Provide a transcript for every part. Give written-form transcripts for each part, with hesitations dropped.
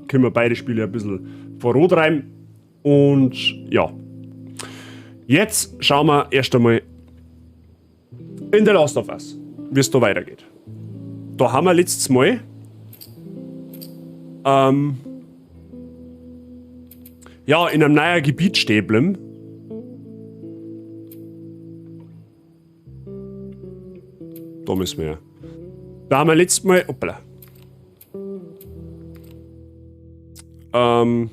können wir beide Spiele ein bisschen vorantreiben. Und ja. Jetzt schauen wir erst einmal in The Last of Us, wie es da weitergeht. Da haben wir letztes Mal ja, in einem neuen Gebiet stehen bleiben. Da müssen wir ja. Da haben wir letztes Mal. Hoppala. Wir haben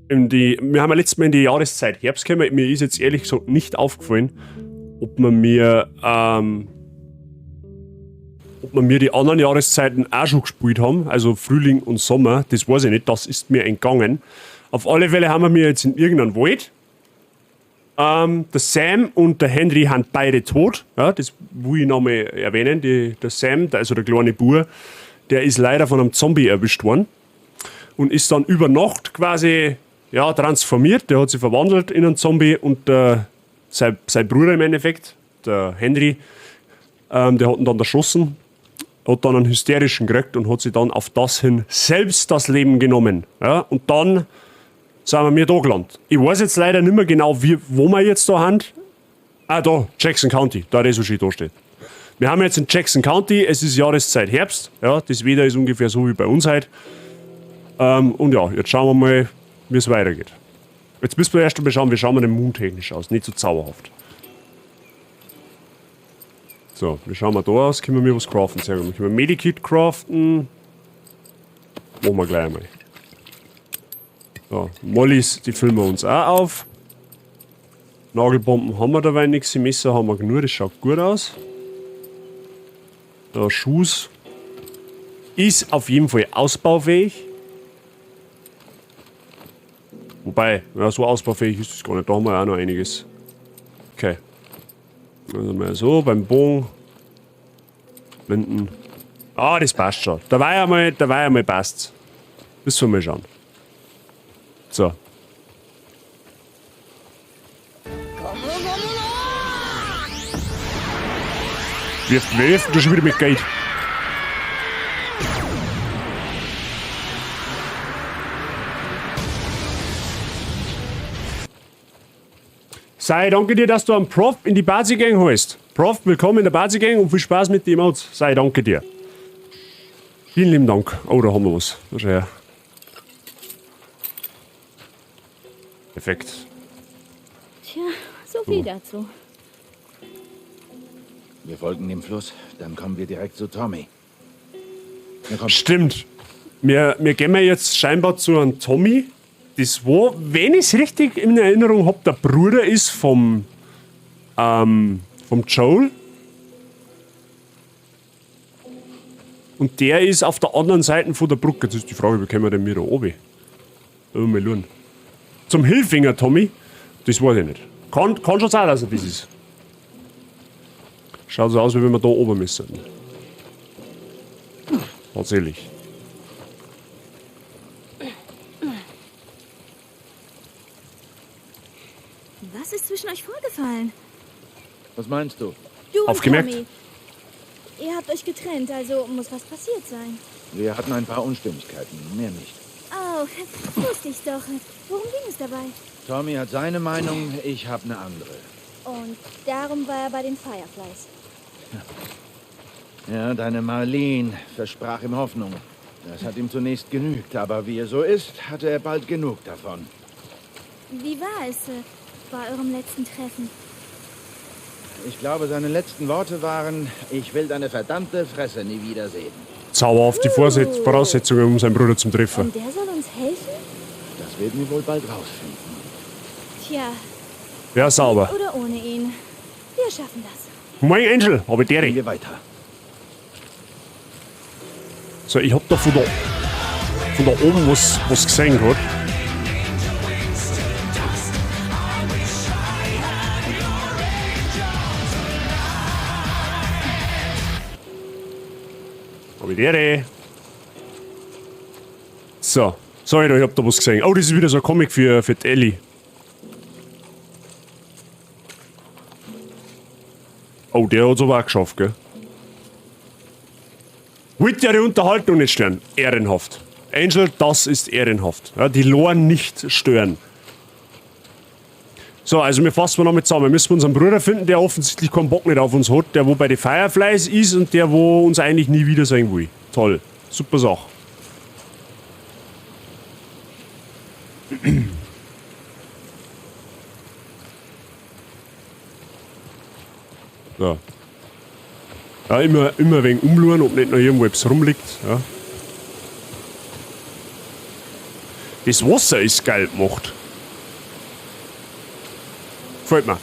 ja letztes Mal in die Jahreszeit Herbst gekommen. Mir ist jetzt ehrlich gesagt nicht aufgefallen, ob wir mir die anderen Jahreszeiten auch schon gespielt haben. Also Frühling und Sommer. Das weiß ich nicht. Das ist mir entgangen. Auf alle Fälle haben wir mir jetzt in irgendeinem Wald. Der Sam und der Henry haben beide tot. Ja, das will ich nochmal erwähnen. Der Sam, also der kleine Bub, der ist leider von einem Zombie erwischt worden. Und ist dann über Nacht quasi ja, transformiert. Der hat sich verwandelt in einen Zombie. Und sein Bruder im Endeffekt, der Henry, der hat ihn dann erschossen. Hat dann einen hysterischen gekriegt und hat sich dann auf das hin selbst das Leben genommen. Ja, und dann sind wir da gelandet. Ich weiß jetzt leider nicht mehr genau, wo wir jetzt da haben. Ah, da, Jackson County, da der so schön da steht. Wir haben jetzt in Jackson County, es ist Jahreszeit Herbst, ja, das Wetter ist ungefähr so wie bei uns heute. Und ja, jetzt schauen wir mal, wie es weitergeht. Jetzt müssen wir erst einmal schauen, wie schauen wir denn moontechnisch aus, nicht so zauberhaft. So, wie schauen wir da aus? Können wir mir was craften? Sehr gut. Können wir Medikit craften? Machen wir gleich einmal. So, Mollys, die füllen wir uns auch auf. Nagelbomben haben wir dabei nichts. Messer haben wir genug, das schaut gut aus. Da, Schuss. Ist auf jeden Fall ausbaufähig. Wobei, ja, so ausbaufähig ist es gar nicht. Da haben wir auch noch einiges. Okay. Also mal so, beim Bogen. Blinden. Ah, das passt schon. Da war ja mal passt. Müssen wir mal schauen. So. Wirft du schon wieder mit Geld. Sei, danke dir, dass du einen Prof in die Bazi-Gang holst. Prof, willkommen in der Bazi-Gang und viel Spaß mit dem Emotes. Sei, danke dir. Vielen lieben Dank. Oh, da haben wir was. Da schau her. Perfekt. Tja, so viel dazu. Wir folgen dem Fluss, dann kommen wir direkt zu Tommy. Stimmt. Wir gehen jetzt scheinbar zu einem Tommy. Das war, wenn ich es richtig in Erinnerung habe, der Bruder ist vom Joel. Und der ist auf der anderen Seite von der Brücke. Jetzt ist die Frage, wie kommen wir denn wieder oben? Mal schauen. Zum Hilfinger, Tommy? Das weiß ich nicht. Kann schon sein, dass er das ist. Schaut so aus, wie wenn wir da oben müssen. Tatsächlich. Was ist zwischen euch vorgefallen? Was meinst du? Du und Aufgemerkt? Tommy. Ihr habt euch getrennt, also muss was passiert sein. Wir hatten ein paar Unstimmigkeiten, mehr nicht. Oh, wusste ich's doch. Worum ging es dabei? Tommy hat seine Meinung, ich habe eine andere. Und darum war er bei den Fireflies. Ja, deine Marlene versprach ihm Hoffnung. Das hat ihm zunächst genügt, aber wie er so ist, hatte er bald genug davon. Wie war es bei eurem letzten Treffen? Ich glaube, seine letzten Worte waren, ich will deine verdammte Fresse nie wiedersehen. Zauberhaft die Voraussetzungen, um seinen Bruder zu treffen. Und der soll uns helfen? Das werden wir wohl bald rausfinden. Tja, Ja, sauber. oder ohne ihn. Wir schaffen das. Mein Angel, habe ich Gehen der. wir weiter. So, ich hab da von da oben was gesehen gerade. Hab ich der. So, sorry, ich hab da was gesehen. Oh, das ist wieder so ein Comic für die Ellie. Oh, der hat's aber auch geschafft, gell? Wollt ihr die Unterhaltung nicht stören? Ehrenhaft. Angel, das ist ehrenhaft. Ja, die Lore nicht stören. So, also wir fassen noch mit zusammen. Wir müssen unseren Bruder finden, der offensichtlich keinen Bock nicht auf uns hat, der wo bei den Fireflies ist und der wo uns eigentlich nie wieder sein will. Toll. Super Sache. So. Ja, immer wegen umschauen, ob nicht noch irgendwo etwas rumliegt. Ja. Das Wasser ist geil gemacht. Gefällt mir.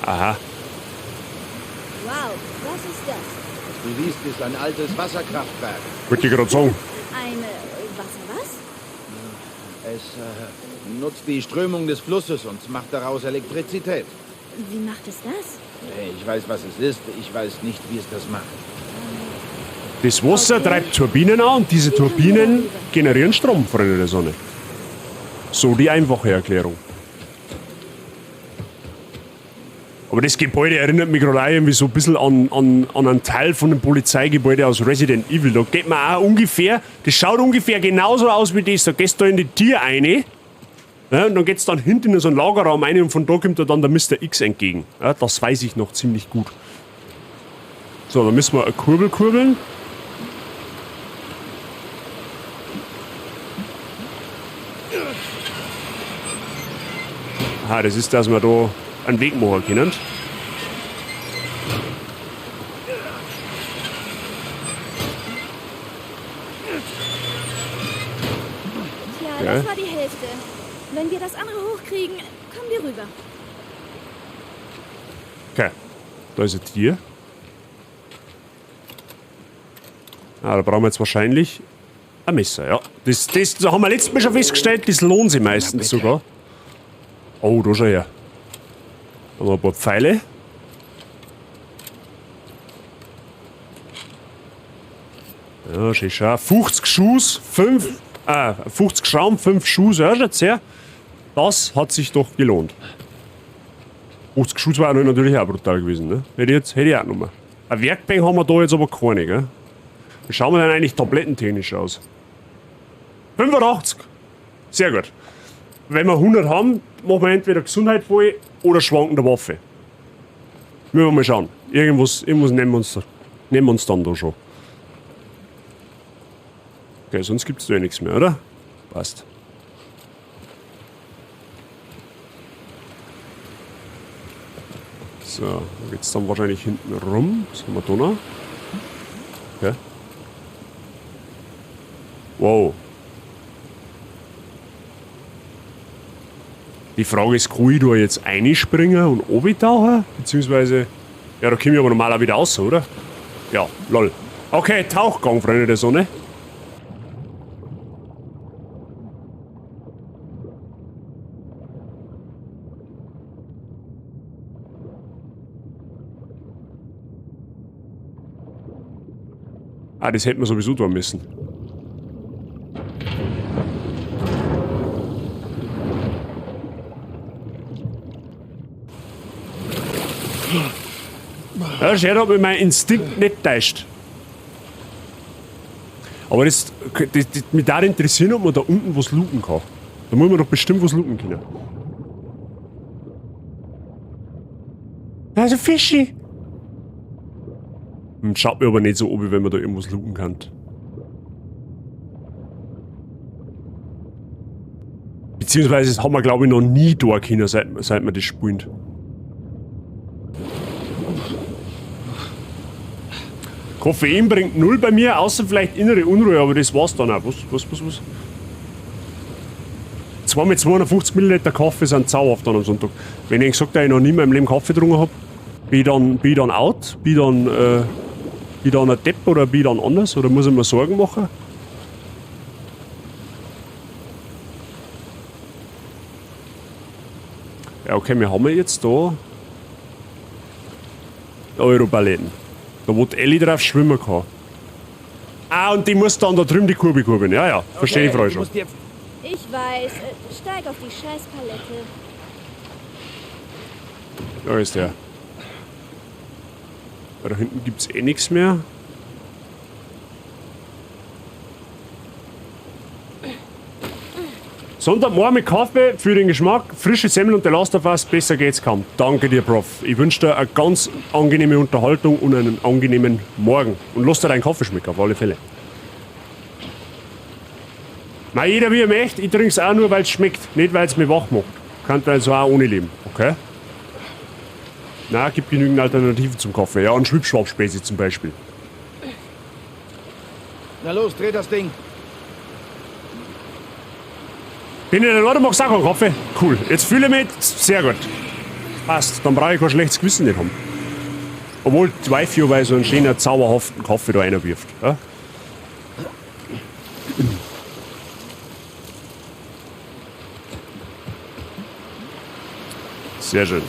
Aha. Wow, was ist das? Was du siehst, ist ein altes Wasserkraftwerk. Wollte ich gerade sagen. Eine was? Es nutzt die Strömung des Flusses und macht daraus Elektrizität. Wie macht es das? Ich weiß, was es ist. Ich weiß nicht, wie es das macht. Das Wasser Okay. treibt Turbinen an und diese Turbinen generieren Strom, Freunde der Sonne. So die einfache Erklärung. Aber das Gebäude erinnert mich gerade auch irgendwie so ein bisschen an einen Teil von dem Polizeigebäude aus Resident Evil. Da geht man auch ungefähr, das schaut ungefähr genauso aus wie das. Da gehst du in die Tür rein, ja, und dann geht's dann hinten in so einen Lagerraum rein und von da kommt dann der Mr. X entgegen. Ja, das weiß ich noch ziemlich gut. So, dann müssen wir eine Kurbel kurbeln. Aha, das ist, dass wir da einen Weg machen können. Tja, Ja. das war die Hälfte. Wenn wir das andere hochkriegen, kommen wir rüber. Okay, da ist ein Tier. Ah, da brauchen wir jetzt wahrscheinlich ein Messer, ja. Das haben wir letztes Mal schon festgestellt, das lohnt sich meistens sogar. Oh, da schau her. Da haben wir ein paar Pfeile. Ja, schön, schau. 50 Schuss, 50 Schaum, 5 Schuss, ja, schaut's her. Das hat sich doch gelohnt. 50 Schuss war natürlich auch brutal gewesen, ne? Hätte ich auch genommen. Ein Werkbank haben wir da jetzt aber keine, gell? Wie schauen wir denn eigentlich tablettentechnisch aus? 85! Sehr gut. Wenn wir 100 haben, machen wir entweder Gesundheit voll oder schwankende Waffe. Müssen wir mal schauen. Irgendwas nehmen wir uns dann da schon. Okay, sonst gibt es da ja nichts mehr, oder? Passt. So, jetzt dann wahrscheinlich hinten rum. Was haben wir da noch? Okay. Wow. Die Frage ist, kann ich da jetzt reinspringen und runtertauchen? Beziehungsweise, ja, da komme ich aber normal auch wieder raus, oder? Ja, lol. Okay, Tauchgang, Freunde der Sonne. Ah, das hätten wir sowieso tun müssen. Ja, schön, hat mich mein Instinkt nicht täuscht. Aber das mich da interessieren, ob man da unten was looten kann. Da muss man doch bestimmt was looten können. Also Fischi. Schaut mir aber nicht so ob, wenn man da irgendwas looten kann. Beziehungsweise das haben wir, glaube ich, noch nie da können, seit wir das spielen. Koffein bringt 0 bei mir, außer vielleicht innere Unruhe, aber das war's dann auch. Was? 2 mit 250 Milliliter Kaffee sind zauberhaft dann am Sonntag. Wenn ich gesagt habe, ich noch nie in meinem Leben Kaffee getrunken habe, bin ich dann out? Bin ich dann ein Depp oder bin ich dann anders? Oder muss ich mir Sorgen machen? Ja, okay, wir haben jetzt da Europaletten. Da wo die Ellie drauf schwimmen kann. Ah, und die muss dann da drüben die Kurve kurbeln. Ja, verstehe ich, Frau schon. Ich weiß. Steig auf die Scheißpalette. Da ist der. Da hinten gibt's eh nichts mehr. Sonntagmorgen mit Kaffee für den Geschmack, frische Semmel und der Last of Us, besser geht's kaum. Danke dir, Prof. Ich wünsche dir eine ganz angenehme Unterhaltung und einen angenehmen Morgen. Und lass dir deinen Kaffee schmecken, auf alle Fälle. Na, jeder wie er möchte, ich trinke es auch nur, weil es schmeckt, nicht weil es mich wach macht. Kann also auch ohne leben, okay? Na, gibt genügend Alternativen zum Kaffee. Ja, ein Schwipschwapspäße zum Beispiel. Na los, dreh das Ding. Bin ich in der Lade, magst du auch einen Kaffee? Cool. Jetzt fühle ich mich sehr gut. Passt, dann brauche ich kein schlechtes Gewissen nicht haben. Obwohl die Wifi weil so einen schönen, zauberhaften Kaffee da reinwirft. Ja? Sehr schön.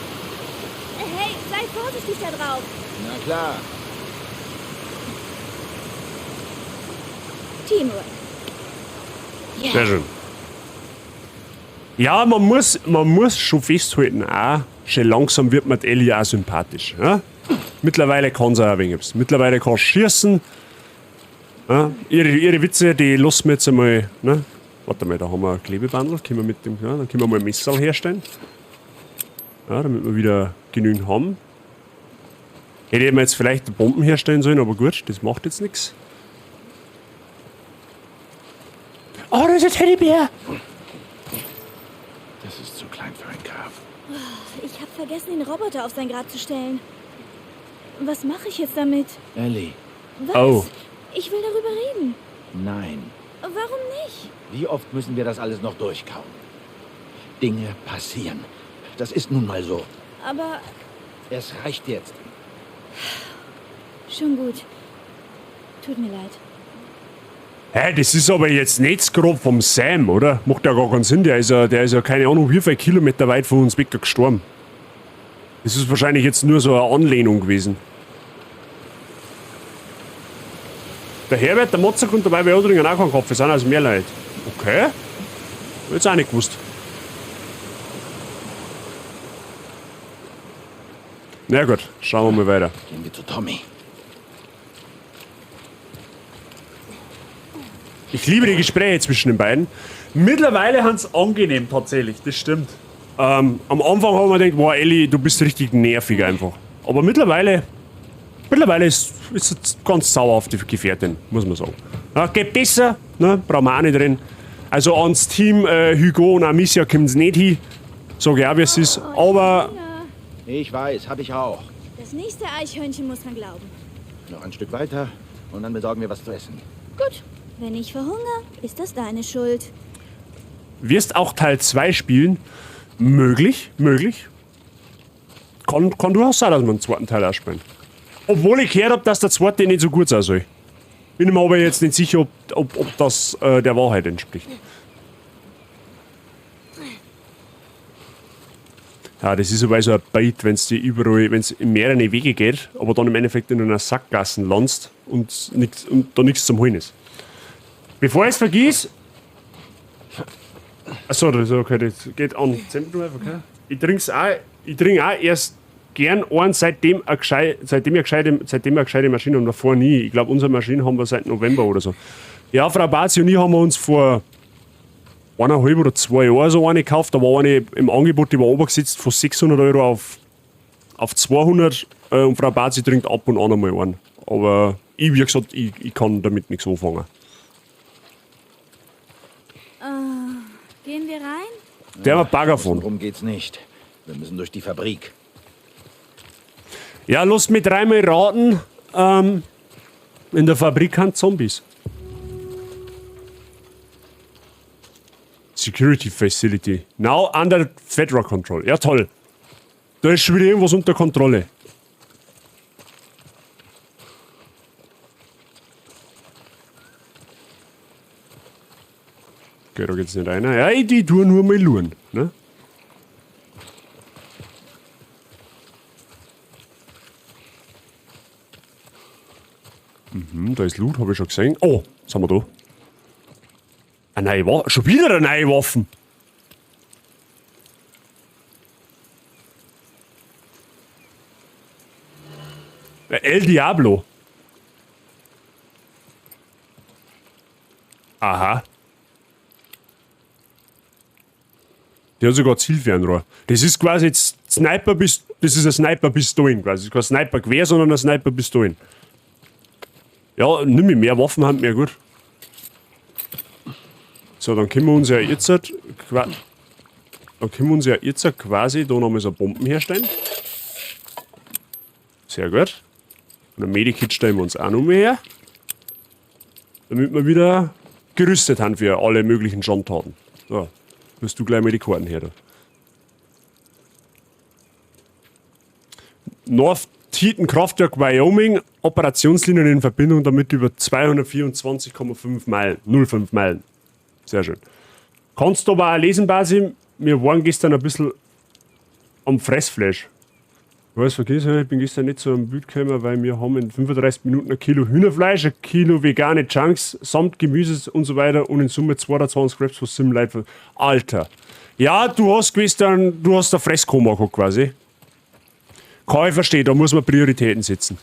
Hey, sei vorsichtig da drauf. Na klar. Teamwork. Sehr schön. Ja, man muss schon festhalten, auch schon langsam wird mir die Ellie auch sympathisch. Ja? Mittlerweile kann sie auch ein wenig was. Mittlerweile kann sie schießen. Ja? Ihre Witze, die lassen wir jetzt einmal. Ne? Warte mal, da haben wir ein Klebebandel. Können wir mit dem, ja, dann können wir mal ein Messer herstellen. Ja, damit wir wieder genügend haben. Hätte ich mir jetzt vielleicht Bomben herstellen sollen, aber gut, das macht jetzt nichts. Oh, das ist ein Teddybär! Das ist zu klein für ein Grab. Ich habe vergessen, den Roboter auf sein Grab zu stellen. Was mache ich jetzt damit? Ellie, Was? Oh. Ich will darüber reden. nein. Warum nicht? Wie oft müssen wir das alles noch durchkauen? Dinge passieren. Das ist nun mal so. Aber Es reicht jetzt. schon gut. Tut mir leid. Hä, das ist aber jetzt nicht das Grab vom Sam, oder? Macht ja gar keinen Sinn. Der ist ja keine Ahnung, wie viele Kilometer weit von uns weg gestorben. Das ist wahrscheinlich jetzt nur so eine Anlehnung gewesen. Der Herbert, der Motzak und der Weiber Odringen auch keinen Kopf. Es sind also mehr Leute. Okay. Hab ich jetzt auch nicht gewusst. Na gut, schauen wir mal weiter. Gehen wir zu Tommy. Ich liebe die Gespräche zwischen den beiden. Mittlerweile haben es angenehm tatsächlich, das stimmt. Am Anfang haben wir gedacht, wow, Ellie, du bist richtig nervig einfach. Aber mittlerweile ist es ganz sauerhafte Gefährtin, muss man sagen. Ja, geht besser, ne? Brauchen wir auch nicht drin. Also ans Team Hugo und Amicia kommt es nicht hin. Sag ich auch, wie es ist. Aber Ja, Ich weiß, hab ich auch. das nächste Eichhörnchen muss man glauben. Noch ein Stück weiter und dann besorgen wir was zu essen. Gut. Wenn ich verhungere, ist das deine Schuld. wirst auch Teil 2 spielen. Möglich. Kann durchaus sein, dass wir einen zweiten Teil auch spielen. Obwohl ich gehört habe, dass der zweite nicht so gut sein soll. Bin mir aber jetzt nicht sicher, ob das der Wahrheit entspricht. Ja, das ist aber so ein Bait, wenn es in mehrere Wege geht, aber dann im Endeffekt in einer Sackgasse landest und da nichts zum Holen ist. Bevor ich es vergiss. Achso, das ist okay, das geht an. Okay. Ich trinke auch erst gern einen, seitdem wir eine gescheite Maschine haben, davor nie. Ich glaube, unsere Maschine haben wir seit November oder so. Ja, Frau Bazi und ich haben uns vor 1,5 oder 2 Jahren so eine gekauft. Da war eine im Angebot, die war runtergesetzt von 600 Euro auf 200 und Frau Bazi trinkt ab und an einmal einen. Aber ich, wie gesagt, ich kann damit nichts anfangen. Gehen wir rein? Der war Bagger von. Darum geht's nicht. Wir müssen durch die Fabrik. Ja, Lust mit dreimal raten. In der Fabrik haben Zombies. Security Facility. Now under Federal Control. Ja, toll. Da ist schon wieder irgendwas unter Kontrolle. Okay, da geht's nicht rein. Ja, die tun nur mal luren. Ne? Da ist Loot, habe ich schon gesehen. Oh, was haben wir da? Eine neue Waffe. Schon wieder eine neue Waffe. El Diablo. Aha. Der hat sogar Zielfernrohr. Das ist quasi jetzt Sniper das ist ein Sniper-Pistolen quasi. Das ist kein Sniper-Gewehr, sondern ein Sniper-Pistolen. Ja, nimm ich mehr Waffen, haben mehr gut. So, dann können wir uns ja jetzt quasi da nochmal so Bomben herstellen. Sehr gut. Und ein Medikit stellen wir uns auch noch mehr her. Damit wir wieder gerüstet haben für alle möglichen Schandtaten. So, wirst du gleich mal die Karten her. Da. North Teton Kraftwerk Wyoming, Operationslinien in Verbindung damit über 224,5 Meilen. 0,5 Meilen. Sehr schön. Kannst du aber auch lesen, Basim, wir waren gestern ein bisschen am Fressfleisch. Ich weiß, vergessen, ich bin gestern nicht so am Bild gekommen, weil wir haben in 35 Minuten ein Kilo Hühnerfleisch, ein Kilo vegane Chunks, samt Gemüse und so weiter und in Summe 220 Scraps von Simlight. Alter. Ja, du hast gestern, du hast ein Fresskoma gehabt quasi. Kann ich verstehen, da muss man Prioritäten setzen.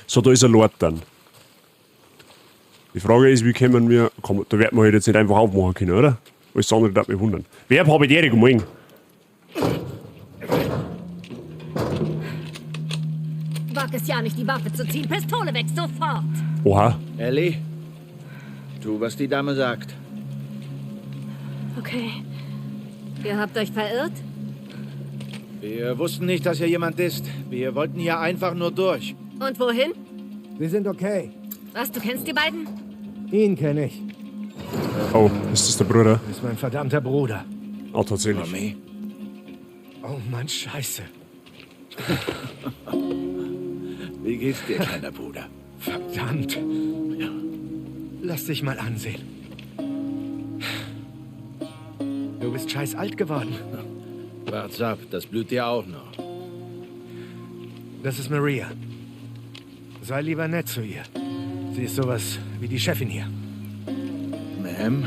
So, da ist ein Lord dann. Die Frage ist, wie können wir, komm, da werden wir halt jetzt nicht einfach aufmachen können, oder? Alles andere darf mich wundern. Wer habe ich die morgen? Wag es ja nicht, die Waffe zu ziehen. Pistole weg, sofort! Oha. Ellie, tu, was die Dame sagt. Okay. Ihr habt euch verirrt? Wir wussten nicht, dass hier jemand ist. Wir wollten hier einfach nur durch. Und wohin? Wir sind okay. Was, du kennst die beiden? Ihn kenne ich. Oh, ist das der Bruder? Das ist mein verdammter Bruder. Oh, tatsächlich. Mami. Oh Mann, Scheiße. Wie geht's dir, kleiner Bruder? Verdammt. Lass dich mal ansehen. Du bist scheiß alt geworden. Wart's ab, das blüht dir auch noch. Das ist Maria. Sei lieber nett zu ihr. Sie ist sowas wie die Chefin hier. Ma'am?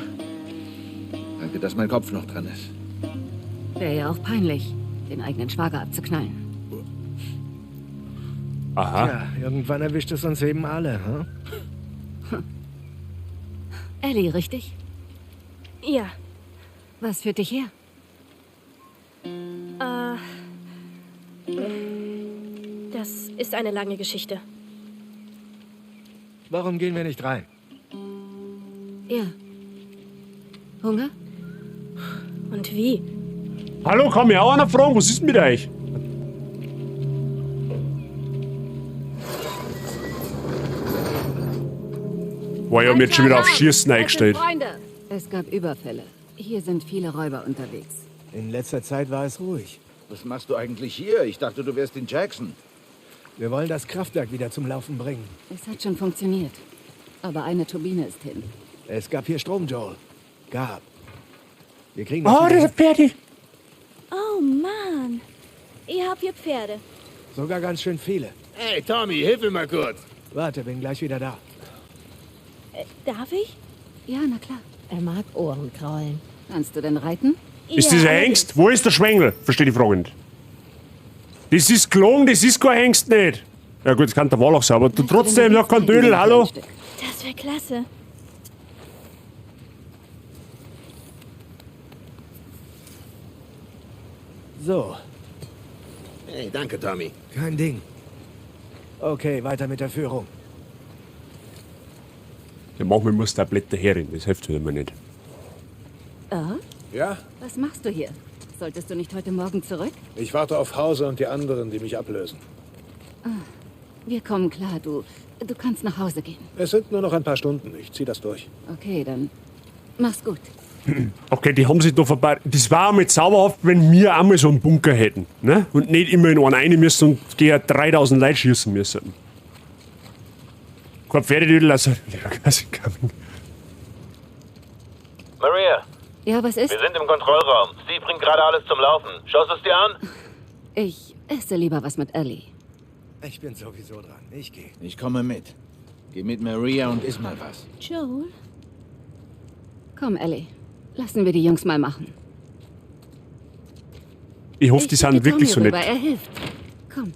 Danke, dass mein Kopf noch dran ist. Wäre ja auch peinlich, den eigenen Schwager abzuknallen. Aha. Ja, irgendwann erwischt es uns eben alle, hm? Ellie, richtig? Ja. Was führt dich her? Das ist eine lange Geschichte. Warum gehen wir nicht rein? Ja. Hunger? Und wie? Hallo, kann mich auch einer fragen, was ist mit euch? Boah, ich hab mich jetzt schon wieder auf Schießen eingestellt. Freunde! Es gab Überfälle. Hier sind viele Räuber unterwegs. In letzter Zeit war es ruhig. Was machst du eigentlich hier? Ich dachte, du wärst in Jackson. Wir wollen das Kraftwerk wieder zum Laufen bringen. Es hat schon funktioniert. Aber eine Turbine ist hin. Es gab hier Strom, Joel. Gab. Wir kriegen das Oh, wieder das ist fertig. Oh Mann. Ihr habt hier Pferde. hin. Sogar ganz schön viele. Hey, Tommy, hilf mir mal kurz. Warte, bin gleich wieder da. Darf ich? Ja, na klar. Er mag Ohrenkraulen. Kannst du denn reiten? Ist Ja, das ein allerdings. Hengst? Wo ist der Schwengel? Verstehe die Frage nicht. Das ist gelogen, das ist kein Hengst nicht. Ja gut, das kann der Wallach sein, aber du trotzdem noch kein Dödel, hallo? Das wäre klasse. So, Hey, danke, Tommy. kein Ding. Okay, weiter mit der Führung. Ja, manchmal muss der Blätter herin, das hilft mir nicht. Ja, Was machst du hier? Solltest du nicht heute Morgen zurück? ich warte auf Hause und die anderen, die mich ablösen. Wir kommen klar, du kannst nach Hause gehen. Es sind nur noch ein paar Stunden. Ich zieh das durch. Okay, dann mach's gut. Okay, die haben sich da vorbei. Das war einmal zauberhaft, wenn wir einmal so einen Bunker hätten. Ne? Und nicht immer in einen rein müssen und gegen 3000 Leute schießen müssen. Kein Pferdedödel, also. Maria, Ja, was ist? wir sind im Kontrollraum. Sie bringt gerade alles zum Laufen. Schaust du es dir an? Ich esse lieber was mit Ellie. Ich bin sowieso dran. Ich gehe. Ich komme mit. Geh mit Maria und iss mal was. Joel? Komm, Ellie. Lassen wir die Jungs mal machen. Ich hoffe, die sind schicke wirklich Tommy so rüber, nett. Er hilft. Komm.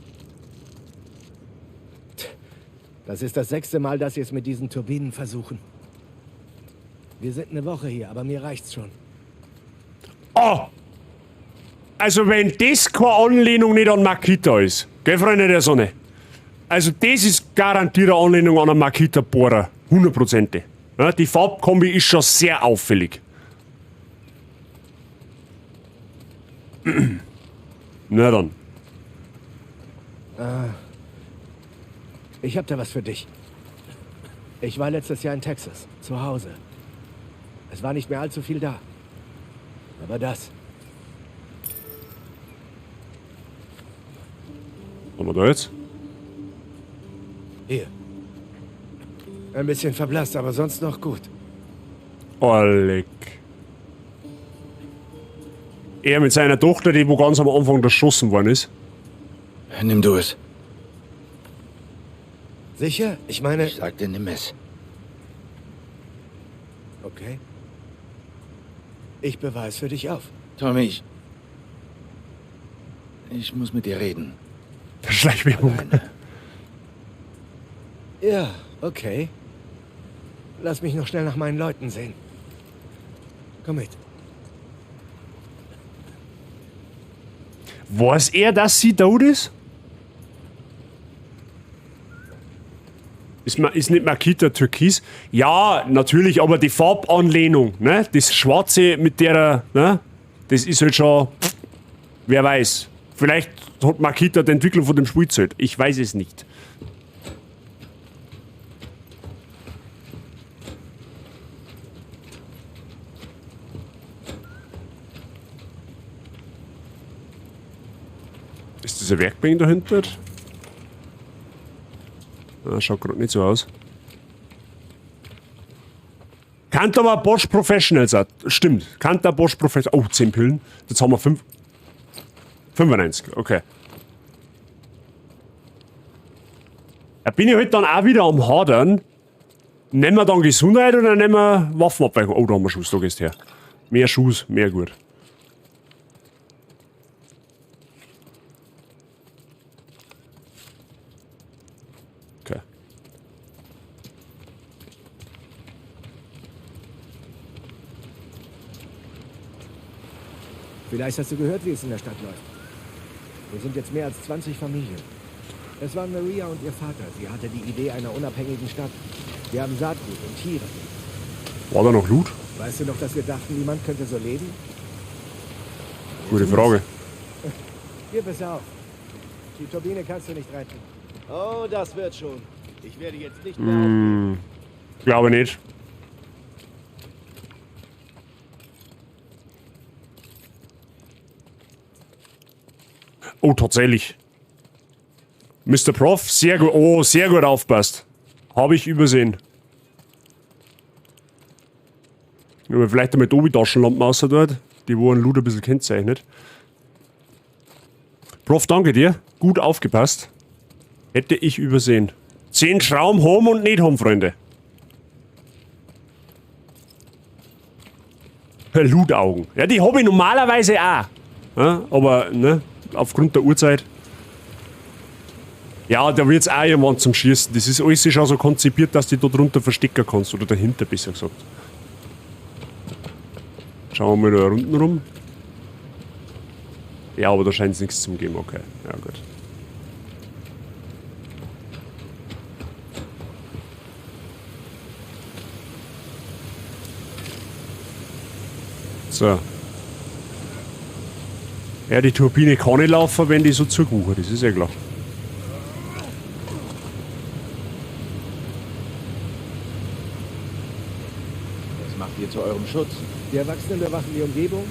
Das ist das 6. Mal, dass sie es mit diesen Turbinen versuchen. Wir sind eine Woche hier, aber mir reicht's schon. Oh! Also wenn das keine Anlehnung nicht an Makita ist, gell, Freunde der Sonne? Also das ist garantiert eine Anlehnung an einen Makita-Bohrer. 100%. Ja, die Farbkombi ist schon sehr auffällig. Na dann. Ich hab da was für dich. Ich war letztes Jahr in Texas, zu Hause. Es war nicht mehr allzu viel da. Aber das. Was haben wir da jetzt? Hier. Ein bisschen verblasst, aber sonst noch gut. Oleg. Er mit seiner Tochter, die wo ganz am Anfang erschossen worden ist. Nimm du es. Sicher? Ich meine... Ich sagte, nimm es. Okay. Ich bewahre es für dich auf. Tommy, ich muss mit dir reden. Schleichwerbung. Alleine. Ja, okay. Lass mich noch schnell nach meinen Leuten sehen. Komm mit. Weiß er, dass sie tot ist? Ist nicht Makita türkis? Ja, natürlich, aber die Farbanlehnung, ne? Das Schwarze mit der, ne? Das ist halt schon, wer weiß. Vielleicht hat Makita die Entwicklung von dem Spielzeug. Ich weiß es nicht. Ist das ein Werkbank dahinter? Ah, schaut gerade nicht so aus. Kann aber Bosch Professional sein. Stimmt. Kann der Bosch Professional. Oh, 10 Pillen. Jetzt haben wir 95. Okay. Da bin ich halt dann auch wieder am Hadern. Nehmen wir dann Gesundheit oder nehmen wir Waffenabweichung? Oh, da haben wir Schuss. Da gehst her. Mehr Schuss, mehr gut. Okay. Vielleicht hast du gehört, wie es in der Stadt läuft. Wir sind jetzt mehr als 20 Familien. Es waren Maria und ihr Vater. Sie hatte die Idee einer unabhängigen Stadt. Wir haben Saatgut und Tiere. War da noch Loot? Weißt du noch, dass wir dachten, niemand könnte so leben? Gute Frage. Hier, pass auf. Die Turbine kannst du nicht retten. Oh, das wird schon. Ich werde jetzt nicht mehr aufgeben. Glaube nicht. Oh, tatsächlich. Mr. Prof, sehr gut. Oh, sehr gut aufpasst. Habe ich übersehen. Aber vielleicht mit Obi-Taschenlampen außer dort. Die wo ein Loot ein bisschen kennzeichnet. Prof, danke dir. Gut aufgepasst. Hätte ich übersehen. 10 Schrauben haben und nicht haben, Freunde. Loot-Augen. Ja, die habe ich normalerweise auch. Ja, aber, ne, aufgrund der Uhrzeit. Ja, da wird es auch jemand zum Schießen. Das ist alles schon so konzipiert, dass du da drunter verstecken kannst. Oder dahinter, besser gesagt. Schauen wir mal da unten rum. Ja, aber da scheint es nichts zu geben. Okay, ja gut. So. Ja, die Turbine kann nicht laufen, wenn die so zugewuchert ist, ist ja klar. Was macht ihr zu eurem Schutz? Die Erwachsenen bewachen die Umgebung.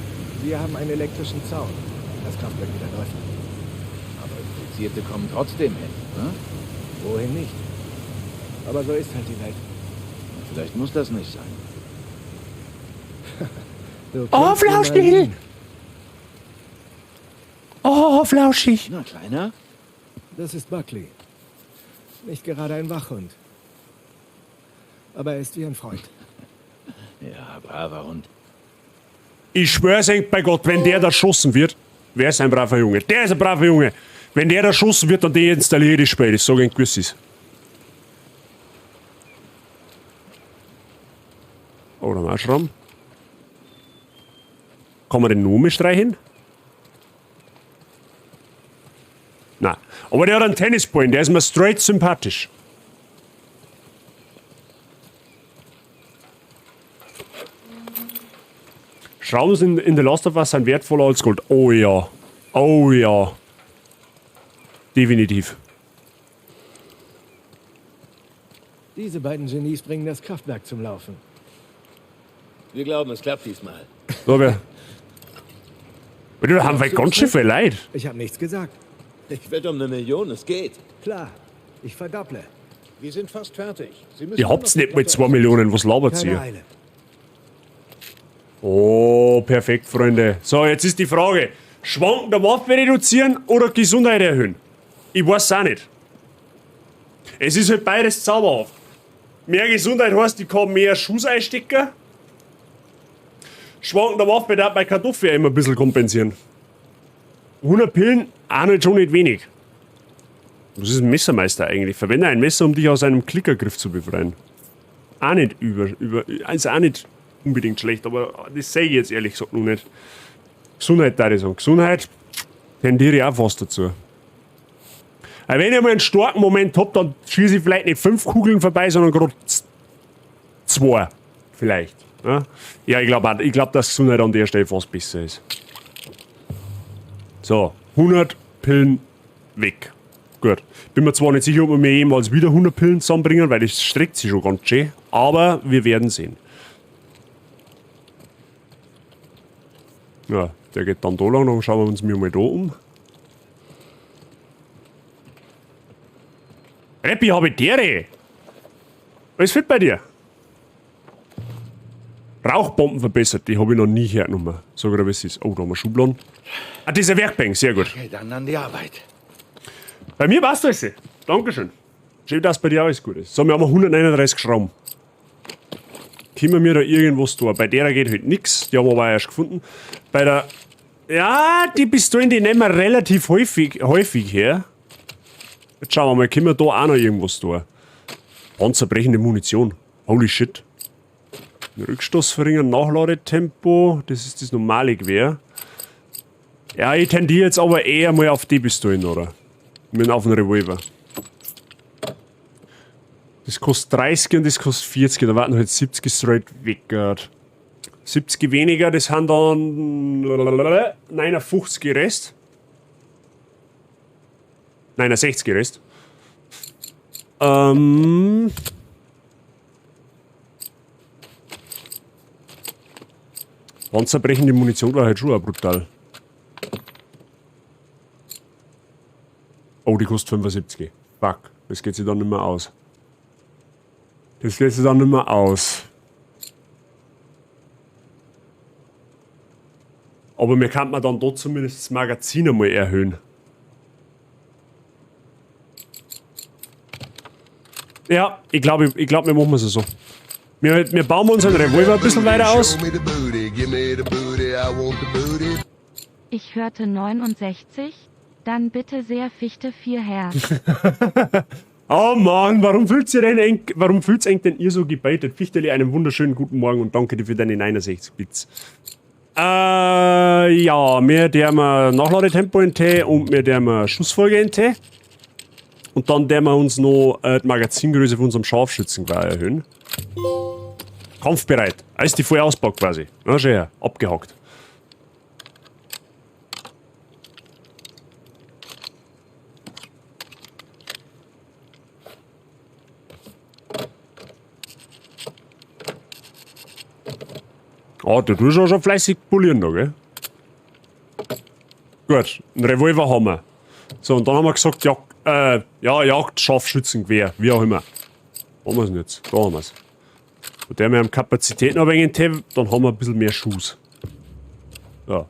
Wir haben einen elektrischen Zaun. Das Kraftwerk wieder läuft. Aber Infizierte kommen trotzdem hin, ne? Wohin nicht? Aber so ist halt die Welt. Vielleicht muss das nicht sein. Du Oh, kennst ihn mal Flauschnägel! sehen. Oh, flauschig! Na, Kleiner? Das ist Buckley. Nicht gerade ein Wachhund. Aber er ist wie ein Freund. Ja, braver Hund. Ich schwör's euch bei Gott, wenn der da erschossen wird, wer ist ein braver Junge? Der ist ein braver Junge! Wenn der da erschossen wird, dann deinstalliere ich das Spiel, das sage ich Güssis. Oh, da haben wir auch Schrauben. Kann man den Nome streichen? Nein. Aber der hat einen Tennisball, der ist mir straight sympathisch. Schrauben sind in The Last of Us sind wertvoller als Gold. Oh ja. Oh ja. Definitiv. Diese beiden Genies bringen das Kraftwerk zum Laufen. Wir glauben, es klappt diesmal. So, wir haben wir ganz schön viel Leid. Ich habe nichts gesagt. Ich wette um 1 Million, es geht. Klar, ich verdopple. Wir sind fast fertig. Sie müssen Ihr nur habt's noch nicht mit die 2 Millionen, was labert Keine ihr? Eile. Oh, perfekt, Freunde. So, jetzt ist die Frage: Schwankende Waffe reduzieren oder Gesundheit erhöhen? Ich weiß auch nicht. Es ist halt beides zauberhaft. Mehr Gesundheit heißt, ich kann mehr Schuss einstecken. Schwankende Waffe darf bei Kartoffeln immer ein bisschen kompensieren. 100 Pillen, auch nicht schon nicht wenig. Was ist ein Messermeister eigentlich? Verwende ein Messer, um dich aus einem Klickergriff zu befreien. Auch nicht also auch nicht unbedingt schlecht, aber das sehe ich jetzt ehrlich gesagt noch nicht. Gesundheit, da ich sagen. Gesundheit tendiere ich auch fast dazu. Aber wenn ich mal einen starken Moment habe, dann schieße ich vielleicht nicht 5 Kugeln vorbei, sondern gerade 2. Vielleicht. Ja, ich glaube, dass Gesundheit an der Stelle fast besser ist. So, 100 Pillen weg. Gut. Bin mir zwar nicht sicher, ob wir mir jemals wieder 100 Pillen zusammenbringen, weil das streckt sich schon ganz schön. Aber wir werden sehen. Ja, der geht dann da lang, dann schauen wir uns mal da um. Reppi, habe ich Dere. Alles fit bei dir? Rauchbomben verbessert, die habe ich noch nie hergenommen. Sag dir, was es ist. Oh, da haben wir Schubladen. Ah, das ist ein Werkbank, sehr gut. Okay, dann an die Arbeit. Bei mir passt alles. Dankeschön. Schön, dass bei dir alles gut ist. So, wir haben 139 Schrauben. Können wir da irgendwas tun? Bei der geht halt nichts. Die haben wir aber erst gefunden. Bei der. Ja, die Pistolen, die nehmen wir relativ häufig her. Jetzt schauen wir mal, können wir da auch noch irgendwas tun? Panzerbrechende Munition. Holy shit. Rückstoß verringern, Nachladetempo. Das ist das normale Gewehr. Ja, ich tendiere jetzt aber eher mal auf die Pistolen, oder? Mit auf den Revolver. Das kostet 30 und das kostet 40. Da warten halt 70 straight weg. 70 weniger, das haben dann 59 Rest. 69 Rest. Panzerbrechende Munition war halt schon auch brutal. Oh, die kostet 75. Fuck, das geht sich dann nicht mehr aus. Das geht sich dann nicht mehr aus. Aber mir kann man dann dort zumindest das Magazin einmal erhöhen. Ja, ich glaube, wir machen es so. Wir bauen unseren Revolver ein bisschen weiter aus. Ich hörte 69, dann bitte sehr Fichte 4 her. Oh Mann, warum fühlt's eng denn ihr so gebaitet? Fichteli, einen wunderschönen guten Morgen und danke dir für deine 69 Bits. Ja, wir dürfen Nachladetempo in T und wir dürfen Schussfolge in T. Und dann dürfen wir uns noch die Magazingröße von unserem Scharfschützengewehr erhöhen. Kampfbereit. Als die voll ausbaut quasi. Na, schön her. Abgehakt. Ah, du tust auch schon fleißig polieren da, gell? Gut, einen Revolver haben wir. So, und dann haben wir gesagt, Jagd, Scharfschützengewehr, wie auch immer. Wo haben wir es denn jetzt? Da haben wir es. Und der wir haben Kapazitäten ein wenig, dann haben wir ein bisschen mehr Schuss. Ja.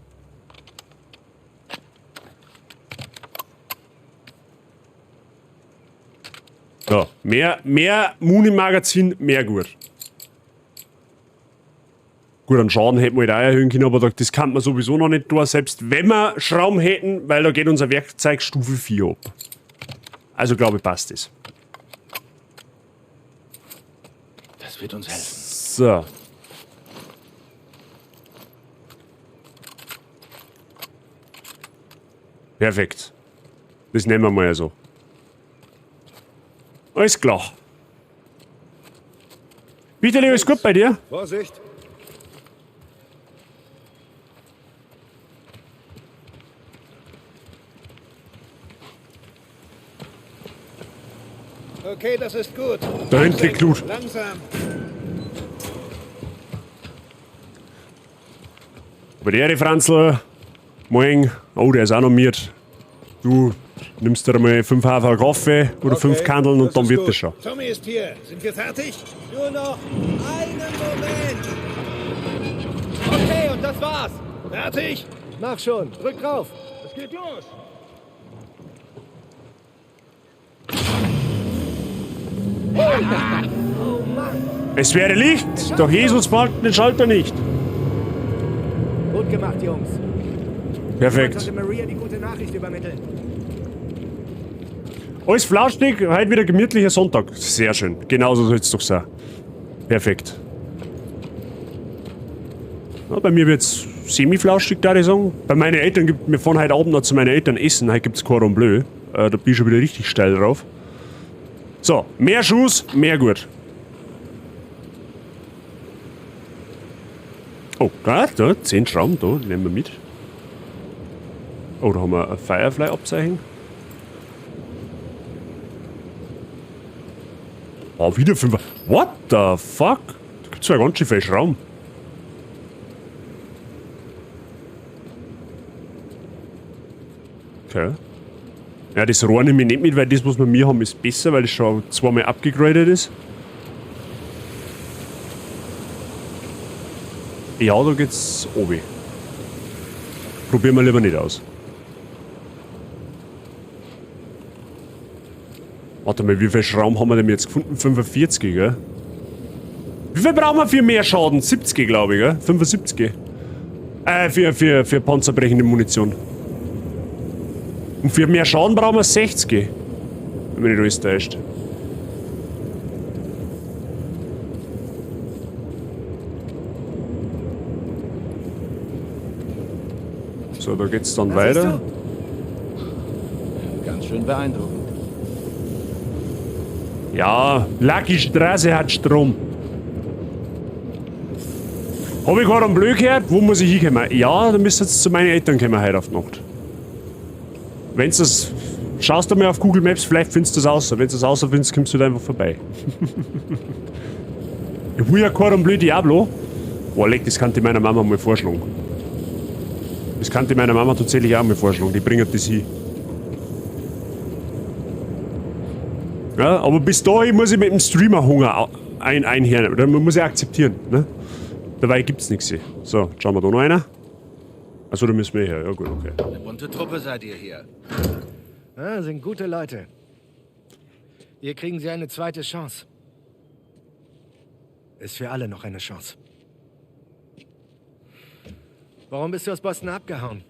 Ja, mehr Muni-Magazin, mehr gut. Gut, einen Schaden hätten wir halt auch erhöhen können, aber das kann man sowieso noch nicht tun, selbst wenn wir Schrauben hätten, weil da geht unser Werkzeug Stufe 4 ab. Also glaube ich, passt das. Das wird uns helfen. So. Perfekt. Das nehmen wir mal so. Alles klar. Bitte, alles gut bei dir? Vorsicht! Okay, das ist gut. Da hinten liegt Blut. Langsam. Aber der Franzl, morgen, oh, der ist auch noch miert. Du nimmst dir mal 5 Hafer Kaffee oder 5 Kandeln und dann wird das schon. Tommy ist hier. Sind wir fertig? Nur noch einen Moment. Okay, und das war's. Fertig? Mach schon. Drück drauf. Es geht los. Es wäre Licht, doch Jesus walten den Schalter nicht. Gut gemacht, Jungs. Perfekt. Ich sollte Maria die gute Nachricht übermitteln. Alles flauschig, heute wieder gemütlicher Sonntag. Sehr schön. Genauso soll es doch sein. Perfekt. Ja, bei mir wird es semi-flauschig, da ich sagen. Bei meinen Eltern wir fahren heute Abend noch zu meinen Eltern essen. Heute gibt es Cordon Bleu. Da bin ich schon wieder richtig steil drauf. So, mehr Schuss, mehr gut. Oh, da 10 Schrauben, da nehmen wir mit. Oh, da haben wir ein Firefly-Abzeichen. Oh, wieder 5. What the fuck? Da gibt es ja ganz schön viel Schrauben. Okay. Ja, das Rohr nehme ich nicht mit, weil das, was wir mir haben, ist besser, weil es schon 2-mal abgegradet ist. Ja, da geht's oben. Probieren wir lieber nicht aus. Warte mal, wie viel Schrauben haben wir denn jetzt gefunden? 45, gell? Wie viel brauchen wir für mehr Schaden? 70, glaube ich, gell? 75. Für panzerbrechende Munition. Und für mehr Schaden brauchen wir 60. Wenn mich nicht alles täuscht. So, da geht's dann weiter. Ganz schön beeindruckend. Ja, Lucky Straße hat Strom. Hab ich gerade am Blöd gehört? Wo muss ich hinkommen? Ja, dann müsst ihr jetzt zu meinen Eltern kommen heute auf die Nacht. Wenn's das... Schaust du mal auf Google Maps, vielleicht findest du das raus. Wenn du das raus findest, kommst du da einfach vorbei. Ich will ja Cordon Bleu Diablo. Boah, leck, das kann ich meiner Mama mal vorschlagen. Das kann ich meiner Mama tatsächlich auch mal vorschlagen. Die bringen das hin. Ja, aber bis dahin muss ich mit dem Streamer-Hunger einhören. Man muss ja akzeptieren. Ne? Dabei gibt's nichts. So, schauen wir da noch einer. Achso, da müssen wir her. Ja gut, okay. Eine bunte Truppe seid ihr hier. Ah, sind gute Leute. Hier kriegen sie eine zweite Chance. Ist für alle noch eine Chance. Warum bist du aus Boston abgehauen?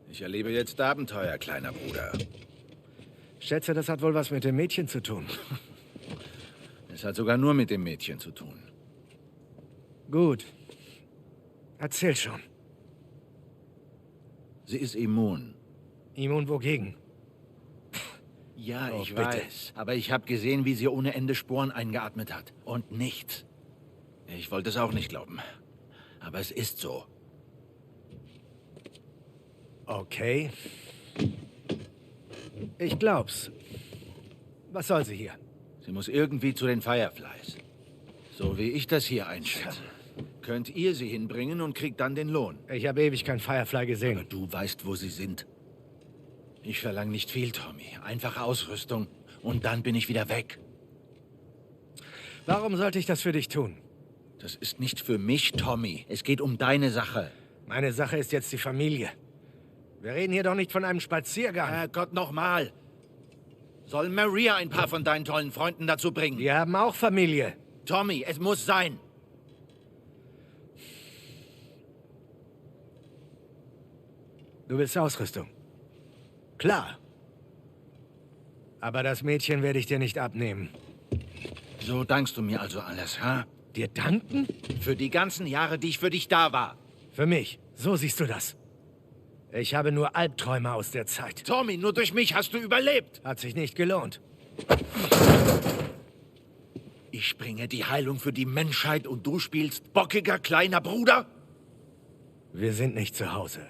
Ich erlebe jetzt Abenteuer, kleiner Bruder. Schätze, das hat wohl was mit dem Mädchen zu tun. Es hat sogar nur mit dem Mädchen zu tun. Gut. Erzähl schon. Sie ist immun. Immun wogegen? Ja, Oh, ich bitte. weiß. Aber ich habe gesehen, wie sie ohne Ende Sporen eingeatmet hat. Und nichts. Ich wollte es auch nicht glauben. Aber es ist so. Okay. Ich glaub's. Was soll sie hier? Sie muss irgendwie zu den Fireflies. So wie ich das hier einschätze. Könnt ihr sie hinbringen und kriegt dann den Lohn. Ich habe ewig kein Firefly gesehen. Aber du weißt, wo sie sind. Ich verlange nicht viel, Tommy. Einfache Ausrüstung und dann bin ich wieder weg. Warum sollte ich das für dich tun? Das ist nicht für mich, Tommy. Es geht um deine Sache. Meine Sache ist jetzt die Familie. Wir reden hier doch nicht von einem Spaziergang. Herrgott, nochmal. Soll Maria ein paar von deinen tollen Freunden dazu bringen? Wir haben auch Familie. Tommy, es muss sein. Du willst Ausrüstung. Klar. Aber das Mädchen werde ich dir nicht abnehmen. So dankst du mir also alles, ha? Dir danken? Für die ganzen Jahre, die ich für dich da war. Für mich. So siehst du das. Ich habe nur Albträume aus der Zeit. Tommy, nur durch mich hast du überlebt. Hat sich nicht gelohnt. Ich bringe die Heilung für die Menschheit und du spielst bockiger kleiner Bruder? Wir sind nicht zu Hause.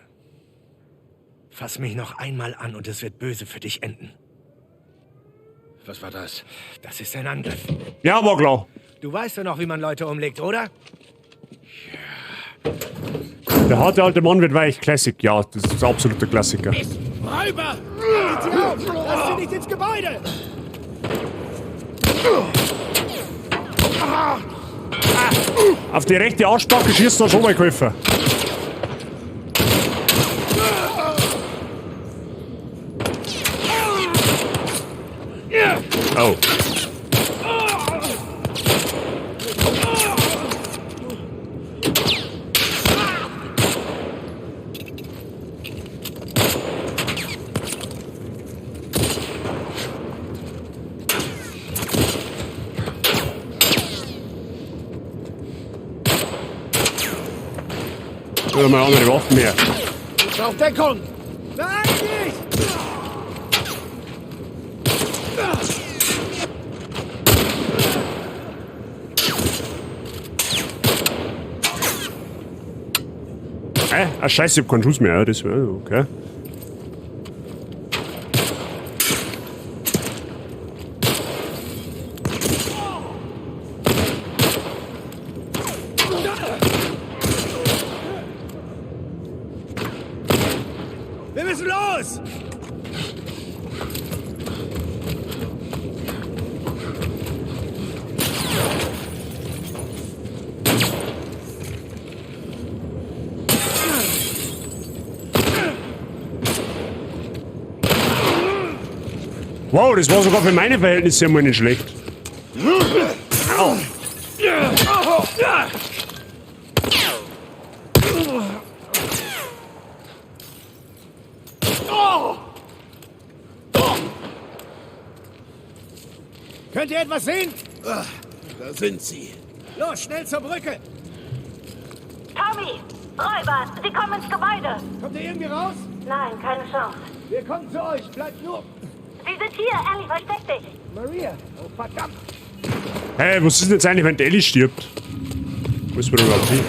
Fass mich noch einmal an und es wird böse für dich enden. Was war das? Das ist ein Angriff. Ja, war klar. Du weißt doch noch, wie man Leute umlegt, oder? Der harte alte Mann wird weich. Classic, ja, das ist ein absoluter Klassiker. Räuber! Haltet sie auf! Lasst sie nicht ins Gebäude! Auf die rechte Arschbacke schießt der Schoberkäufer. Oh. Oder mal andere Waffen mehr. Auf Deckung! Nein, nicht! Ah, scheiße, ich hab keinen Schuss mehr. Ja, das wäre okay. Wir müssen los! Wow, das war sogar für meine Verhältnisse immer nicht schlecht. Au. Könnt ihr etwas sehen? Da sind sie. Los, schnell zur Brücke! Tommy! Räuber! Sie kommen ins Gebäude! Kommt ihr irgendwie raus? Nein, keine Chance. Wir kommen zu euch, bleibt nur... Sie sind hier! Ellie, versteck dich! Maria! Oh, verdammt! Hey, was ist denn jetzt eigentlich, wenn Ellie stirbt? Wo ist mir denn überhaupt hin?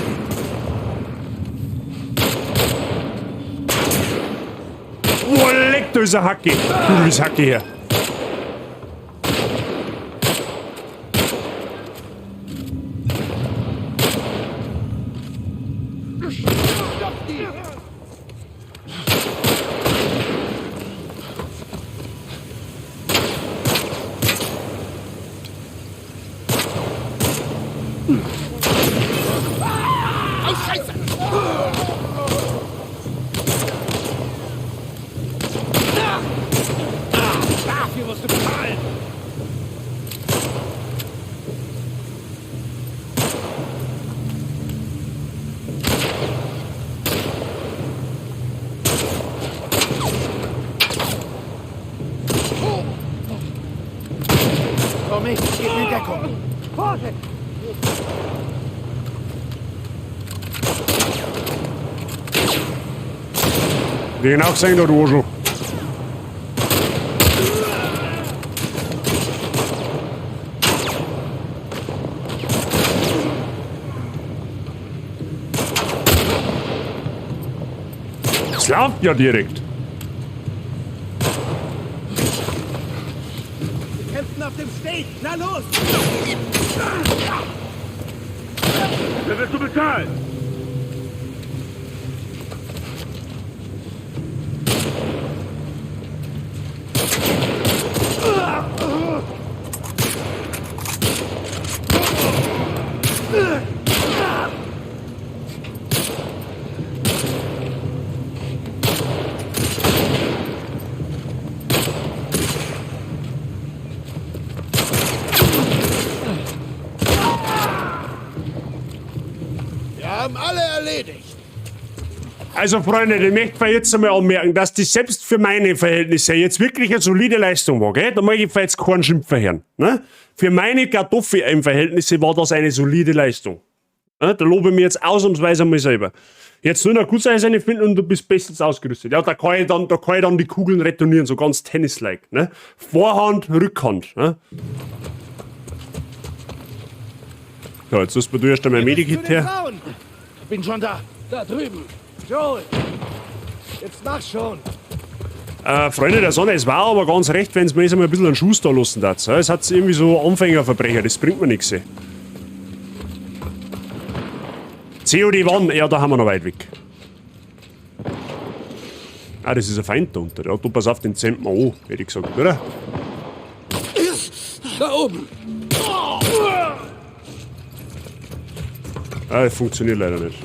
Oh, leck, da ist ein Hacke. Du bist Hacke her. Dafür musst du bezahlen! Tommy, gib mir Deckung. Vorsicht! Wie genau gesehen, da du Arschloch. Das läuft ja direkt. Wir kämpfen auf dem Steg! Na los! Wer willst du bezahlen? Wir haben alle erledigt. Also Freunde, ich möchte jetzt einmal anmerken, dass das selbst für meine Verhältnisse jetzt wirklich eine solide Leistung war, gell? Da mag ich jetzt keinen Schimpfer hören. Ne? Für meine Kartoffelverhältnisse war das eine solide Leistung. Ne? Da lobe ich mir jetzt ausnahmsweise mal selber. Jetzt nur noch Gusseisen finden und du bist bestens ausgerüstet. Ja, da kann ich dann die Kugeln retournieren, so ganz Tennis-like. Ne? Vorhand, Rückhand. Ne? Ja, jetzt musst du erst einmal Medikit her. Bin schon da. Da drüben. Joel. Jetzt mach schon. Freunde der Sonne, es war aber ganz recht, wenn es mir jetzt einmal ein bisschen einen Schuss da lassen darf. Es hat irgendwie so Anfängerverbrecher, das bringt mir nichts. COD wann? Ja, da haben wir noch weit weg. Ah, das ist ein Feind da unter. Ja, du pass auf, den zähmt man an, hätte ich gesagt, oder? Da oben. Ah, das funktioniert leider nicht.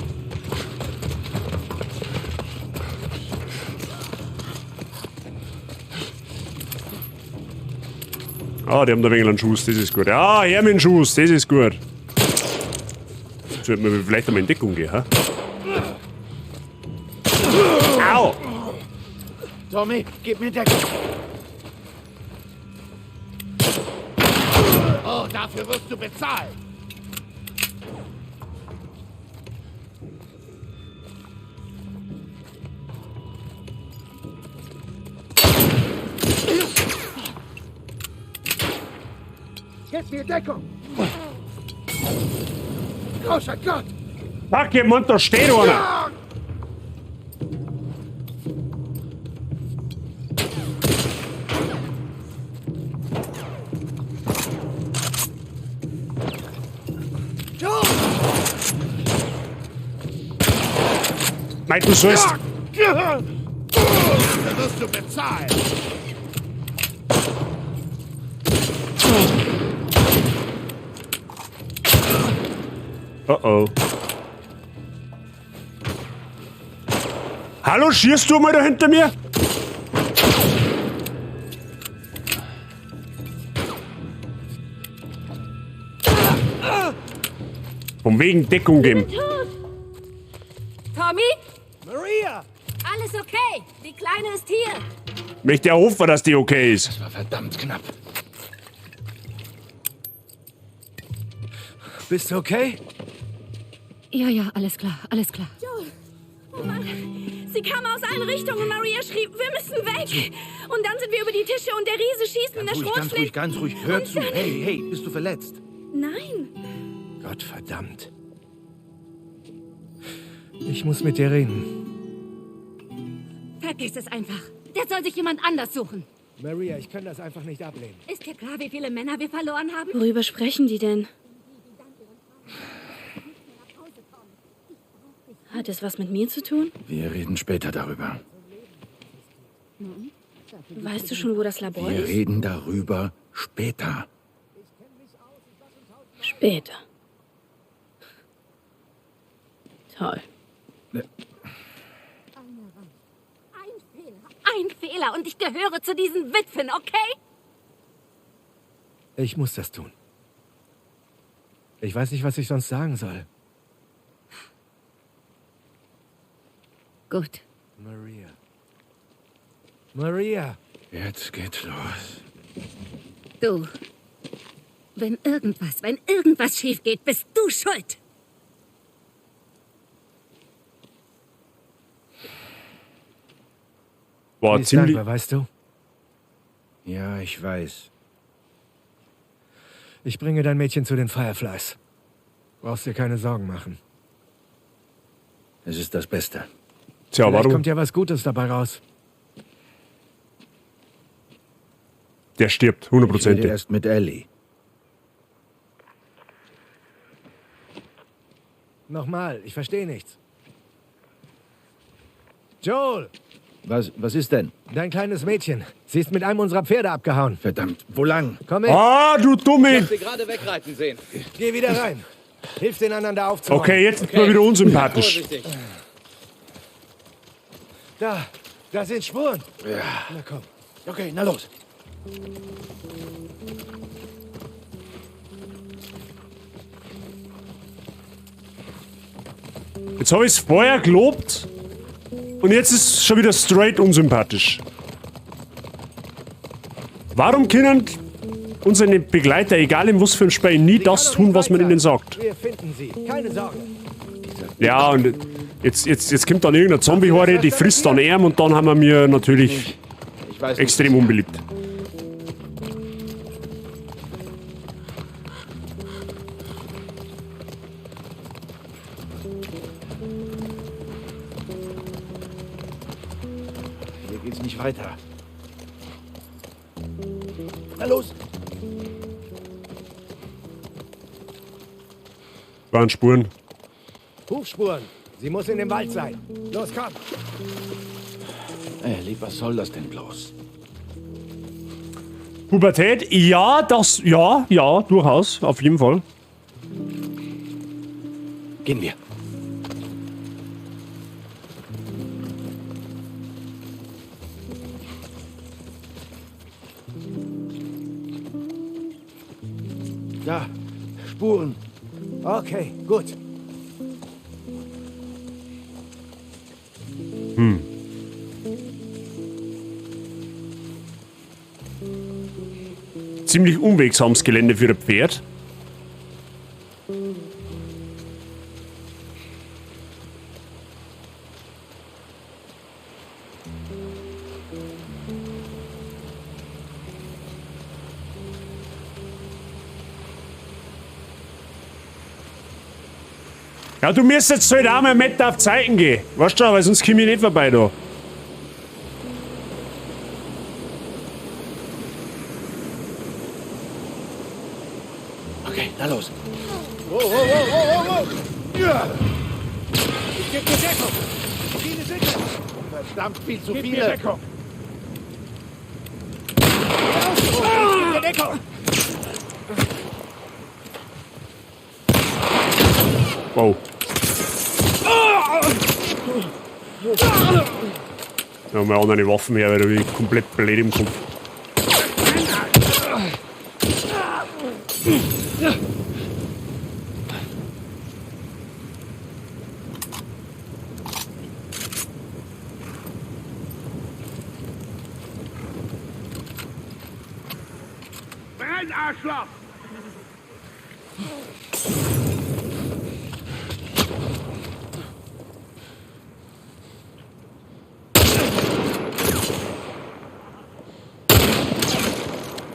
Ah, die haben da ein wenig einen Schuss, das ist gut. Ja, her mit dem Schuss, das ist gut. Sollten wir vielleicht einmal in Deckung gehen, hä? Au! Tommy, gib mir Deckung. Oh, dafür wirst du bezahlen. Gib mir Deckung. Großer Gott. Fuck, jemand, da steht einer! Mike, du sollst... Da wirst du bezahlen. Oh. Hallo, schießt du mal da hinter mir? Von wegen Deckung geben. Tommy? Maria! Alles okay. Die Kleine ist hier. Möchte ja hoffen, dass die okay ist. Das war verdammt knapp. Bist du okay? Ja, alles klar, alles klar. Joel! Oh Mann! Sie kamen aus allen Richtungen und Maria schrie, wir müssen weg! Und dann sind wir über die Tische und der Riese schießt mit der Schrotflinte. Ganz ruhig. Hör zu. Hey, bist du verletzt? Nein! Gott verdammt. Ich muss mit dir reden. Vergiss es einfach. Der soll sich jemand anders suchen. Maria, ich kann das einfach nicht ablehnen. Ist dir klar, wie viele Männer wir verloren haben? Worüber sprechen die denn? Hat es was mit mir zu tun? Wir reden später darüber. Weißt du schon, wo das Labor Wir ist? reden darüber später. Später. Toll. Ein Fehler und ich gehöre zu diesen Witwen, okay? Ich muss das tun. Ich weiß nicht, was ich sonst sagen soll. Gut. Maria! Jetzt geht's los. Du. Wenn irgendwas schief geht, bist du schuld. War Sie ist ziemlich... dankbar, weißt du? Ja, ich weiß. Ich bringe dein Mädchen zu den Fireflies. Brauchst dir keine Sorgen machen. Es ist das Beste. Tja, Vielleicht warum? kommt ja was Gutes dabei raus. Der stirbt, Ich rede 100%. erst mit Ellie. Nochmal, ich verstehe nichts. Joel! Was ist denn? Dein kleines Mädchen. Sie ist mit einem unserer Pferde abgehauen. Verdammt, wo lang? Komm mit. Ah, du Dumme! Sie gerade wegreiten sehen. Geh wieder rein. Hilf den anderen da aufzuräumen. Okay, jetzt ist mal wieder unsympathisch. Vorsichtig. Da sind Spuren. Ja. Na komm. Okay, na los. Jetzt habe ich es vorher gelobt und jetzt ist es schon wieder straight unsympathisch. Warum können unsere Begleiter, egal in was für ein Spiel, nie das tun, was man ihnen sagt? Wir finden sie. Keine Sorge. Ja, und Jetzt kommt dann irgendeine Zombie-Horde, die frisst dann Arm und dann haben wir mir natürlich Ich weiß nicht, extrem unbeliebt. Hier geht's nicht weiter. Na los! Waren Spuren. Hufspuren. Sie muss in dem Wald sein. Los, komm. Ey, lieb, was soll das denn bloß? Pubertät? Ja, ja, durchaus. Auf jeden Fall. Gehen wir. Da. Spuren. Okay, gut. Ziemlich unwegsames Gelände für ein Pferd. Ja, du müsstest halt auch mal mit auf Zeiten gehen. Weißt du, weil sonst komme ich nicht vorbei da. Okay, na los. Ja. Ich gebe dir Deckung. Viele sind es. Verdammt viel zu Gib mir viele. Deckung. Ich gebe dir Deckung. Wow. Ja, mal andere Waffen her, weil da bin ich komplett blöd im Kopf. Brenn, Arschloch!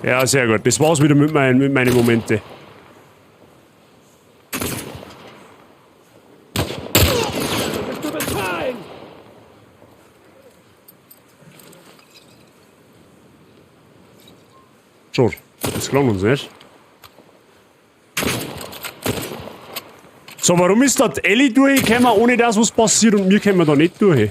Ja, sehr gut. Das war's wieder mit meinen Momente. Du bezahlen. So, das klang uns nicht. So, warum ist das Ellie durchgekommen, ohne dass was passiert und wir kommen da nicht durch?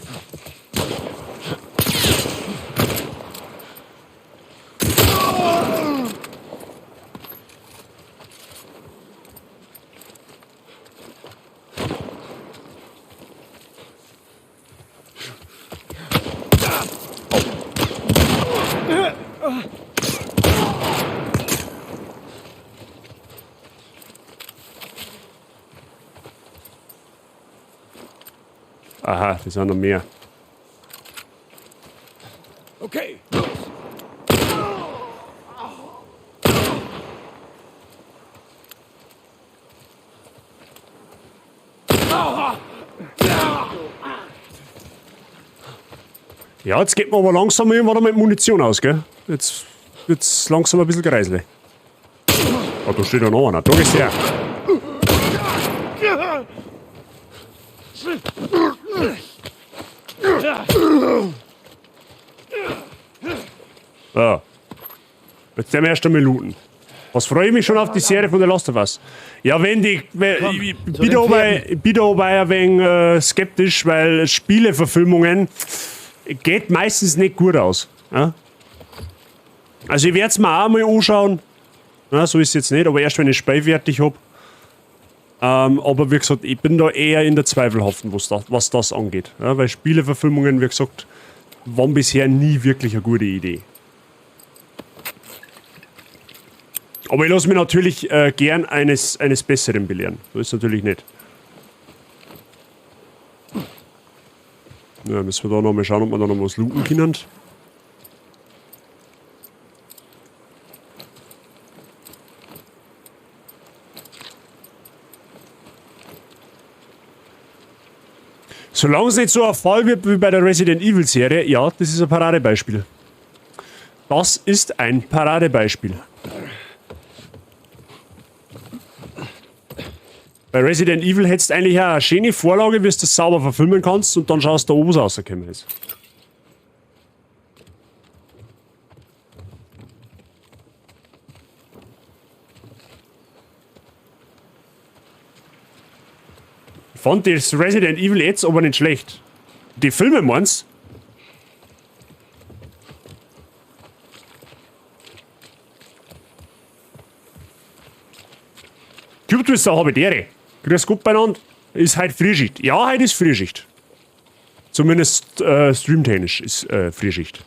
Aha, das sind noch mehr. Okay. Ja, jetzt geht man aber langsam irgendwann mit Munition aus, gell? Jetzt wird's langsam ein bisschen greiselig. Oh, da steht ja noch einer. Da gehst du her. So. Jetzt werden wir erst einmal looten. Was freue ich mich schon auf die Serie von The Last of Us. Ja, ich bin da aber ein wenig skeptisch, weil Spieleverfilmungen geht meistens nicht gut aus. Ja? Also ich werde es mir auch mal anschauen. Ja, so ist es jetzt nicht, aber erst wenn ich das Spiel fertig habe. Aber wie gesagt, ich bin da eher in der Zweifelhaften, was das angeht. Ja, weil Spieleverfilmungen, wie gesagt, waren bisher nie wirklich eine gute Idee. Aber ich lasse mich natürlich gern eines Besseren belehren. So ist es natürlich nicht. Ja, müssen wir da nochmal schauen, ob wir da noch was looten können. Solange es nicht so ein Fall wird wie bei der Resident Evil Serie, ja, das ist ein Paradebeispiel. Das ist ein Paradebeispiel. Bei Resident Evil hättest du eigentlich auch eine schöne Vorlage, wie du das sauber verfilmen kannst und dann schaust du da oben, was rausgekommen ist. Ich fand das Resident Evil jetzt aber nicht schlecht. Die Filme meinst? Cube-Twister habe ich Ehre. Grüß Gott beieinander. Ist heute Frühschicht. Ja, heute ist Frühschicht. Zumindest streamtechnisch ist Frühschicht.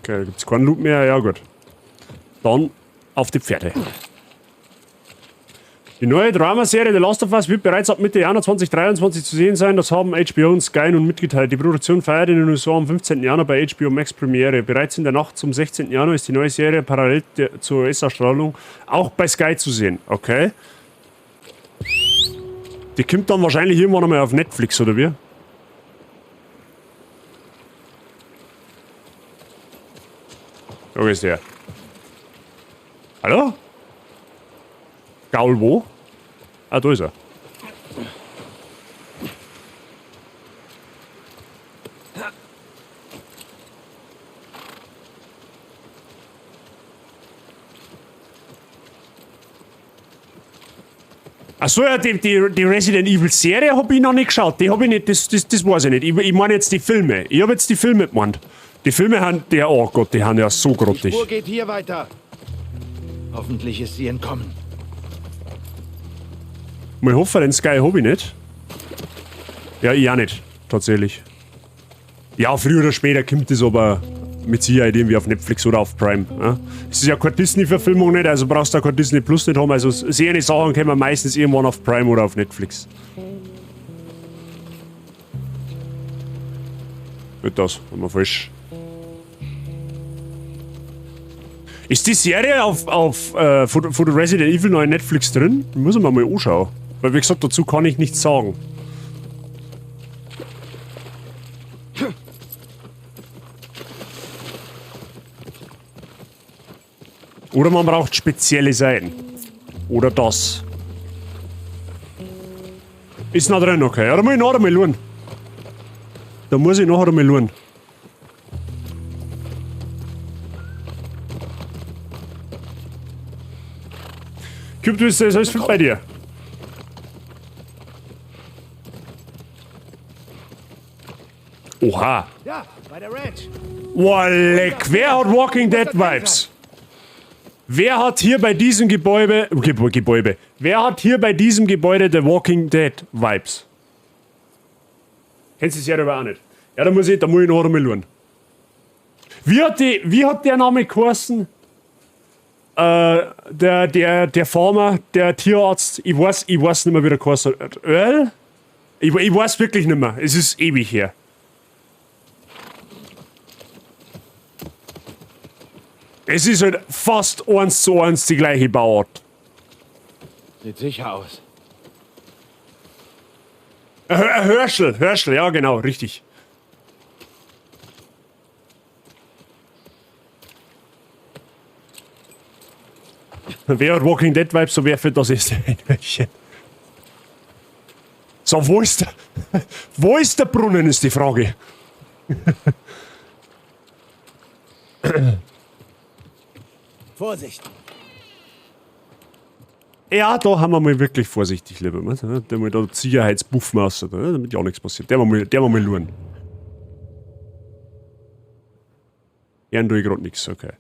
Okay, da gibt's keinen Loot mehr. Ja gut. Dann auf die Pferde. Die neue Dramaserie The Last of Us wird bereits ab Mitte Januar 2023 zu sehen sein. Das haben HBO und Sky nun mitgeteilt. Die Produktion feiert in den USA am 15. Januar bei HBO Max Premiere. Bereits in der Nacht zum 16. Januar ist die neue Serie parallel zur US-Ausstrahlung auch bei Sky zu sehen. Okay. Die kommt dann wahrscheinlich irgendwann einmal auf Netflix, oder wie? Wo ist der? Hallo? Gaul wo? Ah, da ist er. Achso, ja, die Resident Evil Serie habe ich noch nicht geschaut. Die habe ich nicht, das weiß ich nicht. Ich meine jetzt die Filme. Ich habe jetzt die Filme gemeint. Die Filme haben, oh Gott, die haben ja so grottig. Die Spur geht hier weiter. Hoffentlich ist sie entkommen. Ich hoffe, den Sky habe ich nicht. Ja, ich auch nicht, tatsächlich. Ja, früher oder später kommt das aber mit Sicherheit irgendwie auf Netflix oder auf Prime. Ja? Es ist ja keine Disney-Verfilmung nicht, also brauchst du auch kein Disney Plus nicht haben. Also sehende Sachen kommen meistens irgendwann auf Prime oder auf Netflix. Wird das, wenn man falsch. Ist die Serie von der Resident Evil noch in Netflix drin? Muss ich mir mal anschauen. Weil, wie gesagt, dazu kann ich nichts sagen. Oder man braucht spezielle Seiten. Oder das. Ist noch drin, okay. Ja, da muss ich nachher mal schauen. Da muss ich nachher mal schauen. Cube, ist alles fit bei dir? Oha. Ja, bei der Ranch. Wow, leck. Wer hat Walking Dead Vibes? Wer hat hier bei diesem Gebäude... Wer hat hier bei diesem Gebäude The Walking Dead Vibes? Kennst du die Serie aber auch nicht? Ja, da muss ich noch einmal schauen. Wie hat der Name geheißen? Der Farmer, der Tierarzt, ich weiß nicht mehr, wie der geheißen hat. Earl? Ich weiß wirklich nicht mehr. Es ist ewig her. Es ist halt fast 1:1 die gleiche Bauart. Sieht sicher aus. Herschel, ja genau, richtig. Wer hat Walking Dead Vibes, so wer für das ist ein Hörchen. So, wo ist der Brunnen, ist die Frage. Vorsicht! Ja, da haben wir mal wirklich vorsichtig, lieber Mann. Der mal da Sicherheitsbuff master, damit ja auch nichts passiert. Der mal schauen. Ja, tue ich gerade nichts, okay.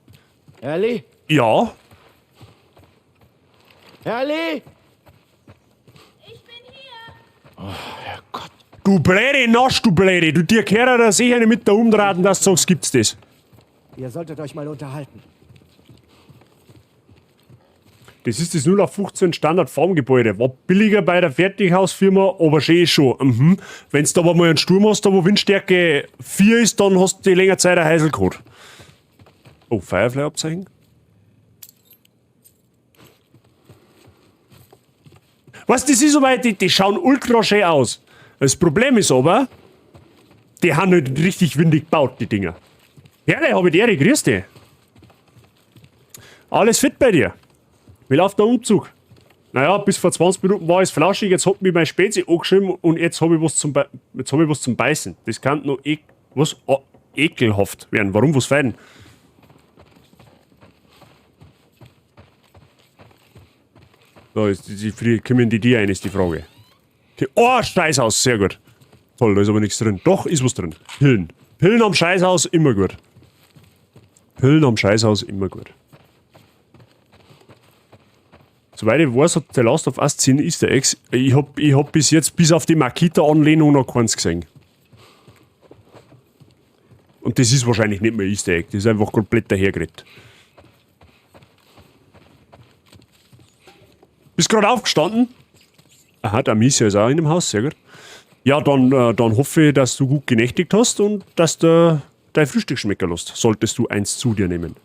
Ellie? Ja? Ellie? Ich bin hier. Oh, Herrgott. Du blöde Nasch, du blöde. Du dir gehört da sicher nicht mit da umdrehen, dass du sagst, gibt's das. Ihr solltet euch mal unterhalten. Das ist das 0815 Standard Farmgebäude. War billiger bei der Fertighausfirma, aber schön schon. Mhm. Wenn du aber mal einen Sturm hast, da wo Windstärke 4 ist, dann hast du die länger Zeit ein Heiselcode. Oh, Firefly-Abzeichen. Weißt du, das ist aber, die schauen ultra schön aus. Das Problem ist aber, die haben nicht richtig windig gebaut, die Dinger. Herrle, habe ich die Ehre, grüß dich. Alles fit bei dir? Wie läuft der Umzug? Naja, bis vor 20 Minuten war es flauschig, jetzt hat mich mein Spezi angeschrieben und jetzt habe ich was zum Beißen. Das kann noch ekelhaft werden. Warum, was fein? Da ist kommen die rein, ist die Frage. Okay. Oh, Scheißhaus, sehr gut. Toll, da ist aber nichts drin. Doch, ist was drin. Pillen. Pillen am Scheißhaus, immer gut. Pillen am Scheißhaus, immer gut. Soweit ich weiß, hat The Last of Us 10 Easter Eggs. Ich hab bis jetzt, bis auf die Makita-Anlehnung, noch keins gesehen. Und das ist wahrscheinlich nicht mehr Easter Egg. Das ist einfach komplett dahergeredet. Bist gerade aufgestanden? Aha, der Amicia ist auch in dem Haus, sehr gut. Ja, dann hoffe ich, dass du gut genächtigt hast und dass du dein Frühstück schmecken lässt. Solltest du eins zu dir nehmen.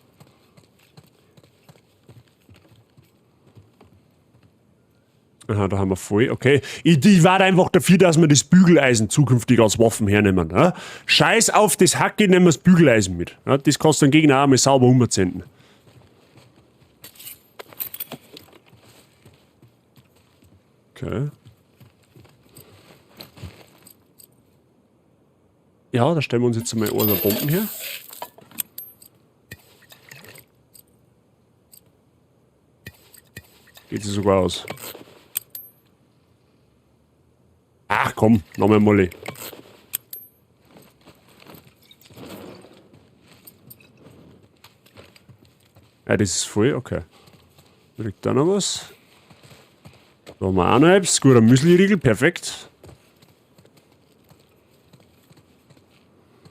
Aha, da haben wir voll. Okay. Ich war einfach dafür, dass wir das Bügeleisen zukünftig als Waffen hernehmen. Ja? Scheiß auf das Hacke, nehmen wir das Bügeleisen mit. Ja? Das kannst du den Gegner auch mal sauber umzenden. Okay. Ja, da stellen wir uns jetzt mal eine Bomben her. Geht sie sogar aus. Ach komm, nochmal Molly. Ja, das ist voll, okay. Kriegt da noch was? Da haben wir auch noch etwas. Guter Müsli-Riegel, perfekt.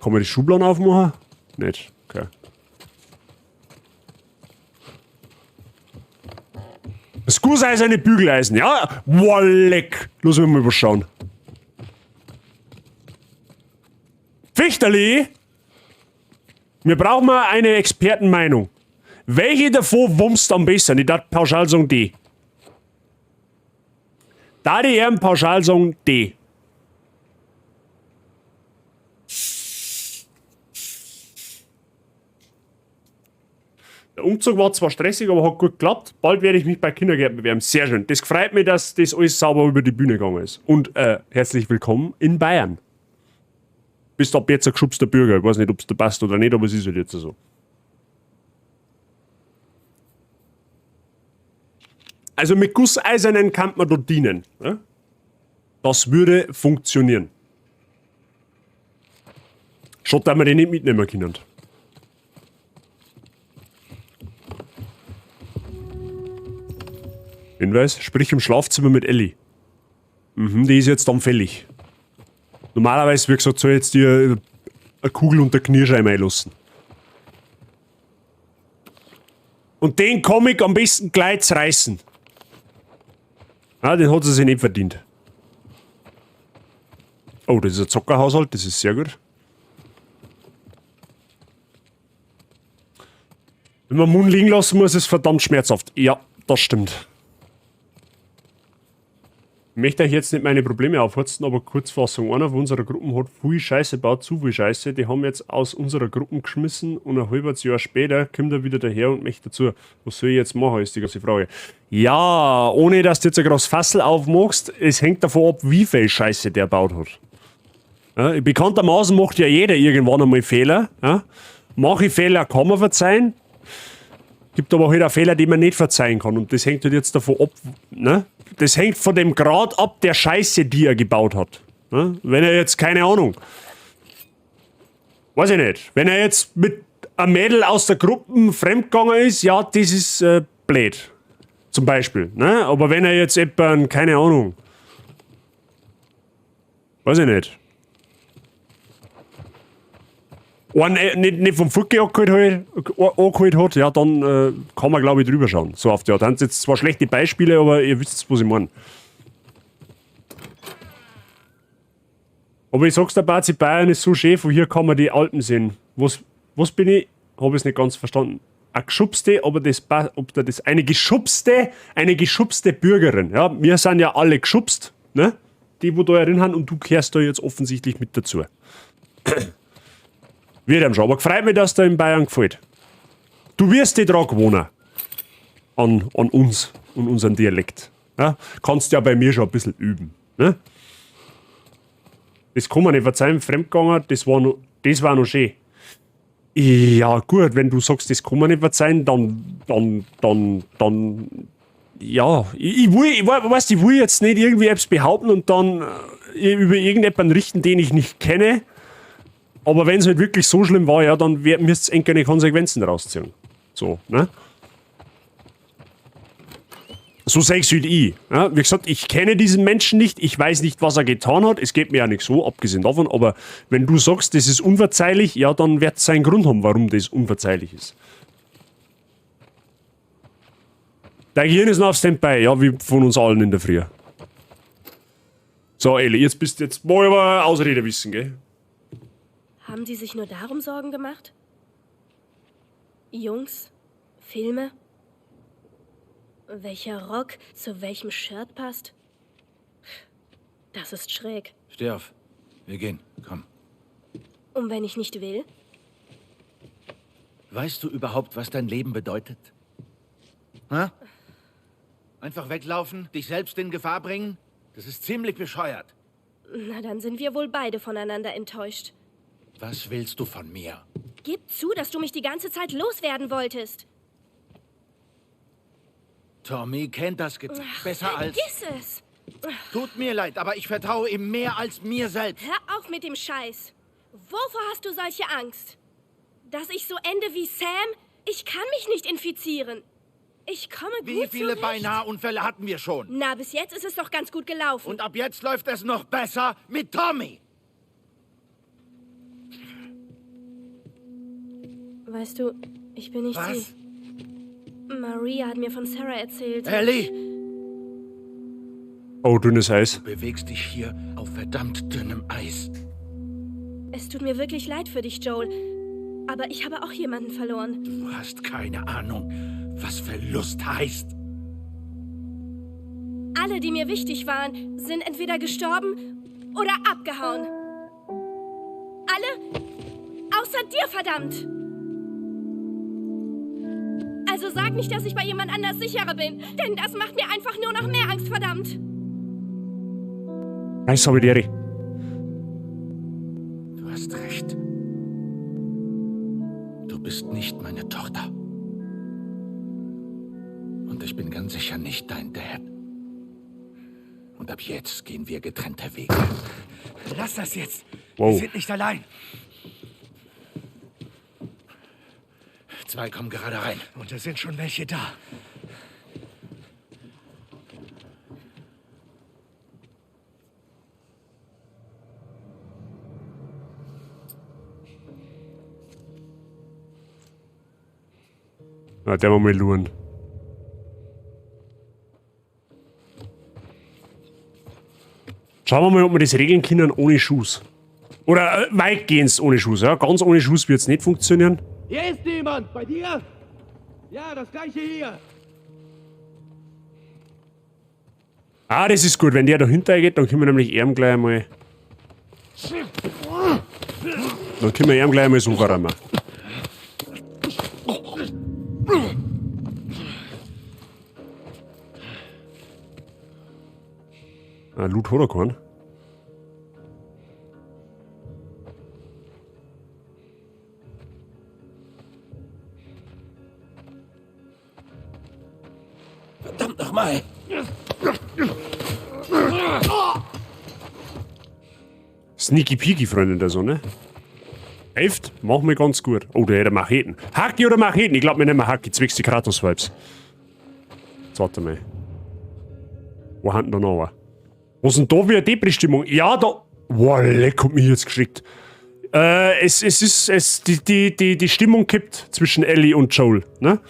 Kann man die Schubladen aufmachen? Nicht, okay. Das gusseiserne Bügeleisen, ja? Wolleck! Lass mich mal überschauen. Fichterli! Wir brauchen mal eine Expertenmeinung. Welche davon wummst am besten? Ich darf pauschal sagen D. Da die Herren pauschal sagen D. Der Umzug war zwar stressig, aber hat gut geklappt. Bald werde ich mich bei Kindergärten bewerben. Sehr schön. Das freut mich, dass das alles sauber über die Bühne gegangen ist. Und herzlich willkommen in Bayern. Bist ab jetzt ein geschubster Bürger. Ich weiß nicht, ob es dir passt oder nicht, aber es ist halt jetzt so. Also mit Gusseisernen kann man dort dienen. Ja? Das würde funktionieren. Schaut, dass wir den nicht mitnehmen können. Hinweis, sprich im Schlafzimmer mit Ellie. Mhm, die ist jetzt dann fällig. Normalerweise, wie gesagt, soll jetzt dir eine Kugel unter Knirscheibe einlassen. Und den Comic am besten gleich reißen. Ah, den hat sie sich nicht verdient. Oh, das ist ein Zockerhaushalt, das ist sehr gut. Wenn man den Mund liegen lassen muss, ist es verdammt schmerzhaft. Ja, das stimmt. Ich möchte euch jetzt nicht meine Probleme aufhetzen, aber Kurzfassung. Einer von unserer Gruppe hat viel Scheiße gebaut, zu viel Scheiße. Die haben jetzt aus unserer Gruppe geschmissen und ein halbes Jahr später kommt er wieder daher und möchte dazu. Was soll ich jetzt machen, ist die ganze Frage. Ja, ohne dass du jetzt ein großes Fassel aufmachst, es hängt davon ab, wie viel Scheiße der gebaut hat. Ja, bekanntermaßen macht ja jeder irgendwann einmal Fehler. Ja? Manche Fehler kann man verzeihen, gibt aber halt auch Fehler, die man nicht verzeihen kann. Und das hängt halt jetzt davon ab, ne? Das hängt von dem Grad ab der Scheiße, die er gebaut hat. Ne? Wenn er jetzt, keine Ahnung, weiß ich nicht, wenn er jetzt mit einem Mädel aus der Gruppe fremdgegangen ist, ja, das ist blöd. Zum Beispiel. Ne? Aber wenn er jetzt etwa, keine Ahnung, weiß ich nicht, nicht vom Fucki angeholt hat, ja, dann kann man, glaube ich, drüber schauen. So auf die Art. Das sind jetzt zwar schlechte Beispiele, aber ihr wisst, was ich meine. Aber ich sag's dir, Bayern ist so schön, von hier kann man die Alpen sehen. Was bin ich? Habe ich es nicht ganz verstanden. eine geschubste, ob da das eine geschubste Bürgerin. Ja, wir sind ja alle geschubst, ne? Die, wo da drin haben, und du kehrst da jetzt offensichtlich mit dazu. Wird ihm schon, aber gefreut mich, dass dir in Bayern gefällt. Du wirst dich dran gewohnen. An uns und unseren Dialekt. Ja? Kannst ja bei mir schon ein bisschen üben. Ne? Das kann man nicht verzeihen, Fremdgegangen, das war noch schön. Ja, gut, wenn du sagst, das kann man nicht verzeihen, dann ja, ich will jetzt nicht irgendwie etwas behaupten und dann über irgendjemanden richten, den ich nicht kenne. Aber wenn es halt wirklich so schlimm war, ja, dann müsst ihr keine Konsequenzen rausziehen. So, ne? So sehe ich es halt ich. Ja, wie gesagt, ich kenne diesen Menschen nicht, ich weiß nicht, was er getan hat, es geht mir ja nicht so, abgesehen davon, aber wenn du sagst, das ist unverzeihlich, ja, dann wird es seinen Grund haben, warum das unverzeihlich ist. Dein Gehirn ist noch auf Standby, ja, wie von uns allen in der Früh. So, Ellie, jetzt mal aber Ausrede wissen, gell? Haben die sich nur darum Sorgen gemacht? Jungs? Filme? Welcher Rock zu welchem Shirt passt? Das ist schräg. Steh auf. Wir gehen. Komm. Und wenn ich nicht will? Weißt du überhaupt, was dein Leben bedeutet? Ha? Einfach weglaufen? Dich selbst in Gefahr bringen? Das ist ziemlich bescheuert. Na, dann sind wir wohl beide voneinander enttäuscht. Was willst du von mir? Gib zu, dass du mich die ganze Zeit loswerden wolltest. Tommy kennt das Gesetz besser als... Vergiss es! Tut mir leid, aber ich vertraue ihm mehr als mir selbst. Hör auf mit dem Scheiß. Wovor hast du solche Angst? Dass ich so ende wie Sam? Ich kann mich nicht infizieren. Ich komme gut Wie viele zurecht. Beinahe-Unfälle hatten wir schon? Na, bis jetzt ist es doch ganz gut gelaufen. Und ab jetzt läuft es noch besser mit Tommy. Weißt du, ich bin nicht Was? sie. Maria hat mir von Sarah erzählt. Ellie! Oh, dünnes Eis. Du bewegst dich hier auf verdammt dünnem Eis. Es tut mir wirklich leid für dich, Joel. Aber ich habe auch jemanden verloren. Du hast keine Ahnung, was Verlust heißt. Alle, die mir wichtig waren, sind entweder gestorben oder abgehauen. Alle? Außer dir, verdammt! Also sag nicht, dass ich bei jemand anders sicherer bin, denn das macht mir einfach nur noch mehr Angst, verdammt. Eis habe ich dir. Du hast recht. Du bist nicht meine Tochter. Und ich bin ganz sicher nicht dein Dad. Und ab jetzt gehen wir getrennte Wege. Lass das jetzt. Wow. Wir sind nicht allein. 2 kommen gerade rein. Und es sind schon welche da. Ja, der war mal luren. Schauen wir mal, ob wir das regeln können ohne Schuss. Oder weitgehend ohne Schuss. Ja? Ganz ohne Schuss wird es nicht funktionieren. Hier ist jemand. Bei dir? Ja, das gleiche hier. Ah, das ist gut. Wenn der dahinter geht, dann können wir nämlich ihm gleich einmal... Dann können wir ihm gleich einmal so rammen. Ah, Loot hat er keinen. Verdammt nochmal! Sneaky Peaky, Freunde der Sonne. Hilft, machen wir ganz gut. Oh, der hätte Macheten. Haki oder Macheten? Ich glaube, wir nehmen Haki. Zwecks die Kratos-Vibes. Jetzt warte mal. Wo haben denn da noch? Was ist denn da für eine Depri-Stimmung? Ja, da. Wow, leck, hat mich jetzt geschickt. Die Stimmung kippt zwischen Ellie und Joel. Ne?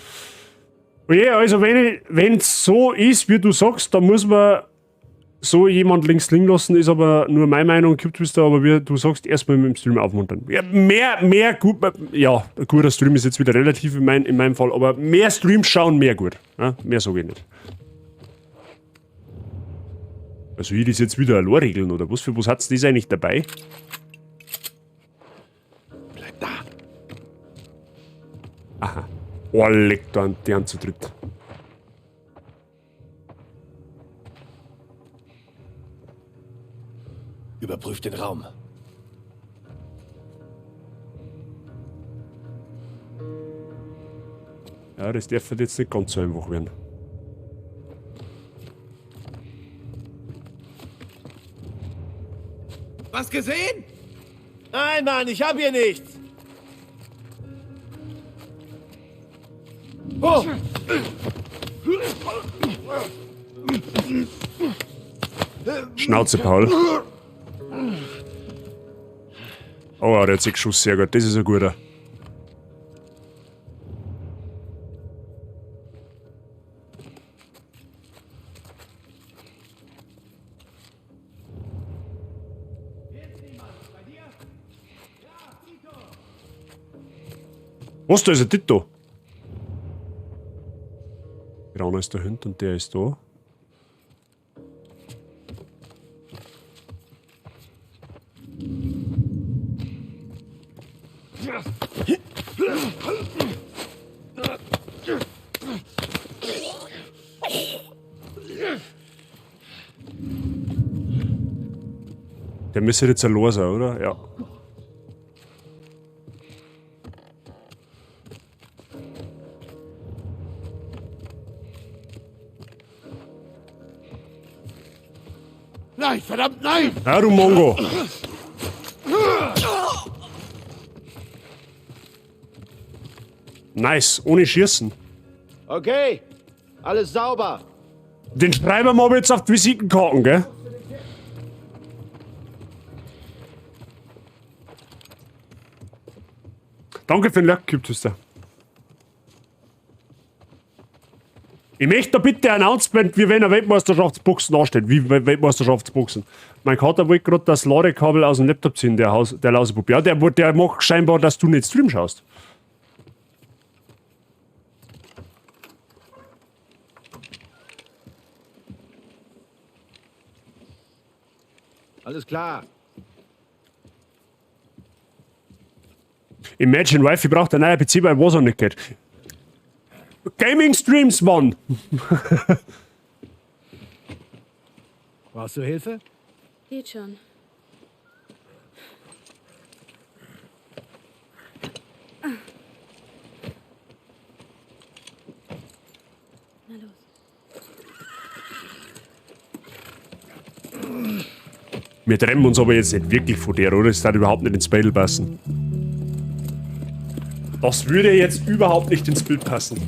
Und ja, also wenn es so ist, wie du sagst, dann muss man so jemand links liegen lassen, ist aber nur meine Meinung, Cube-Twister, aber wie du sagst, erstmal mit dem Stream aufmuntern. Ja, mehr gut, ja, guter Stream ist jetzt wieder relativ in meinem Fall, aber mehr Streams schauen, mehr gut. Ja, mehr sage ich nicht. Also hier ist jetzt wieder Lore-Regeln oder was? Für was hat's das eigentlich dabei? Bleib da. Aha. Oh, leck da an die Hand zu dritt. Überprüf den Raum. Ja, das darf halt jetzt nicht ganz so einfach werden. Was gesehen? Nein, Mann, ich hab hier nichts. Oh! Schnauze, Paul. Oh, der hat sich geschossen, sehr gut. Das ist ein guter. Was, da ist ein Tito. Der andere ist da hinten und der ist da. Der müsste jetzt allein sein, oder? Ja. Nein, verdammt, nein! Ja, du Mongo! Nice, ohne Schießen. Okay, alles sauber. Den schreiben wir aber jetzt auf die Visitenkarten, gell? Danke für den Lack-Cube-Twister. Ich möchte da bitte ein Announcement, wie wenn eine Weltmeisterschaftsboxen ansteht. Wie Weltmeisterschaftsboxen. Mein Kater wollte gerade das Ladekabel aus dem Laptop ziehen, der Lausebub. Ja, der macht scheinbar, dass du nicht Stream schaust. Alles klar. Imagine Wifi braucht ein neuer PC, weil was auch nicht geht. Gaming Streams, Mann! Brauchst du Hilfe? Geht schon. Na los. Wir trennen uns aber jetzt nicht wirklich von der, oder? Das hat überhaupt nicht ins Bild passen. Das würde jetzt überhaupt nicht ins Bild passen.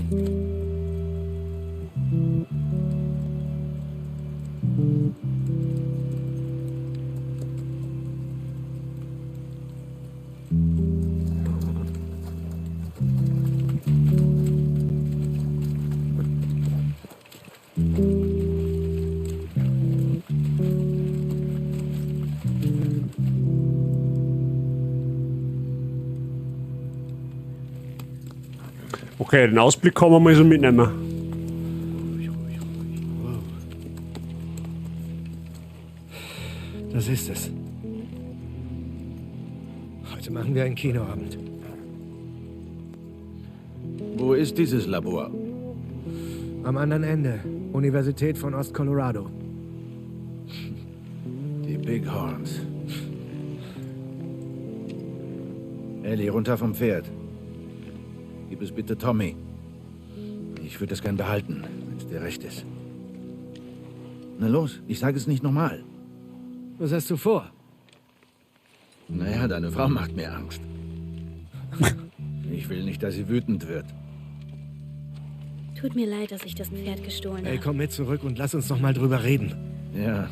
Okay, den Ausblick kann man mal so mitnehmen. Das ist es. Heute machen wir einen Kinoabend. Wo ist dieses Labor? Am anderen Ende. Universität von Ost-Colorado. Die Bighorns. Ellie, runter vom Pferd. Gib es bitte Tommy. Ich würde es gern behalten, wenn es dir recht ist. Na los, ich sage es nicht nochmal. Was hast du vor? Naja, deine Frau macht mir Angst. Ich will nicht, dass sie wütend wird. Tut mir leid, dass ich das Pferd gestohlen habe. Ey, komm mit zurück und lass uns noch mal drüber reden. Ja,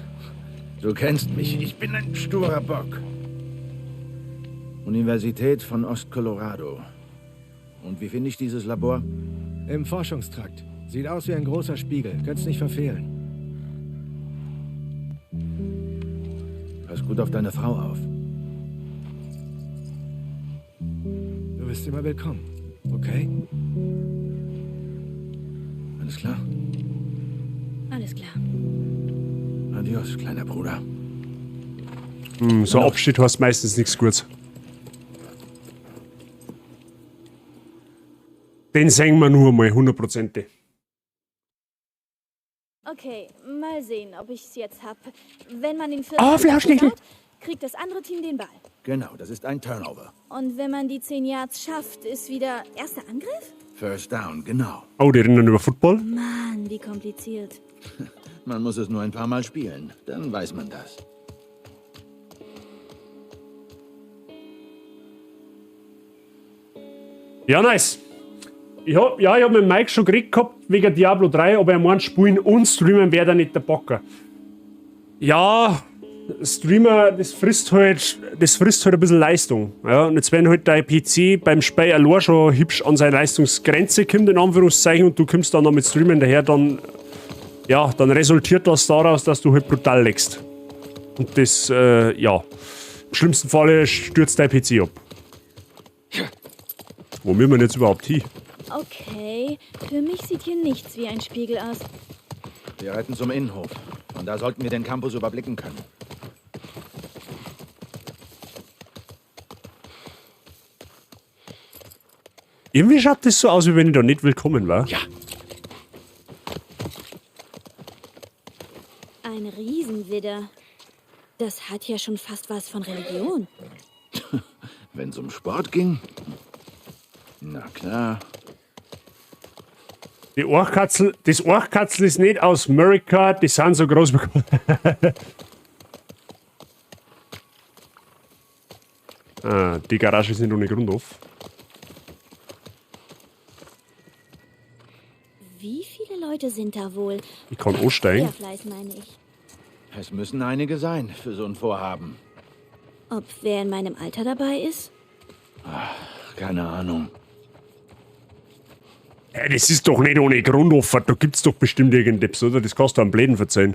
du kennst mich. Ich bin ein sturer Bock. Universität von Ost-Colorado. Und wie finde ich dieses Labor? Im Forschungstrakt. Sieht aus wie ein großer Spiegel. Könnt's nicht verfehlen. Pass gut auf deine Frau auf. Du bist immer willkommen, okay? Alles klar? Alles klar. Adios, kleiner Bruder. So ein Abschied heißt meistens nichts Gutes. Den singen wir nur mal, 100%. Okay, mal sehen, ob ich es jetzt hab. Wenn man den vierten Flauschnägel. baut, kriegt das andere Team den Ball. Genau, das ist ein Turnover. Und wenn man die 10 Yards schafft, ist wieder erster Angriff? First down, genau. Oh, die rennen über Football? Mann, wie kompliziert. Man muss es nur ein paar Mal spielen, dann weiß man das. Ja, nice. Ich hab mit Mike schon geredet gehabt, wegen Diablo 3, aber er meint, spielen und streamen wäre da nicht der Bocker. Ja, Streamer, das frisst halt ein bisschen Leistung. Ja, und jetzt wenn halt dein PC beim Spiel allein schon hübsch an seine Leistungsgrenze kommt, in Anführungszeichen, und du kommst dann noch mit Streamen daher, dann resultiert das daraus, dass du halt brutal leckst. Und das, im schlimmsten Falle stürzt dein PC ab. Wo müssen wir denn jetzt überhaupt hin? Okay, für mich sieht hier nichts wie ein Spiegel aus. Wir reiten zum Innenhof. Und da sollten wir den Campus überblicken können. Irgendwie schaut das so aus, wie wenn ich da nicht willkommen war. Ja. Ein Riesenwidder. Das hat ja schon fast was von Religion. Wenn es um Sport ging? Na klar. Das Orchkatzel ist nicht aus Amerika, die sind so groß bekommen. Die Garage ist nicht ohne Grund auf. Wie viele Leute sind da wohl? Ich kann aussteigen. Fleiß meine ich. Es müssen einige sein für so ein Vorhaben. Ob wer in meinem Alter dabei ist? Keine Ahnung. Das ist doch nicht ohne Grund offen. Da gibt's doch bestimmt irgendetwas, oder? Das kannst du am Bläden verzeihen.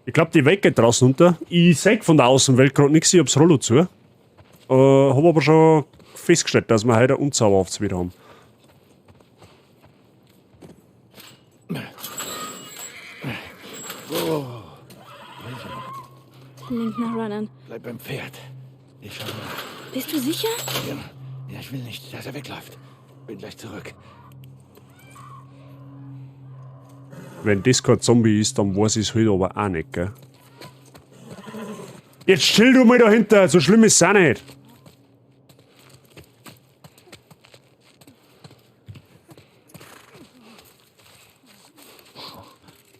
Ich glaube, die Welt geht draußen unter. Ich sehe von der Außenwelt gerade nichts, ich hab's Rollo zu. Hab aber schon festgestellt, dass wir heute eine Unzauber aufs wieder haben. Klingt nach Runnern. Bleib beim Pferd. Ich schau nach. Bist du sicher? Ja, ich will nicht, dass er wegläuft. Bin gleich zurück. Wenn das kein Zombie ist, dann weiß ich es halt aber auch nicht, gell? Jetzt chill du mal dahinter, so schlimm ist es auch nicht.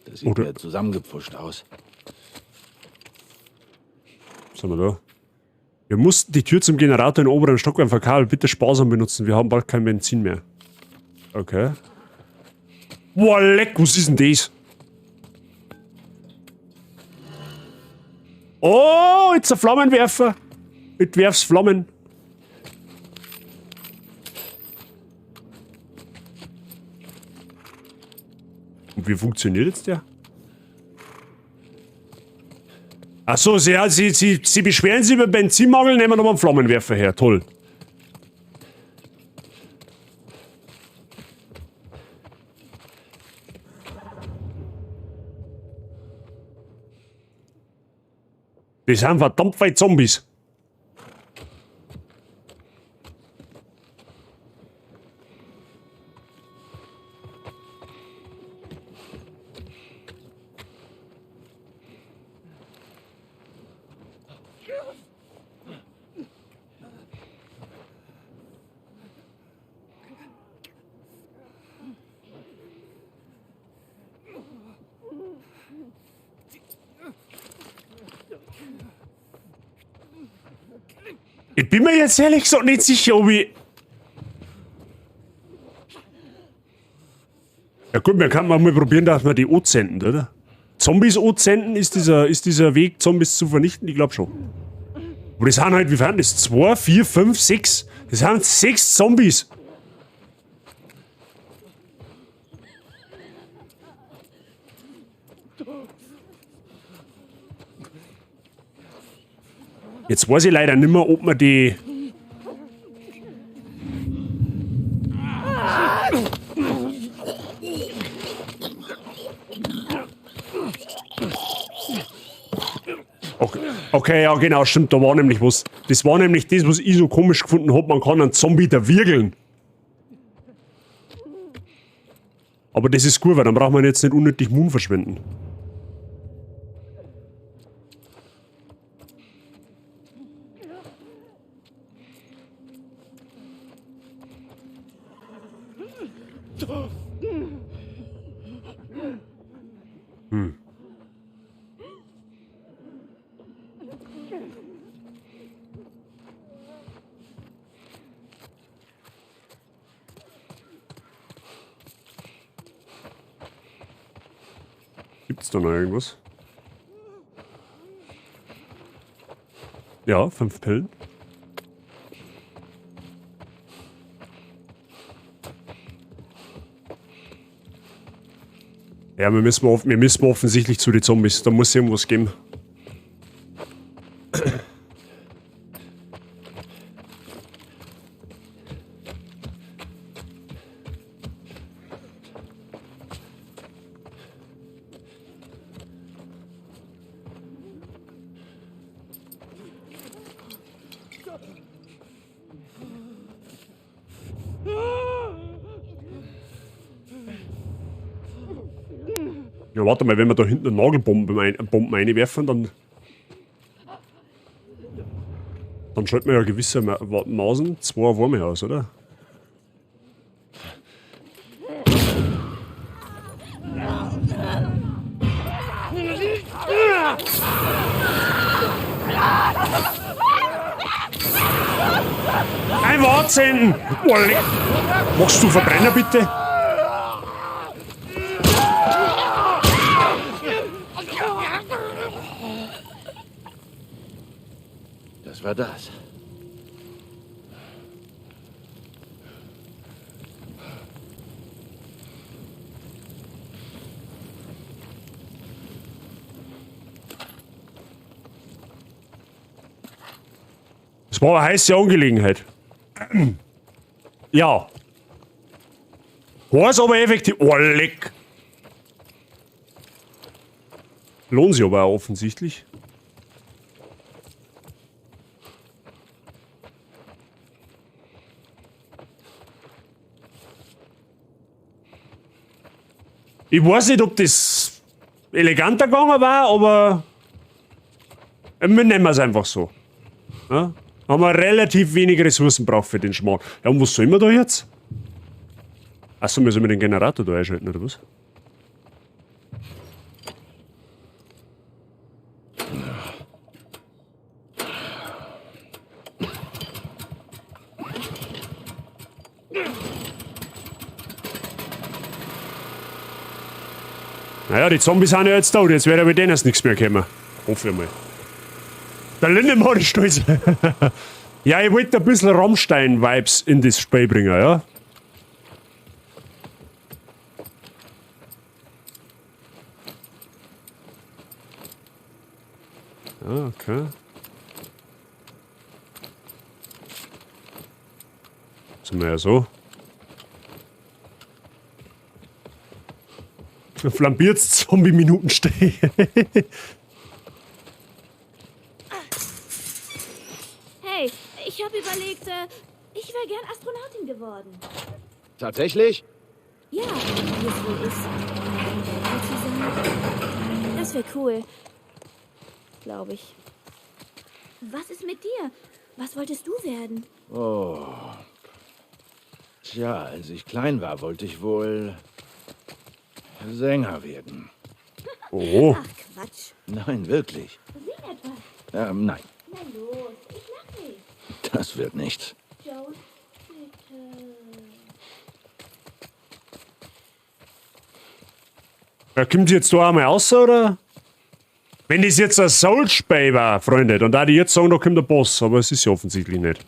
Das sieht ja zusammengepfuscht aus. Was haben wir da? Wir mussten die Tür zum Generator in den oberen Stockwerk verkabeln. Bitte sparsam benutzen, wir haben bald kein Benzin mehr. Okay. Boah, leck, was ist denn das? Oh, jetzt ein Flammenwerfer. Ich werf's Flammen. Und wie funktioniert jetzt der? Achso, Sie beschweren sich über Benzinmangel, nehmen wir nochmal einen Flammenwerfer her. Toll. Das sind verdammt viele Zombies. Ich bin mir jetzt ehrlich gesagt nicht sicher, ob ich... Ja gut, wir können mal probieren, dass wir die senden, oder? Zombies senden, ist dieser Weg, Zombies zu vernichten? Ich glaube schon. Aber das sind halt, wie viel das? 2, 4, 5, 6. Das sind 6 Zombies. Jetzt weiß ich leider nicht mehr, ob man die... Okay, ja genau, stimmt, da war nämlich was. Das war nämlich das, was ich so komisch gefunden habe, man kann einen Zombie da wirgeln. Aber das ist gut, weil dann braucht man jetzt nicht unnötig Moon verschwenden. Gibt's da noch irgendwas? Ja, 5 Pillen. Ja, wir müssen offensichtlich zu den Zombies. Da muss es irgendwas geben. Ja, warte mal, wenn wir da hinten eine Nagelbomben reinwerfen, dann schalten wir ja gewisse Mausen 2 Würmer aus, oder? Ein Wahnsinn! Machst du Verbrenner bitte? Was war das? Das war eine heiße Angelegenheit. Ja. Heiß aber effektiv. Oh, leck. Lohnt sich aber auch offensichtlich. Ich weiß nicht, ob das eleganter gegangen war, aber wir nehmen es einfach so. Ja? Haben wir relativ wenig Ressourcen braucht für den Schmarrn. Ja, und was soll wir da jetzt? Achso, müssen wir den Generator da einschalten, oder was? Naja, die Zombies sind ja jetzt da, jetzt wird ja mit denen erst nichts mehr kommen. Hoffe ich mal. Der Lindemann ist stolz. Ja, ich wollte ein bisschen Rammstein-Vibes in das Spiel bringen, ja? Ah, okay. Sind wir ja so. Flambiert's Zombie-Minuten stehen. Hey, ich habe überlegt, ich wäre gern Astronautin geworden. Tatsächlich? Ja, wie es wohl ist. Das wäre cool. Glaube ich. Was ist mit dir? Was wolltest du werden? Oh. Tja, als ich klein war, wollte ich wohl Sänger werden. Oh. Ach, Quatsch. Nein, wirklich. Sing etwas. Nein, Na los, ich lach nicht. das wird nichts. Joe, bitte. Ja, kommt sie jetzt da einmal raus, oder? Wenn das jetzt ein Soul-Spiel war, Freunde, dann da die jetzt sagen, da kommt der Boss, aber es ist ja offensichtlich nicht.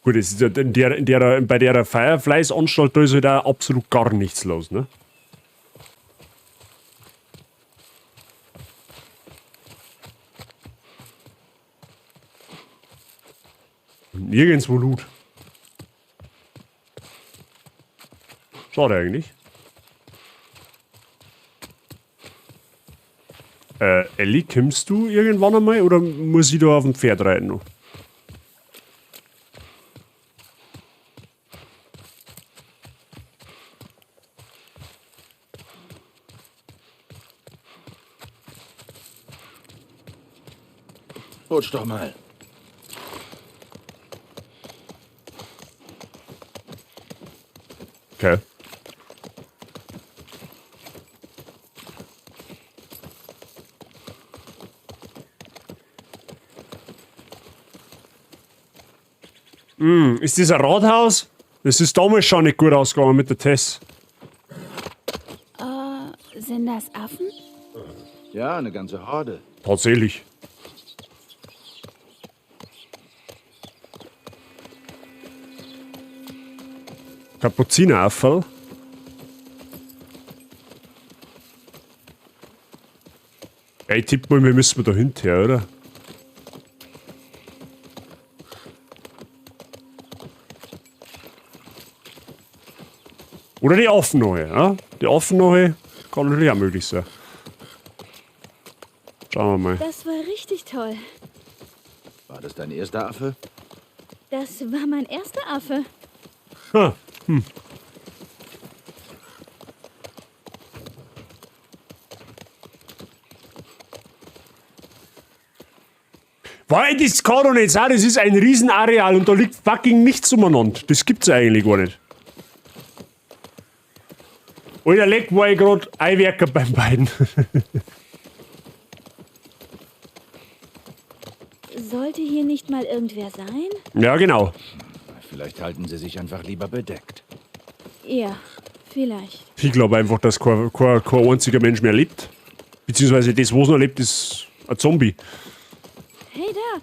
Gut, es ist ja bei der Fireflies-Anstalt, da ist halt auch absolut gar nichts los, ne? Nirgendwo Loot. Schade eigentlich. Ellie, kommst du irgendwann einmal oder muss ich da auf dem Pferd reiten noch? Rutsch doch mal. Okay. Ist das ein Rathaus? Das ist damals schon nicht gut ausgegangen mit der Tess. Sind das Affen? Ja, eine ganze Horde. Tatsächlich. Kapuzinerapfel. Ich tippe mal, wir müssen da hinterher, oder? Oder die Affennahe, ja? Die Affennahe kann natürlich auch möglich sein. Schauen wir mal. Das war richtig toll. War das dein erster Affe? Das war mein erster Affe. Ha. Weil das kann doch nicht sein, das ist ein Riesenareal und da liegt fucking nichts umeinander. Das gibt's eigentlich gar nicht. Alter, leck, war ich grad Eiwerker beim beiden. Sollte hier nicht mal irgendwer sein? Ja, genau. Vielleicht halten sie sich einfach lieber bedeckt. Ja, vielleicht. Ich glaube einfach, dass kein einziger Mensch mehr lebt. Beziehungsweise das, was noch lebt, ist ein Zombie. Hey da,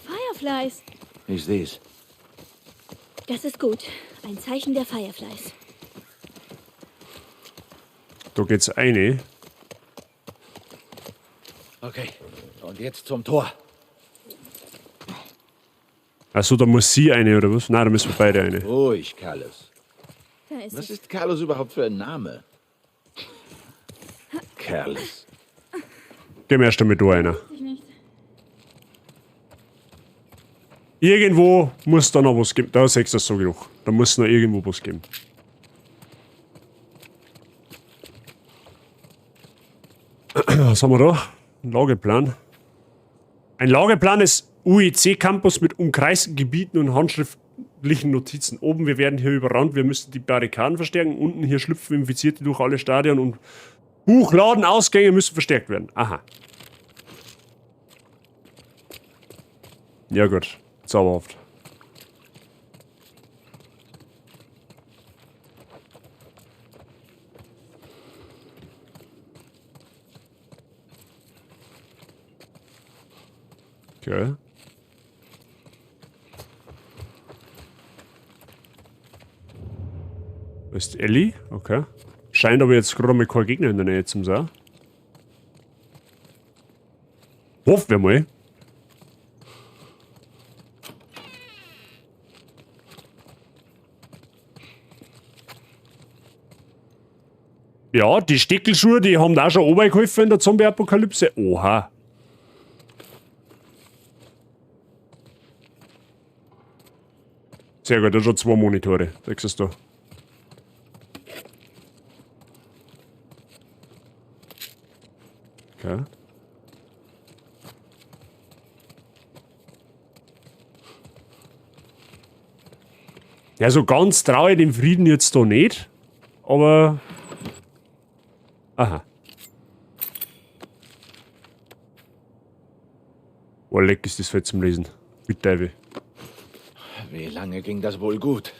Fireflies. Ich seh's. Das ist gut. Ein Zeichen der Fireflies. Da geht's eine. Okay, und jetzt zum Tor. Achso, da muss sie eine, oder was? Nein, da müssen wir beide eine. Ruhig, Carlos. Da ist Was es. ist Carlos überhaupt für ein Name? Carlos. Gehen wir erst einmal da einer. Ich nicht. Irgendwo muss da noch was geben. Da siehst du das so genug. Da muss noch irgendwo was geben. Was haben wir da? Ein Lageplan. Ein Lageplan des UEC-Campus mit umkreisten Gebieten und handschriftlichen Notizen. Oben, wir werden hier überrannt, wir müssen die Barrikaden verstärken. Unten, hier schlüpfen Infizierte durch alle Stadien und Buchladenausgänge müssen verstärkt werden. Aha. Ja gut, zauberhaft. Okay. Das ist Ellie, okay. Scheint aber jetzt gerade mal kein Gegner in der Nähe zu sein. Hoffen wir mal. Ja, die Steckelschuhe, die haben da schon obergeholfen in der Zombie-Apokalypse. Oha. Sehr gut, da schon 2 Monitore. Siehst du da. Okay. Ja, so ganz traue ich dem Frieden jetzt da nicht. Aber. Aha. Oh, leck ist das Fett zum Lesen. Bitte. Wie lange ging das wohl gut?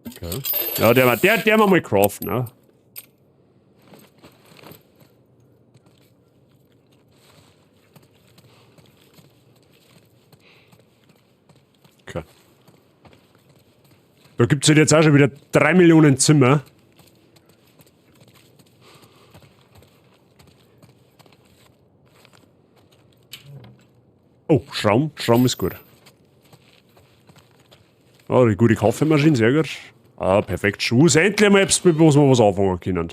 Okay. Ja, der mal craften, ne? Okay. Da gibt es halt jetzt auch schon wieder 3 Millionen Zimmer. Oh, Schramm. Schramm ist gut. Ah, die gute Kaffeemaschine, sehr gut. Ah, perfekt. Schuss. Endlich mal etwas, mit was wir was anfangen können.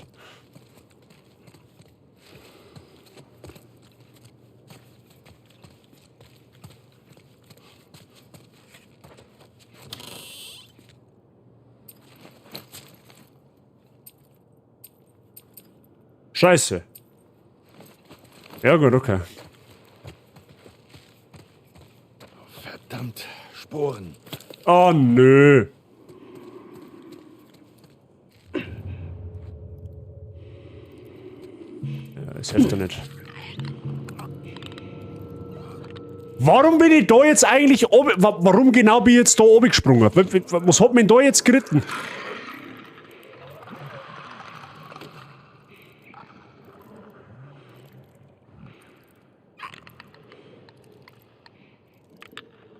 Scheiße. Ja gut, okay. Verdammt, Sporen. Oh nö. Ja, das hilft ja nicht. Warum bin ich da jetzt eigentlich oben? Warum genau bin ich jetzt da oben gesprungen? Was hat mich da jetzt geritten?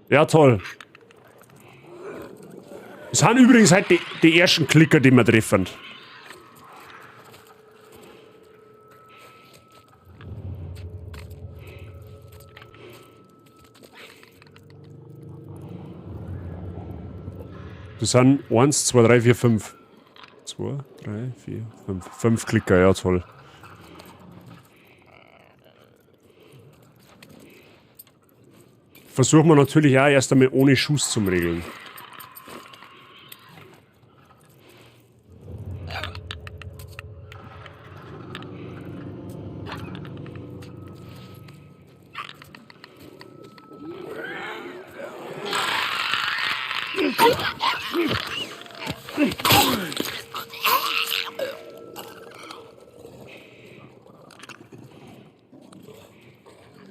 Ja, toll. Das sind übrigens halt die ersten Klicker, die wir treffen. Das sind 1, 2, 3, 4, 5. 2, 3, 4, 5. 5 Klicker, ja toll. Versuchen wir natürlich auch erst einmal ohne Schuss zum Regeln.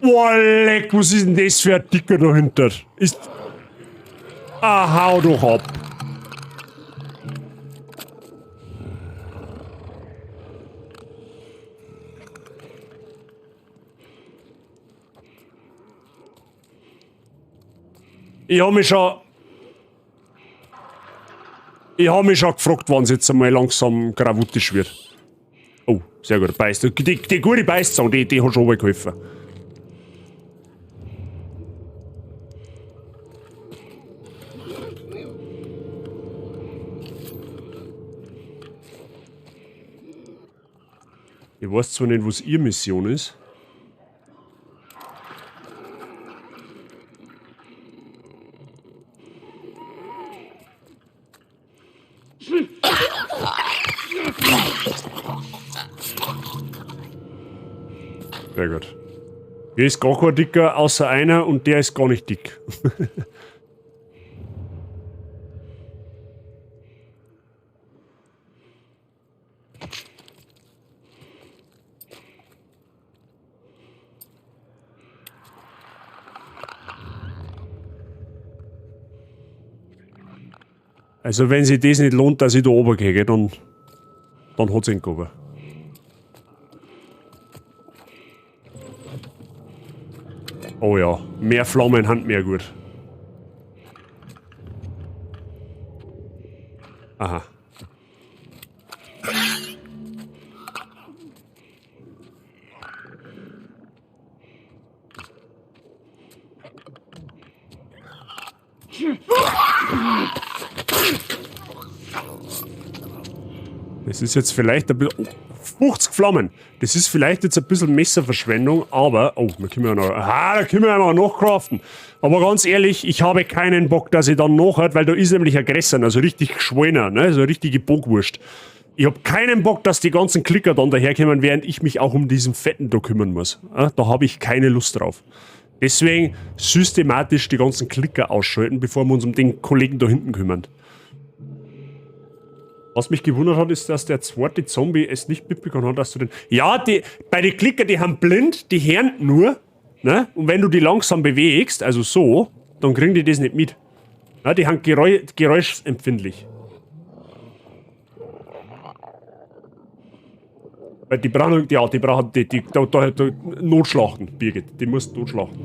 Boah, leck, was ist denn das für ein Dicker dahinter? Ist... Ah, hau doch ab. Ich hab mich schon gefragt, wann es jetzt einmal langsam gravutisch wird. Oh, sehr gut, beißt. Die gute Beißzange, die hat schon mal geholfen. Ich weiß zwar nicht, was ihre Mission ist. Sehr gut. Hier ist gar kein Dicker, außer einer und der ist gar nicht dick. Also wenn sich das nicht lohnt, dass ich da oben gehe, dann hat es ihn gegeben. Oh ja, mehr Flammen haben mehr gut. Aha. Das ist jetzt vielleicht ein bisschen... 50 Flammen. Das ist vielleicht jetzt ein bisschen Messerverschwendung, aber... Oh, da können wir ja noch... Aha, da können wir ja noch nachcraften. Aber ganz ehrlich, ich habe keinen Bock, dass ich dann nachhört, weil da ist nämlich ein Grässer, also richtig geschwollener, ne? So eine richtige Bogwurst. Ich habe keinen Bock, dass die ganzen Klicker dann daherkommen, während ich mich auch um diesen Fetten da kümmern muss. Da habe ich keine Lust drauf. Deswegen systematisch die ganzen Klicker ausschalten, bevor wir uns um den Kollegen da hinten kümmern. Was mich gewundert hat, ist, dass der zweite Zombie es nicht mitbekommen hat, dass du den... Ja, bei den Klicker, die haben blind, die hören nur, ne? Und wenn du die langsam bewegst, also so, dann kriegen die das nicht mit. Ja, die haben geräuschempfindlich. Weil die brauchen, ja, die brauchen, da Notschlachten, Birgit, die musst totschlachten.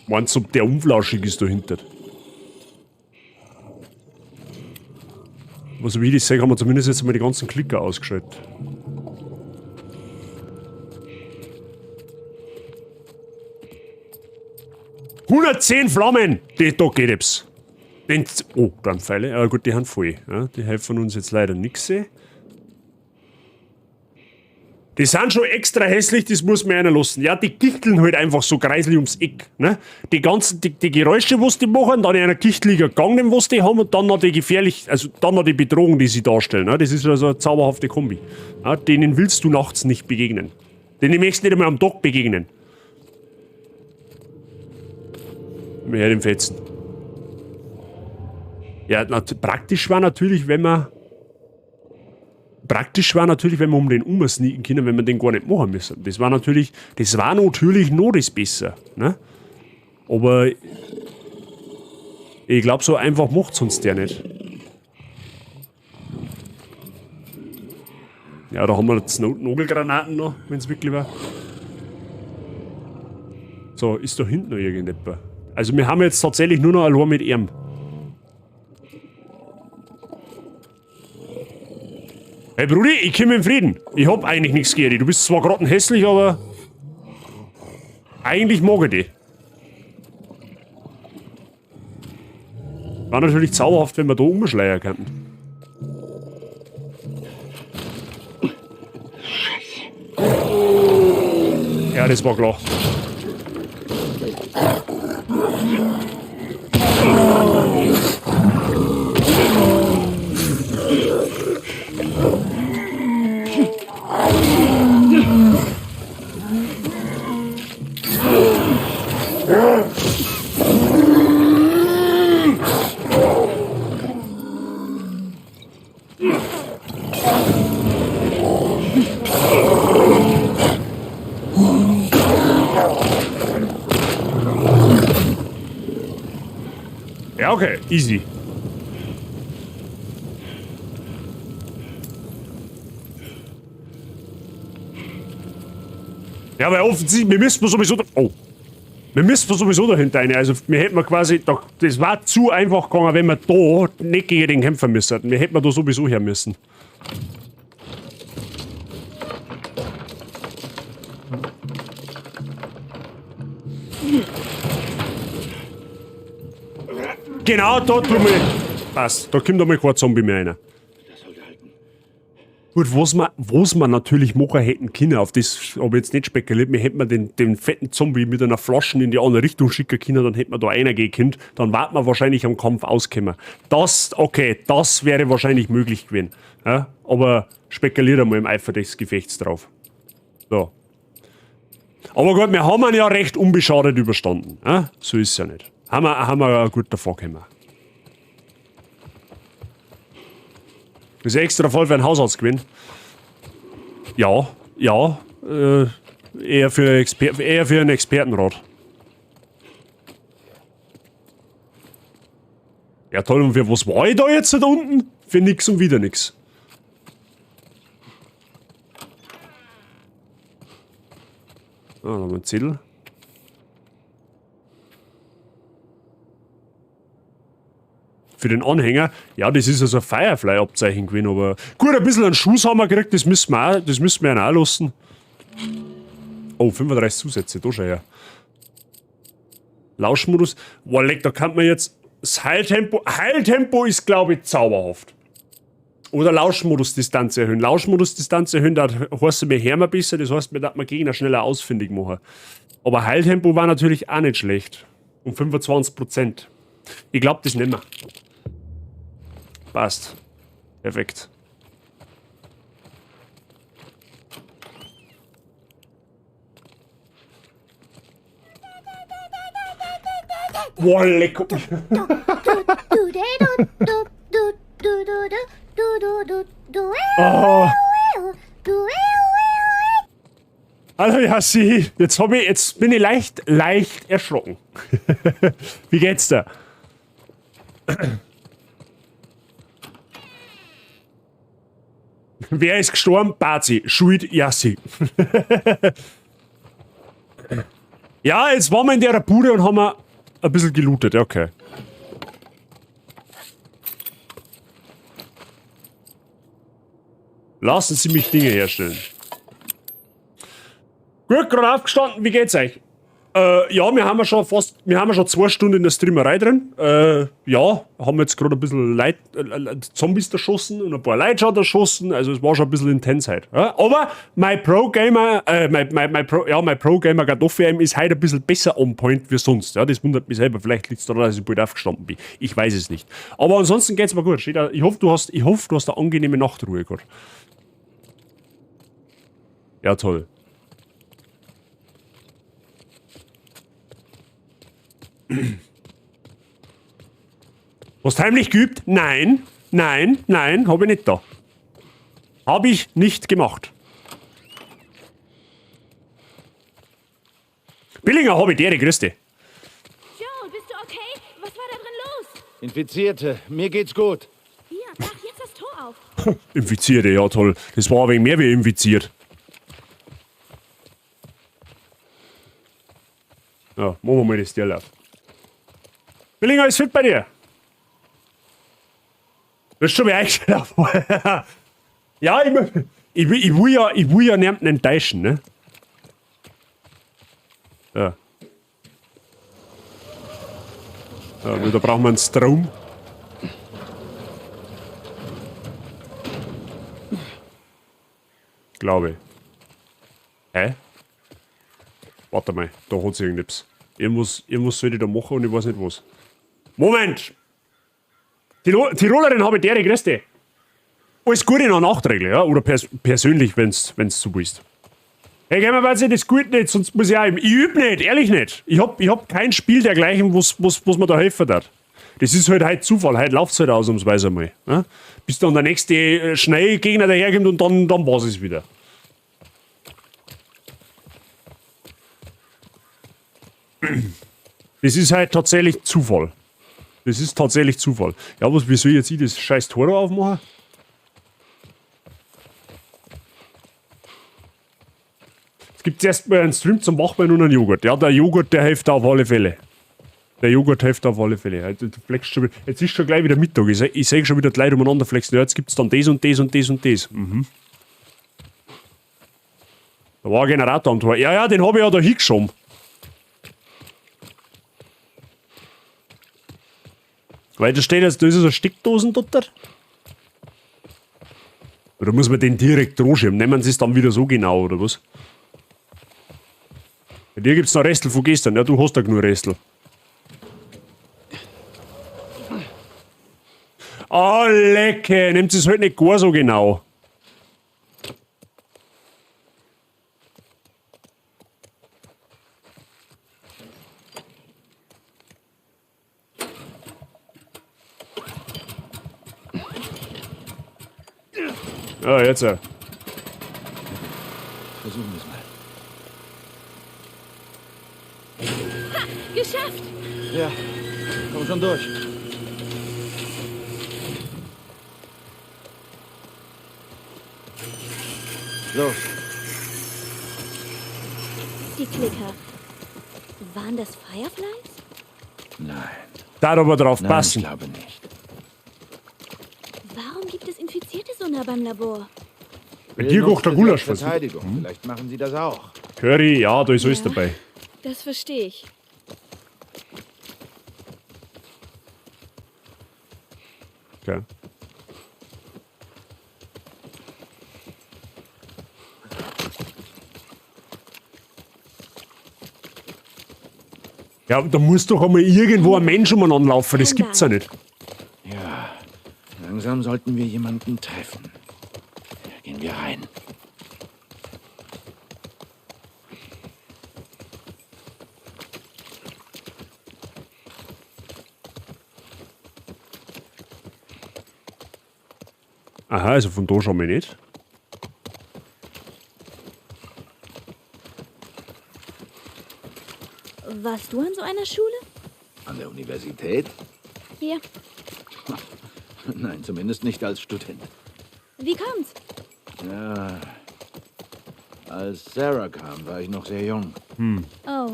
Meinst du, der unflauschig ist dahinter? Also wie ich das sehe, haben wir zumindest jetzt mal die ganzen Klicker ausgeschaltet. »110 Flammen!« Da geht es. Oh, Brandpfeile. Ja gut, die haben voll. Ja, die helfen uns jetzt leider nichts. Die sind schon extra hässlich, das muss man einer lassen. Ja, die gichteln halt einfach so kreislich ums Eck. Ne? Die ganzen, die Geräusche, was die machen, dann einer gichteliger Gang, den was die haben, und dann noch die gefährlich, also dann noch die Bedrohung, die sie darstellen. Ne? Das ist also eine zauberhafte Kombi. Ja, denen willst du nachts nicht begegnen. Denen möchtest du nicht einmal am Tag begegnen. Mehr den Fetzen. Ja, praktisch war natürlich, wenn wir um den sneaken können, wenn wir den gar nicht machen müssen. Das war natürlich noch das Besser. Ne? Aber ich glaube, so einfach macht es uns der nicht. Ja, da haben wir jetzt Nagelgranaten noch, wenn es wirklich war. So, ist da hinten noch irgendetwas? Also wir haben jetzt tatsächlich nur noch allein mit ihm. Hey Brudi, ich komme in Frieden. Ich hab eigentlich nichts gegen dich. Du bist zwar gerade hässlich, aber eigentlich mag ich dich. War natürlich zauberhaft, wenn wir da umschleiern könnten. Ja, das war klar. Ja, okay, easy. Ja, weil offensichtlich, wir müssen sowieso dahinter rein. Also, wir hätten quasi, das war zu einfach gegangen, wenn wir da nicht gegen den kämpfen müssen. Wir hätten da sowieso her müssen. Genau, da tun wir. Passt, da kommt einmal kein Zombie mehr rein. Gut, was wir natürlich machen hätten können, auf das habe ich jetzt nicht spekuliert, wir hätten den fetten Zombie mit einer Flasche in die andere Richtung schicken können, dann hätten wir da einer gehen können, dann warten wir wahrscheinlich am Kampf auskommen. Das wäre wahrscheinlich möglich gewesen. Ja? Aber spekuliert einmal im Eifer des Gefechts drauf. So. Aber gut, wir haben ihn ja recht unbeschadet überstanden. Ja? So ist es ja nicht. Haben wir gut davor gekommen. Das ist ein extra Fall für einen Hausarzt gewesen. Ja, eher für einen Expertenrat. Ja toll, und für was war ich da jetzt da unten? Für nix und wieder nix. Ah, da haben wir einen Zettel. Für den Anhänger, ja, das ist also ein Firefly-Abzeichen gewesen, aber gut, ein bisschen einen Schuss haben wir gekriegt, das müssen wir ja auch lassen. Oh, 35 Zusätze, da schau her. Lauschmodus, boah, leck, da kann man jetzt das Heiltempo ist, glaube ich, zauberhaft. Oder Lauschmodus-Distanz erhöhen. Lauschmodus-Distanz erhöhen, da heißt wir hören besser, das heißt, wir Gegner schneller ausfindig machen. Aber Heiltempo war natürlich auch nicht schlecht. Um 25%. Ich glaube, das nehmen wir. Passt. Perfekt. Boah, lecker. Oh. Hallo Yassi, jetzt bin ich leicht erschrocken. Wie geht's dir? Wer ist gestorben? Bazi. Schuld Yassi. Ja, jetzt waren wir in der Bude und haben ein bisschen gelootet, okay. Lassen Sie mich Dinge herstellen. Gut, gerade aufgestanden, wie geht's euch? Ja, wir haben ja schon 2 Stunden in der Streamerei drin. Ja, haben jetzt gerade ein bisschen Zombies erschossen und ein paar Leute schon erschossen, also es war schon ein bisschen intens heute. Ja? Aber mein Pro-Gamer, mein Pro-Gamer Kartoffel ist heute ein bisschen besser on point wie sonst. Ja, das wundert mich selber, vielleicht liegt es daran, dass ich bald aufgestanden bin. Ich weiß es nicht. Aber ansonsten geht's mir gut. Ich hoffe, du hast eine angenehme Nachtruhe gehabt. Ja, toll. Hast du heimlich geübt? Nein, habe ich nicht da. Habe ich nicht gemacht. Billinger habe ich dir, grüß dich. Joel, bist du okay? Was war da drin los? Infizierte, mir geht's gut. Hier, mach jetzt das Tor auf. Infizierte, ja toll. Das war ein wenig mehr wie infiziert. Ja, machen wir mal das Tier auf. Billinger, ist fit bei dir? Du hast schon wieder eingeschlafen. Ja, ich will ja niemanden enttäuschen, ne? Ja. Ja, da brauchen wir einen Strom. Glaube ich. Hä? Warte mal, da hat sich irgendwas. Irgendwas soll ich da machen und ich weiß nicht was. Moment! Tirolerin habe ich der, grüß dich. Alles Gute noch nachträglich, ja? Oder persönlich, wenn's so willst. Hey, gehen wir weiter, das gut nicht, sonst muss ich auch. Ich übe nicht, ehrlich nicht. Ich hab kein Spiel dergleichen, was mir da helfen darf. Das ist halt heute Zufall, heute läuft's halt ausnahmsweise mal. Ja? Bis dann der nächste schnelle Gegner daherkommt und dann war's es wieder. Das ist halt tatsächlich Zufall. Das ist tatsächlich Zufall. Ja, wie soll ich jetzt das scheiß Tor da aufmachen? Es gibt erst mal einen Stream zum Wachbein und einen Joghurt. Ja, der Joghurt, der hilft auf alle Fälle. Jetzt ist schon gleich wieder Mittag. Ich sehe schon wieder die Leute umeinander flexen. Ja, jetzt gibt es dann das und das und das und das. Mhm. Da war ein Generator am Tor. Ja, den habe ich ja da hingeschoben. Weil da steht jetzt, da ist so eine Steckdosen dort. Oder muss man den direkt dranschieben? Nehmen sie es dann wieder so genau, oder was? Bei dir gibt es noch Restel von gestern. Ja, du hast ja genug Restel. Oh, lecke. Nehmt es halt nicht gar so genau. Ah, jetzt. Versuchen wir es mal. Ha, geschafft! Ja, komm schon durch. Los. Die Klicker. Waren das Fireflies? Nein. Da aber drauf Nein, passen. ich glaube nicht. Warum gibt es Infizierte so nah beim Labor? Bei dir kocht der Gulasch was. Verteidigung. Vielleicht machen sie das auch. Curry, ja, da ist alles dabei. Das verstehe ich. Okay. Ja, da muss doch einmal irgendwo ein Mensch umeinander laufen, das gibt's ja nicht. Ja, langsam sollten wir jemanden treffen. Gehen wir rein. Aha, also von da schauen wir nicht. Warst du an so einer Schule? An der Universität? Ja. Nein, zumindest nicht als Student. Wie kommt's? Ja, als Sarah kam, war ich noch sehr jung. Oh.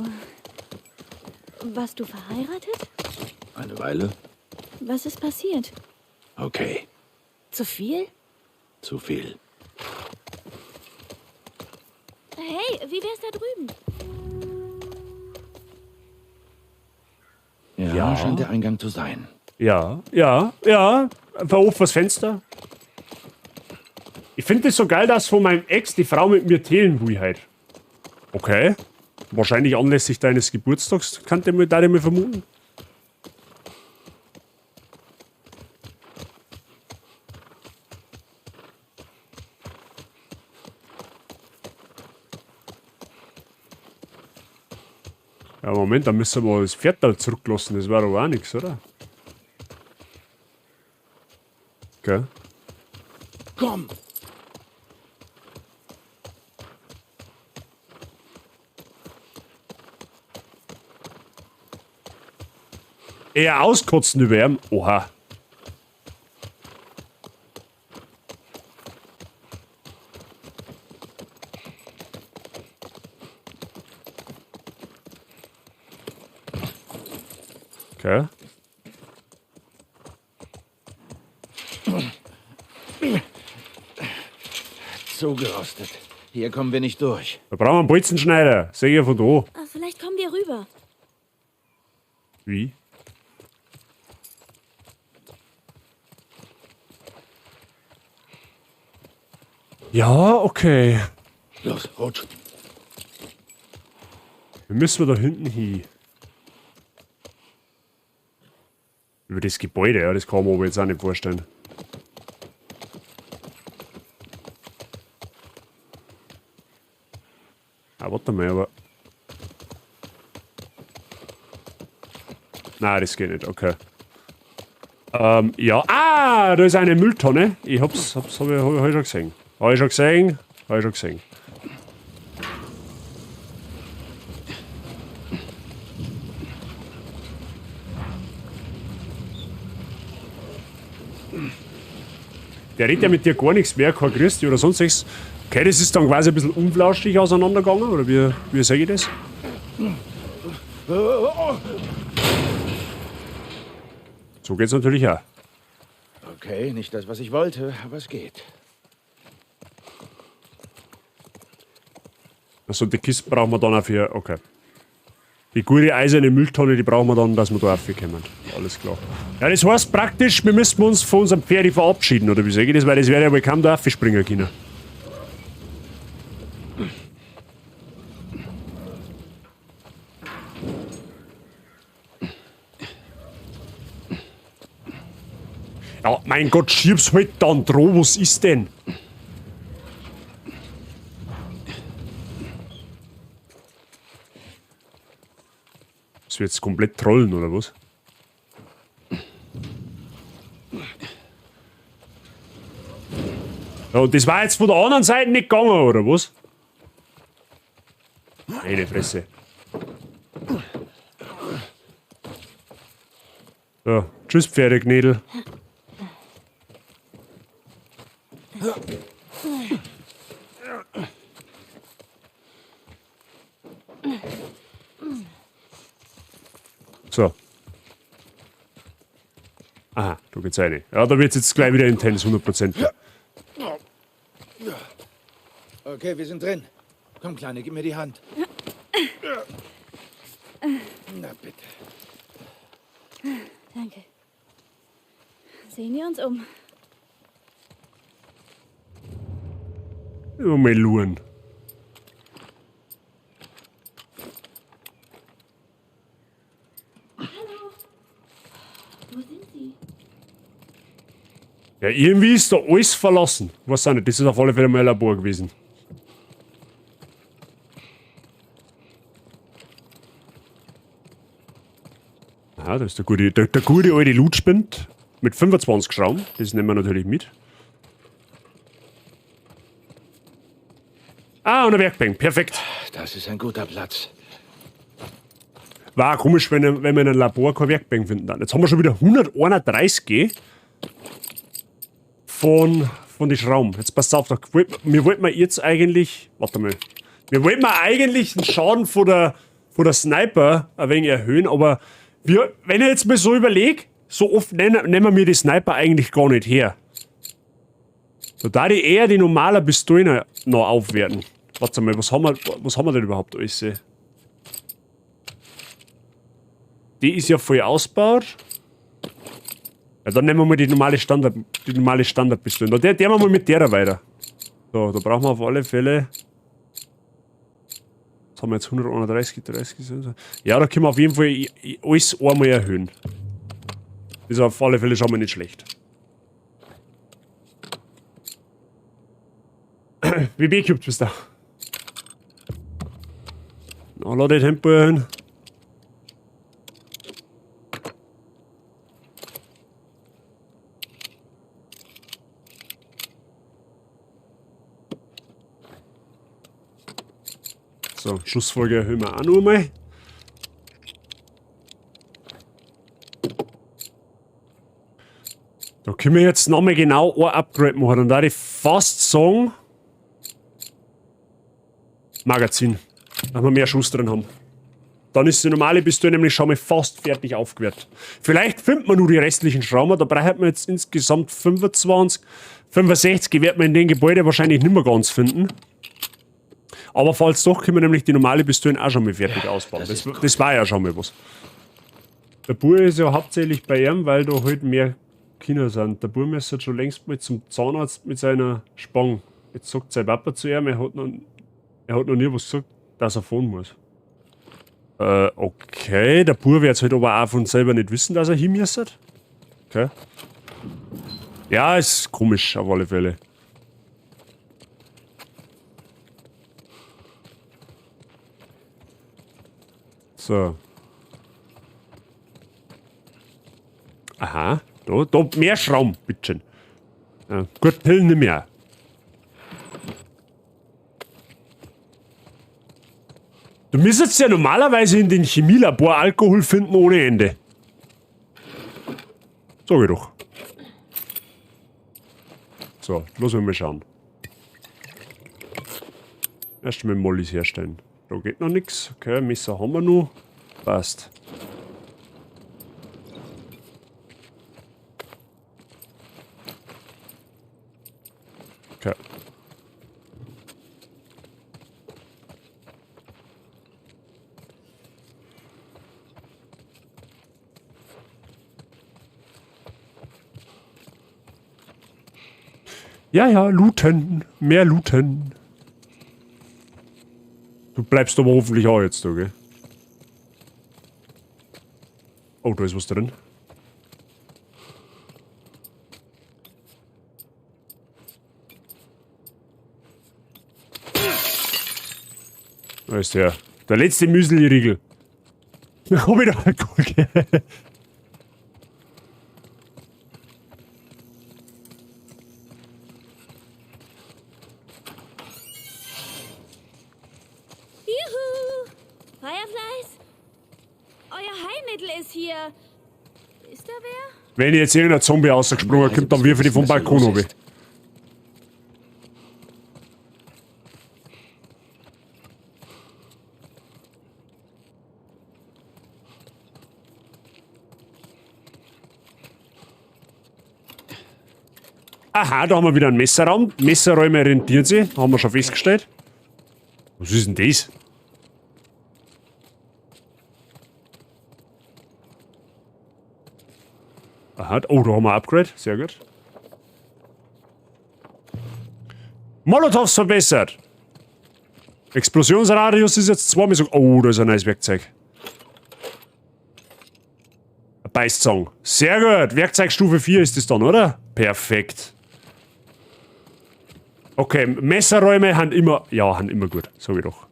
Warst du verheiratet? Eine Weile? Was ist passiert? Okay, Zu viel? zu viel. Hey, wie wär's da drüben? Ja, scheint der Eingang zu sein. Ja. Verhof das Fenster. Ich finde es so geil, dass von meinem Ex die Frau mit mir teilen will halt. Okay. Wahrscheinlich anlässlich deines Geburtstags, da ich mir vermuten. Ja, Moment, dann müssen wir das Pferd da zurücklassen. Das war doch auch nichts, oder? Okay. Komm! Eher auskotzen über ihn. Oha. Okay. Zugerostet. Hier kommen wir nicht durch. Da brauchen wir einen Bolzenschneider. Sehe ich von da. Vielleicht kommen wir rüber. Wie? Ja, okay. Los, rutsch. Dann müssen wir da hinten hin. Über das Gebäude, ja, das kann man aber jetzt auch nicht vorstellen. Ah, warte mal, aber... Nein, das geht nicht, okay. Ja. Ah, da ist eine Mülltonne. Ich hab ich schon gesehen. Hab ich schon gesehen. Der redet ja mit dir gar nichts mehr, kein Grüß dich oder sonst nichts. Okay, das ist dann quasi ein bisschen unflauschig auseinandergegangen, oder wie sage ich das? So geht's natürlich auch. Okay, nicht das, was ich wollte, aber es geht. Also die Kiste brauchen wir dann auch für... Okay. Die gute eiserne Mülltonne, die brauchen wir dann, dass wir da raufkommen. Alles klar. Ja, das heißt praktisch, wir müssten uns von unserem Pferd verabschieden, oder wie sage ich das? Weil das wäre ja wohl kaum da raufspringen können. Ja, mein Gott, schieb's halt dann dran, was ist denn? Das wird jetzt komplett trollen, oder was? Ja, und das war jetzt von der anderen Seite nicht gegangen, oder was? Meine Fresse. So, tschüss Pferdeknädel. So. Aha, da geht's rein. Ja, da wird's jetzt gleich wieder intens, 100%. Okay, wir sind drin. Komm, Kleine, gib mir die Hand. Na bitte. Danke. Sehen wir uns um. Ja, Meluren. Ja, irgendwie ist da alles verlassen. Was auch nicht, das ist auf alle Fälle mal ein Labor gewesen. Aha, da ist der gute alte Lutspind mit 25 Schrauben. Das nehmen wir natürlich mit. Ah, und eine Werkbank, perfekt. Das ist ein guter Platz. War auch komisch, wenn wir in einem Labor keine Werkbank finden. Jetzt haben wir schon wieder 131 von den Schrauben. Jetzt passt auf, wir wollten jetzt eigentlich, warte mal, wir wollten eigentlich den Schaden von der Sniper ein wenig erhöhen, aber wenn ich jetzt mal so überlege, so oft nehmen wir die Sniper eigentlich gar nicht her. Da darf ich eher die normale Pistole noch aufwerten. Warte mal, was haben wir denn überhaupt alles? Die ist ja voll ausgebaut. Ja, dann nehmen wir mal die normale Standardpistole. Der wir mal mit der weiter. So, da brauchen wir auf alle Fälle. Was haben wir jetzt? 131, 30. Ja, da können wir auf jeden Fall alles einmal erhöhen. Das ist auf alle Fälle schon mal nicht schlecht. Wie B-Cubed bist du? Na, lass die Tempo erhöhen. So, Schussfolge erhöhen wir auch noch mal. Da können wir jetzt nochmal genau ein Upgrade machen. Dann da ich fast sagen, Magazin. Dass wir mehr Schuss drin haben. Dann ist die normale Pistole nämlich schon mal fast fertig aufgewertet. Vielleicht finden wir nur die restlichen Schrauben. Da brauchen wir jetzt insgesamt 25, 65 wird man in dem Gebäude wahrscheinlich nicht mehr ganz finden. Aber falls doch, können wir nämlich die normale Pistole auch schon mal fertig ausbauen. Das war ja schon mal was. Der Bub ist ja hauptsächlich bei ihm, weil da halt mehr Kinder sind. Der Bub müsste schon längst mal zum Zahnarzt mit seiner Spange. Jetzt sagt sein Papa zu ihm, er hat noch nie was gesagt, dass er fahren muss. Okay, der Bub wird halt aber auch von selber nicht wissen, dass er hin müsste. Okay. Ja, ist komisch auf alle Fälle. So. Aha, da mehr Schrauben, bitteschön. Ja, gut, Pillen nicht mehr. Du müsstest ja normalerweise in den Chemielabor Alkohol finden ohne Ende. Sag ich doch. So, lass mal schauen. Erst mal Mollys herstellen. Da geht noch nichts. Okay, Messer haben wir noch. Passt. Okay. Ja, looten. Mehr looten. Du bleibst aber hoffentlich auch jetzt da, gell? Oh, da ist was drin. Da ist der letzte Müsli-Riegel. Hab ich da Alkohol, gell? Hier. Ist da wer? Wenn jetzt irgendein Zombie rausgesprungen kommt, dann wirf ich die vom Balkon runter. Aha, da haben wir wieder einen Messerraum. Messerräume rentieren sich, haben wir schon festgestellt. Was ist denn das? Aha, oh, da haben wir ein Upgrade. Sehr gut. Molotovs verbessert. Explosionsradius ist jetzt zweimal so. Oh, da ist ein neues Werkzeug. Ein Beißzang. Sehr gut. Werkzeugstufe 4 ist das dann, oder? Perfekt. Okay, Messerräume haben immer. Ja, haben immer gut. Sag ich doch.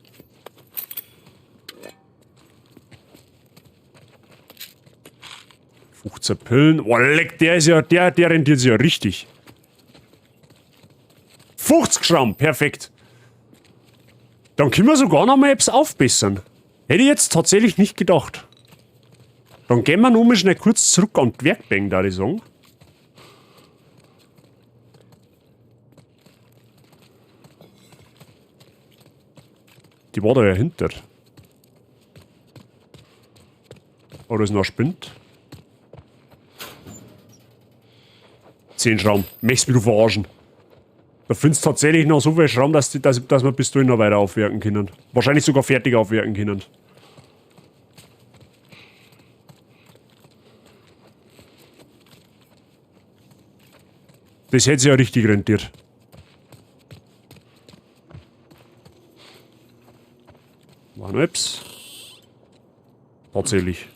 Pillen. Oh, leck, der ist ja, der rentiert sich ja richtig. 50 Gramm, perfekt. Dann können wir sogar noch mal etwas aufbessern. Hätte ich jetzt tatsächlich nicht gedacht. Dann gehen wir nur mal schnell kurz zurück an die Werkbank, da ich sagen. Die war da ja hinter. Oh, da ist noch ein Spind. 10 Schrauben. Möchtest du mich verarschen? Da findest du tatsächlich noch so viel Schramm, dass wir bis dahin noch weiter aufwerken können. Wahrscheinlich sogar fertig aufwerken können. Das hätte sich ja richtig rentiert. Machen Ups. Tatsächlich.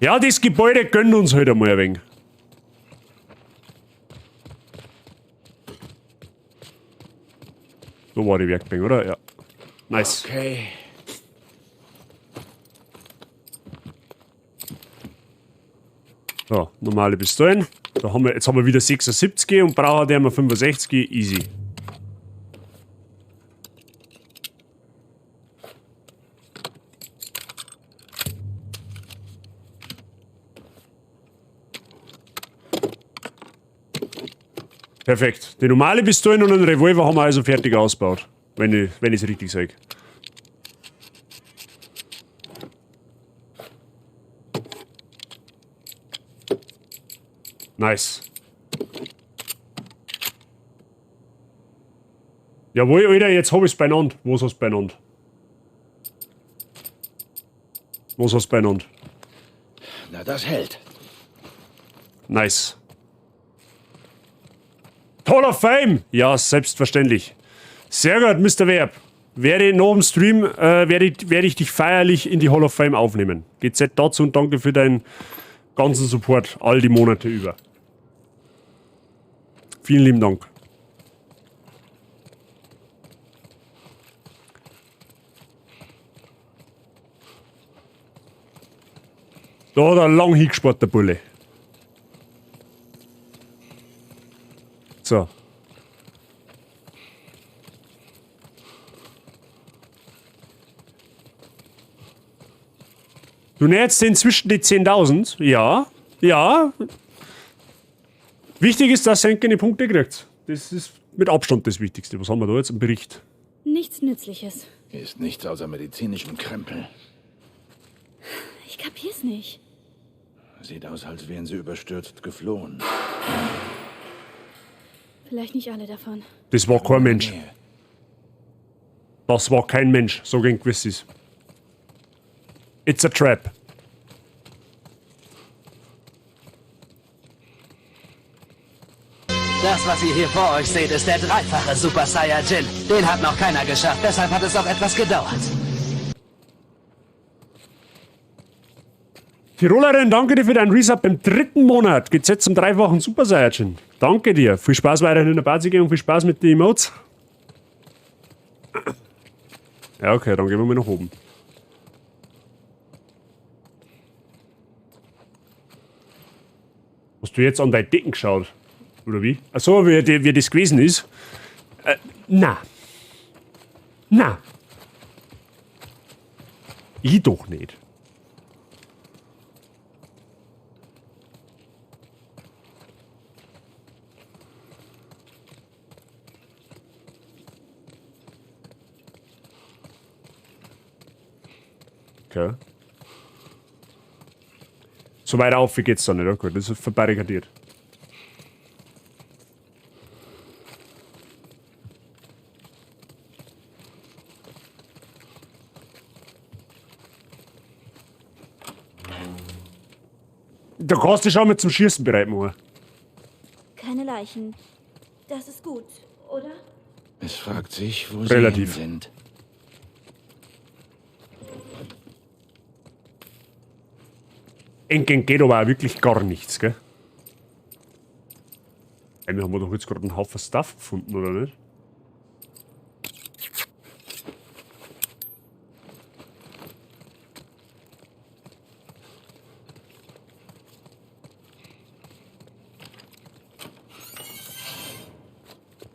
Ja, das Gebäude gönnt uns halt einmal ein wenig. So war die Werkbank, oder? Ja. Nice. Okay. So, normale Pistolen. Da haben wir, jetzt haben wir wieder 76 und brauchen der mal 65. Easy. Perfekt. Die normale Pistole und einen Revolver haben wir also fertig ausgebaut. Wenn ich es richtig sage. Nice. Jawohl, Alter, jetzt hab ich's beieinander. Was hast du beieinander? Was hast du beieinander? Na, das hält. Nice. Hall of Fame! Ja, selbstverständlich. Sehr gut, Mr. Werb. Werde nach dem Stream werde ich dich feierlich in die Hall of Fame aufnehmen. GZ dazu und danke für deinen ganzen Support all die Monate über. Vielen lieben Dank. Da hat er lang hingespart, der Bulle. So. Du näherst inzwischen die 10.000? Ja. Ja. Wichtig ist, dass ihr keine Punkte kriegt. Das ist mit Abstand das Wichtigste. Was haben wir da jetzt im Bericht? Nichts Nützliches. Ist nichts außer medizinischem Krempel. Ich kapier's nicht. Sieht aus, als wären sie überstürzt geflohen. Vielleicht nicht alle davon. Das war kein Mensch. Das war kein Mensch. So ging gewiss ist. It's a trap. Das, was ihr hier vor euch seht, ist der dreifache Super Saiyajin. Den hat noch keiner geschafft, deshalb hat es auch etwas gedauert. Tirolerin, danke dir für deinen Resub im 3. Monat. Geht's jetzt zum dreifachen Super Saiyajin. Danke dir. Viel Spaß weiterhin in der Party und viel Spaß mit den Emotes. Ja, okay, dann gehen wir mal nach oben. Hast du jetzt an deine Decken geschaut? Oder wie? Achso, wie das gewesen ist? Na. Na. Ich doch nicht. Okay. So weit auf wie geht's da nicht, okay? Das ist verbarrikadiert. Da kannst du schon mal zum Schießen bereit machen. Keine Leichen. Das ist gut, oder? Es fragt sich, wo Relativ. sie sind. Enken geht aber auch wirklich gar nichts, gell? Wir haben doch jetzt gerade einen Haufen Stuff gefunden, oder nicht?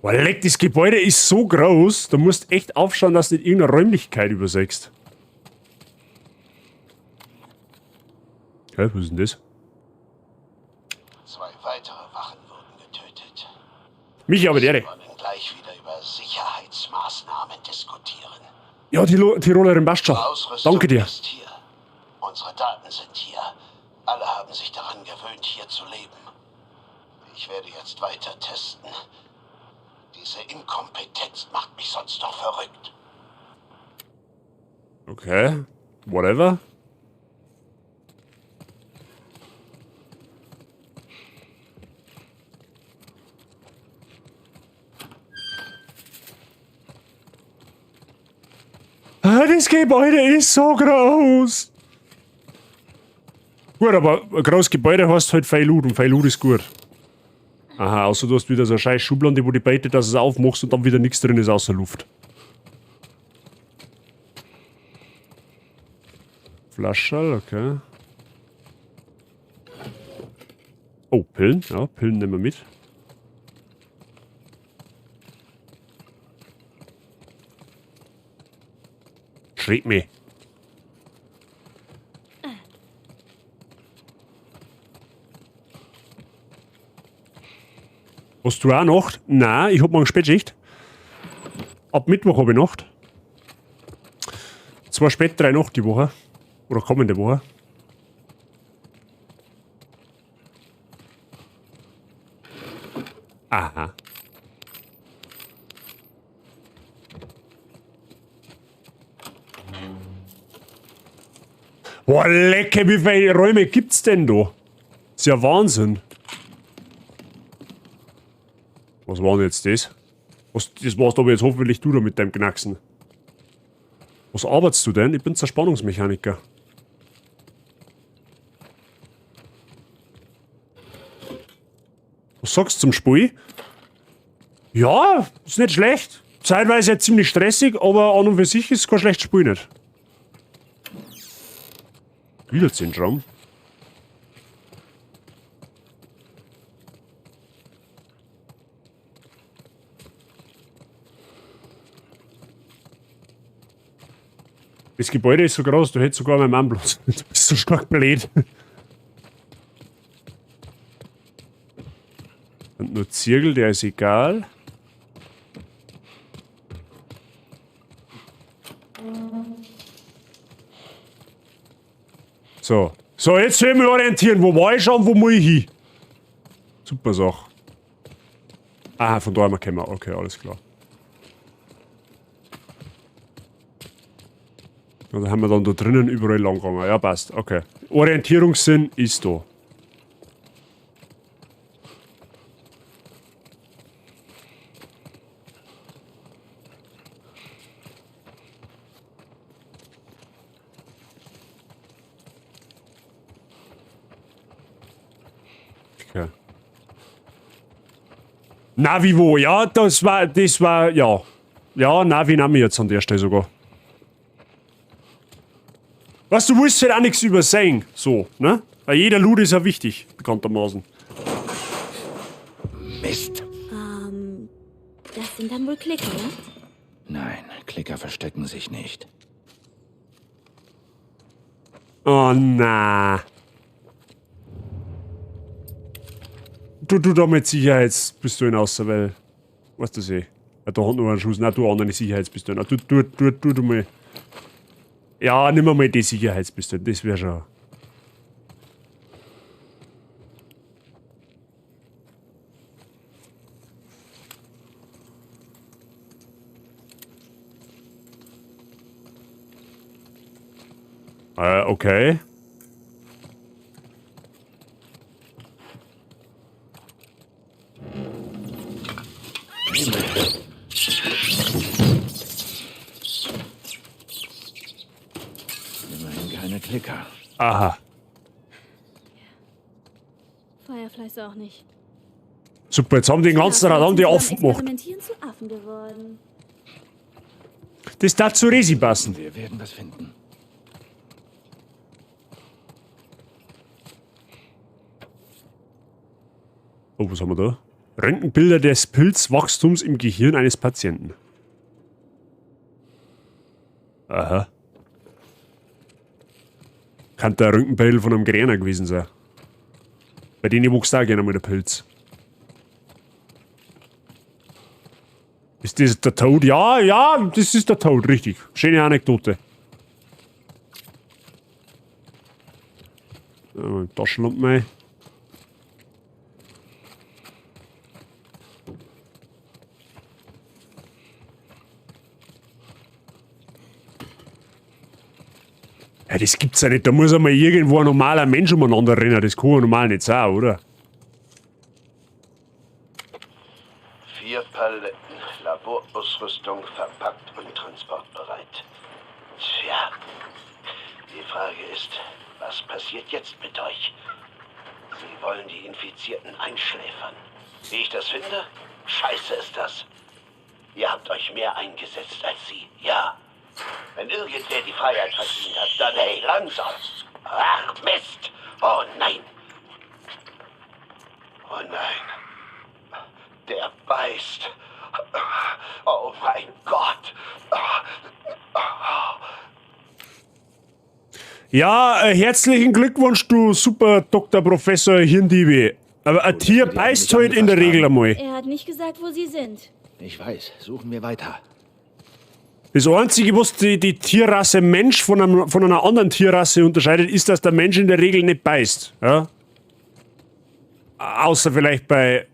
Boah, leck, das Gebäude ist so groß, du musst echt aufschauen, dass du nicht irgendeine Räumlichkeit übersägst. Ja, was ist denn das? 2 weitere Wachen wurden getötet. Mich aber der. Wir wollen gleich wieder über Sicherheitsmaßnahmen diskutieren. Ja, die Tirolerin passt schon. Ausrüstung Danke dir. ist hier. Unsere Daten sind hier. Alle haben sich daran gewöhnt, hier zu leben. Ich werde jetzt weiter testen, Diese Inkompetenz macht mich sonst doch verrückt. Okay. Whatever. Das Gebäude ist so groß. Gut, aber ein großes Gebäude heißt halt viel Loot und viel Loot ist gut. Aha, außer du hast wieder so eine scheiß Schublade, wo die beitet, dass du es aufmachst und dann wieder nichts drin ist außer Luft. Flascherl, okay. Oh, Pillen. Ja, Pillen nehmen wir mit. Schreck mich. Hast du auch Nacht? Nein, ich hab morgen Spätschicht. Ab Mittwoch habe ich Nacht. 2 Spät, 3 Nacht die Woche. Oder kommende Woche. Aha. Boah, lecker, wie viele Räume gibt's denn da? Ist ja Wahnsinn. Was war denn jetzt das? Das warst aber jetzt hoffentlich du da mit deinem Knacksen. Was arbeitest du denn? Ich bin Zerspannungsmechaniker. Was sagst du zum Spiel? Ja, ist nicht schlecht. Zeitweise jetzt ziemlich stressig, aber an und für sich ist es kein schlechtes Spiel nicht. Wieder 10 Raum. Das Gebäude ist so groß, du hättest sogar meinen Mann bloß. Du bist so stark blöd. Und nur Zirkel, der ist egal. So. So, jetzt will ich mich orientieren. Wo war ich schon? Wo muss ich hin? Super Sache. Aha, von da haben wir gekommen. Okay, alles klar. Und da haben wir dann da drinnen überall lang gegangen. Ja, passt. Okay. Orientierungssinn ist da. Okay. Navi wo? Ja, das war, ja. Ja, Navi nahm ich jetzt an der Stelle sogar. Was, du willst halt auch nichts übersehen. So, ne? Weil jeder Loot ist ja wichtig, bekanntermaßen. Mist. Das sind dann wohl Klicker, ne? Nein, Klicker verstecken sich nicht. Oh, na. Du da mit Sicherheitspistolen weil. Weißt du sie? Ja, da hat noch einen Schuss. Nein, du andere Sicherheitspistolen. Du mal. Ja, nimm mal die Sicherheitspistole, das wäre schon. Okay. Immerhin keine Klicker. Aha. Fireflies auch nicht. Super, jetzt haben die den ganzen Rad haben die offen gemacht. Experimentieren zu Affen geworden. Das darf zu Resi passen. Wir werden was finden. Oh, was haben wir da? Röntgenbilder des Pilzwachstums im Gehirn eines Patienten. Aha. Kann der Röntgenbild von einem Gräner gewesen sein. Bei denen wuchs da gerne mal der Pilz. Ist das der Tod? Ja, ja, das ist der Tod, richtig. Schöne Anekdote. Taschenlampe mal. Ja, das gibt's ja nicht. Da muss einmal irgendwo ein normaler Mensch umeinander rennen. Das kann ja normal nicht sein, oder? 4 Paletten Laborausrüstung verpackt und transportbereit. Tja, die Frage ist, was passiert jetzt mit euch? Sie wollen die Infizierten einschläfern. Wie ich das finde? Scheiße ist das. Ihr habt euch mehr eingesetzt als sie, ja. Wenn irgendwer die Freiheit verdient hat, dann hey, langsam. Ach, Mist. Oh nein. Oh nein. Der beißt. Oh mein Gott. Ja, herzlichen Glückwunsch, du super Dr. Professor Hirndiebe. Aber ein Tier beißt halt in der Regel einmal. Er hat nicht gesagt, wo sie sind. Ich weiß. Suchen wir weiter. Das Einzige, was die Tierrasse Mensch von einer anderen Tierrasse unterscheidet, ist, dass der Mensch in der Regel nicht beißt. Ja? Außer vielleicht bei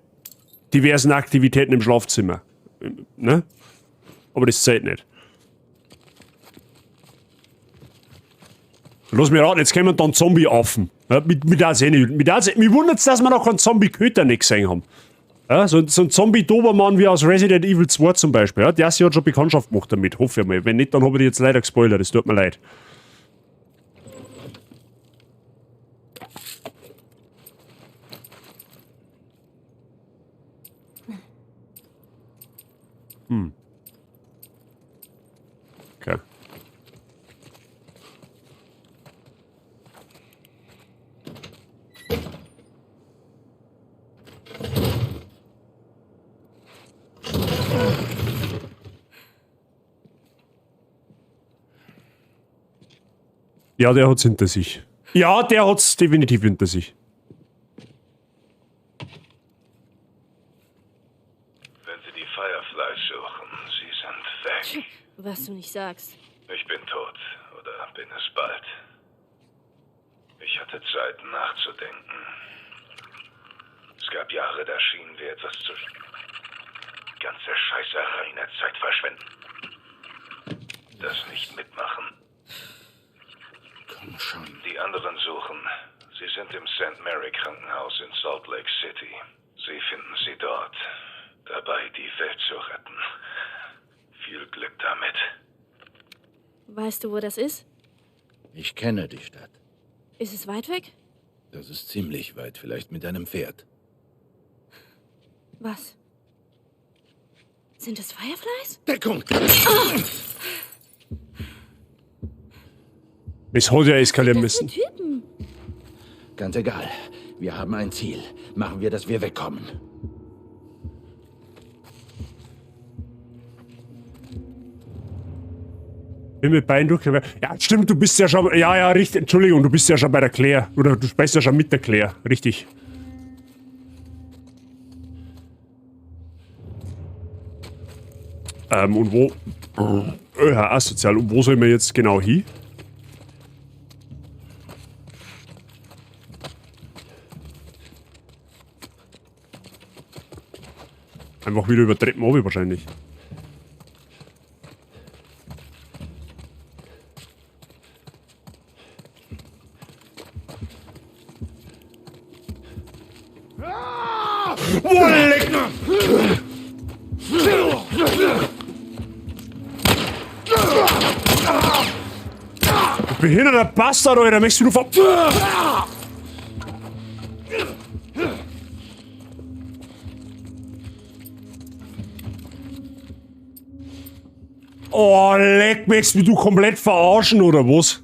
diversen Aktivitäten im Schlafzimmer. Ne? Aber das zählt nicht. Lass mich raten, jetzt kommen dann Zombie-Affen. Ja, mich wundert es, dass wir noch keinen Zombie-Köter nicht gesehen haben. Ja, so ein Zombie-Dobermann wie aus Resident Evil 2 zum Beispiel. Ja, der hat schon Bekanntschaft gemacht damit, hoffe ich mal. Wenn nicht, dann habe ich die jetzt leider gespoilert, das tut mir leid. Okay. Ja, der hat's hinter sich. Ja, der hat's definitiv hinter sich. Wenn Sie die Fireflies suchen, sie sind weg. Was du nicht sagst. Ich bin tot. Oder bin es bald. Ich hatte Zeit nachzudenken. Es gab Jahre, da schienen wir etwas zu... ganze Scheißerei in der Zeit verschwenden. Das nicht mitmachen. Komm schon. Die anderen suchen. Sie sind im St. Mary Krankenhaus in Salt Lake City. Sie finden sie dort. Dabei, die Welt zu retten. Viel Glück damit. Weißt du, wo das ist? Ich kenne die Stadt. Ist es weit weg? Das ist ziemlich weit, vielleicht mit einem Pferd. Was? Sind es Fireflies? Deckung! Es hat ja eskalieren müssen. Typen. Ganz egal. Wir haben ein Ziel. Machen wir, dass wir wegkommen. Bin mit Beinen durchgegangen. Ja, stimmt, du bist ja schon... Ja, richtig. Entschuldigung, du bist ja schon bei der Claire. Oder du bist ja schon mit der Claire. Richtig. Und wo... Ja, asozial. Und wo soll man jetzt genau hin? Einfach wieder über Treppen runter wahrscheinlich. Oh, leck! Behinderter Bastard, Alter, möchtest du nur ver... Oh, leck, möchtest du komplett verarschen, oder was?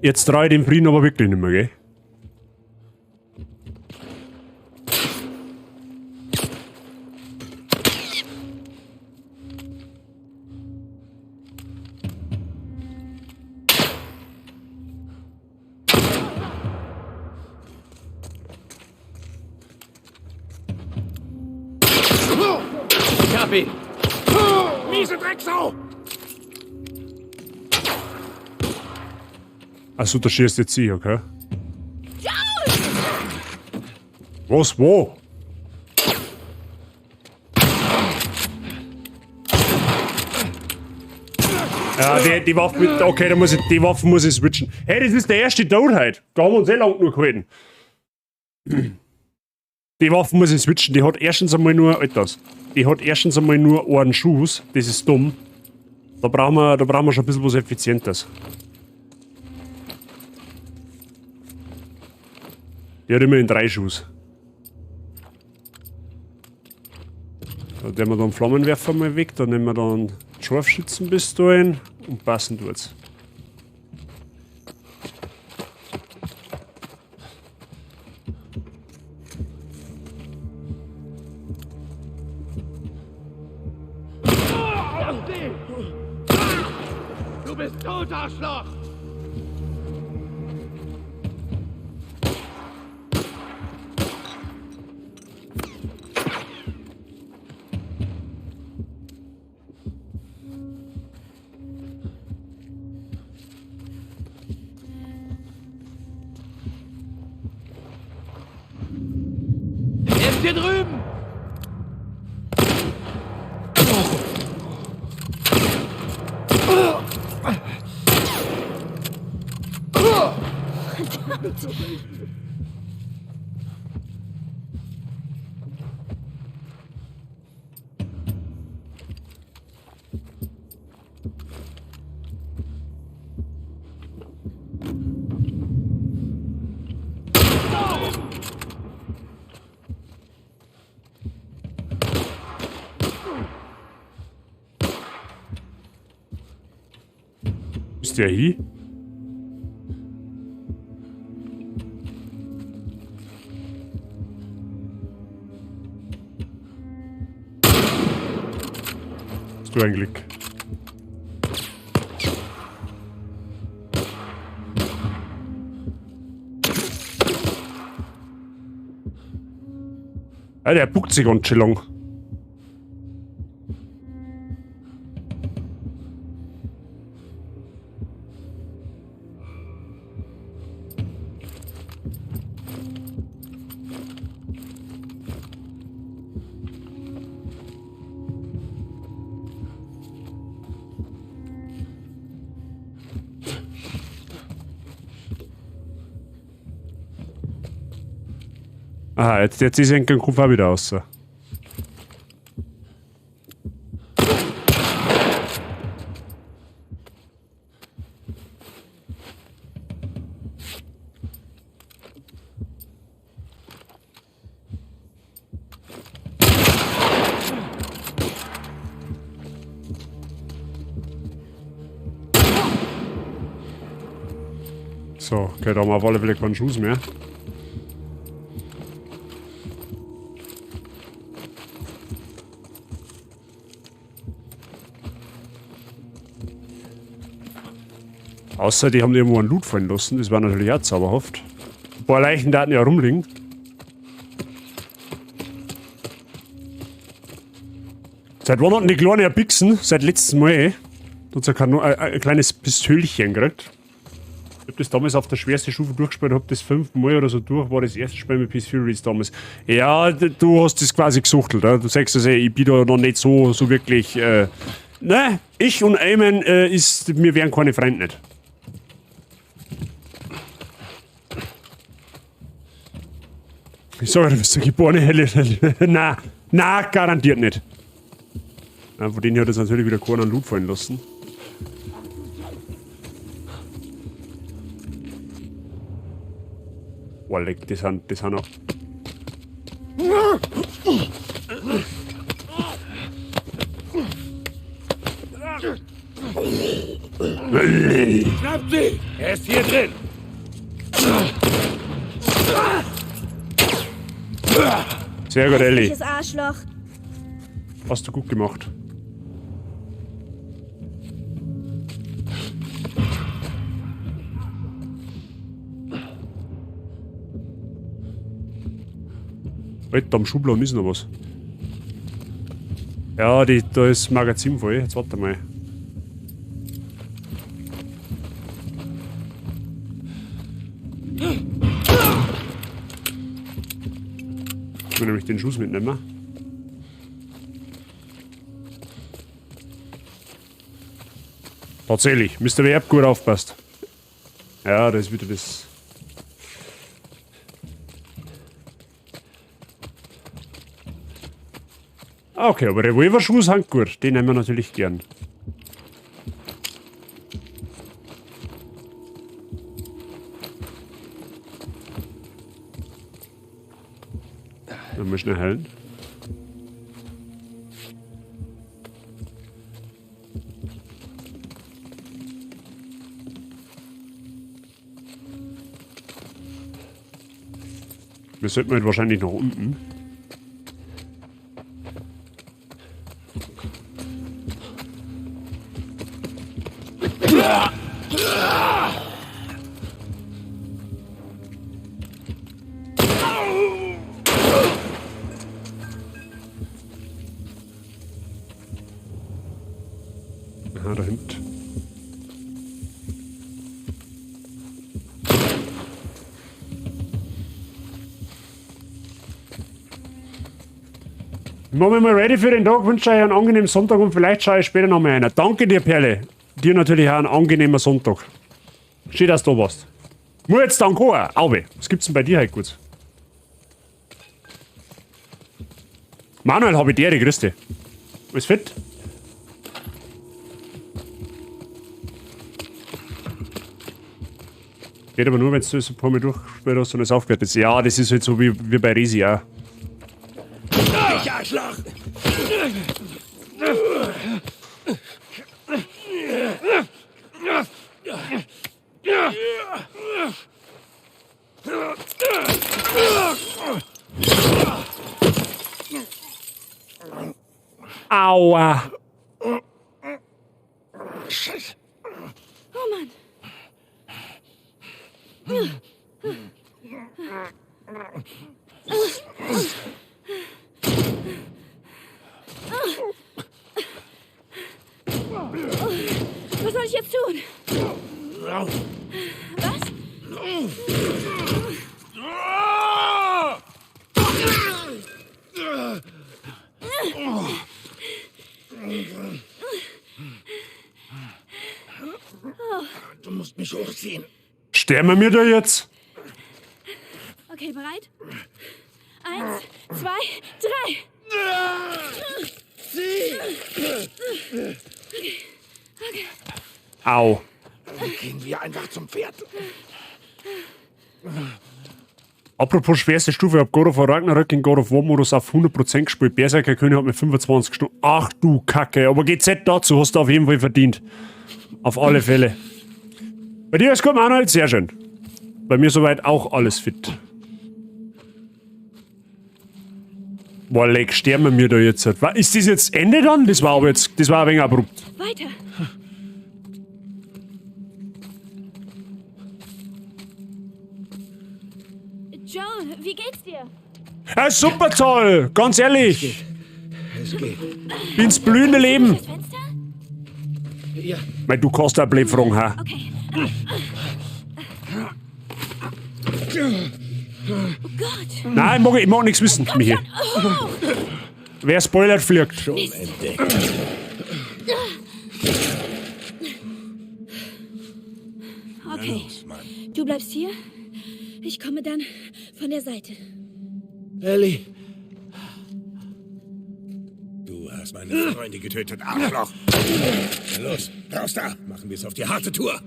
Jetzt traue ich den Frieden aber wirklich nicht mehr, gell? hab ihn! Miese Drecksau! Achso, da schießt jetzt sie, okay? Was, wo? Ja, die Waffe mit. Okay, die Waffe muss ich switchen. Hey, das ist der erste Tod heute. Da haben wir uns lang genug gehalten. Die Waffe muss ich switchen. Die hat erstens einmal nur. Alters. Die hat erstens einmal nur einen Schuss. Das ist dumm. Da brauchen wir schon ein bisschen was Effizientes. Die hat immerhin 3 Schuss. Da nehmen wir dann Flammenwerfer mal weg, dann nehmen wir dann Scharfschützenpistolen und passen tut's. Du bist tot, Arschloch! Er ist hier drüben! Ist der hier? Hast du ein Glück? Ah, der buckt sich ganz schön lang. Aha, jetzt ist ein Kopf auch wieder raus. So, okay, da haben wir auf alle Fälle keinen Schuss mehr. Außer die haben irgendwo einen Loot fallen lassen, das war natürlich auch zauberhaft. Ein paar Leichen da ja rumliegen. Seit wann hatten die Kleine ja Bixen? Seit letztem Mal. Da hat ein kleines Pistölchen gekriegt. Ich hab das damals auf der schwersten Stufe durchgespielt, hab das 5 Mal oder so durch, war das erste Spiel mit PS4 Release damals. Ja, du hast das quasi gesuchtelt, du sagst also, ich bin da noch nicht so wirklich, ne, ich und Eamon, wir wären keine Freunde nicht. Ich sag, du bist der geborene Helle. Na, garantiert nicht. Ja, von denen hat es natürlich wieder keiner an Loot fallen lassen. Oh, leck, das sind auch. Schnappt sie! Er ist hier drin! Sehr gut, Ellie. Arschloch. Hast du gut gemacht. Alter, am Schubladen ist noch was. Ja, da ist das Magazin voll. Jetzt warte mal. Ich will nämlich den Schuss mitnehmen. Tatsächlich, Mr. Werb gut aufpasst. Ja, das ist wieder das. Okay, aber Revolverschuss sind gut. Den nehmen wir natürlich gern. Dann mal schnell heilen. Wir sollten halt wahrscheinlich nach unten. Aha, da hinten. Ich mache mich mal ready für den Tag, wünsche euch einen angenehmen Sonntag und vielleicht schaue ich später noch mal rein. Danke dir, Perle. Dir natürlich auch einen angenehmen Sonntag. Schön, dass du da warst. Muss jetzt dann gehen. Auwe, was gibt's denn bei dir heute gut? Manuel, habe ich dir, die grüß dich. Alles fit? Geht aber nur, wenn du das ein paar Mal durchspielst hast und es aufgehört ist. Ja, das ist halt so wie bei Resi auch. Ich Arschloch! Aua! Scheiße! Oh Mann! Was soll ich jetzt tun? Was? Du musst mich hochziehen. Sterben wir da jetzt? Okay, bereit? 1, 2, 3. Okay. Au. Dann gehen wir einfach zum Pferd. Apropos schwerste Stufe, ich hab God of War Ragnarök in God of War Modus auf 100% gespielt. Berserker König hat mir 25 Stunden. Ach du Kacke, aber GZ dazu hast du auf jeden Fall verdient. Auf alle Fälle. Bei dir ist gut, Manuel, sehr schön. Bei mir soweit auch alles fit. Boah, leck, sterben wir da jetzt. Ist das jetzt Ende dann? Das war aber jetzt, das war ein wenig abrupt. Weiter. Joel, wie geht's dir? Ja, super toll, ganz ehrlich. Es geht. Ins blühende Leben. Das Fenster? Ja. Weil du kannst auch blöd fragen, ha? Okay. Oh Gott. Nein, ich mag nichts wissen, Michi. Oh. Wer spoilert, fliegt. Schon entdeckt. Okay. Du bleibst hier. Ich komme dann von der Seite. Ellie. Du hast meine Freunde getötet, Arschloch. Na los, raus da. Machen wir es auf die harte Tour.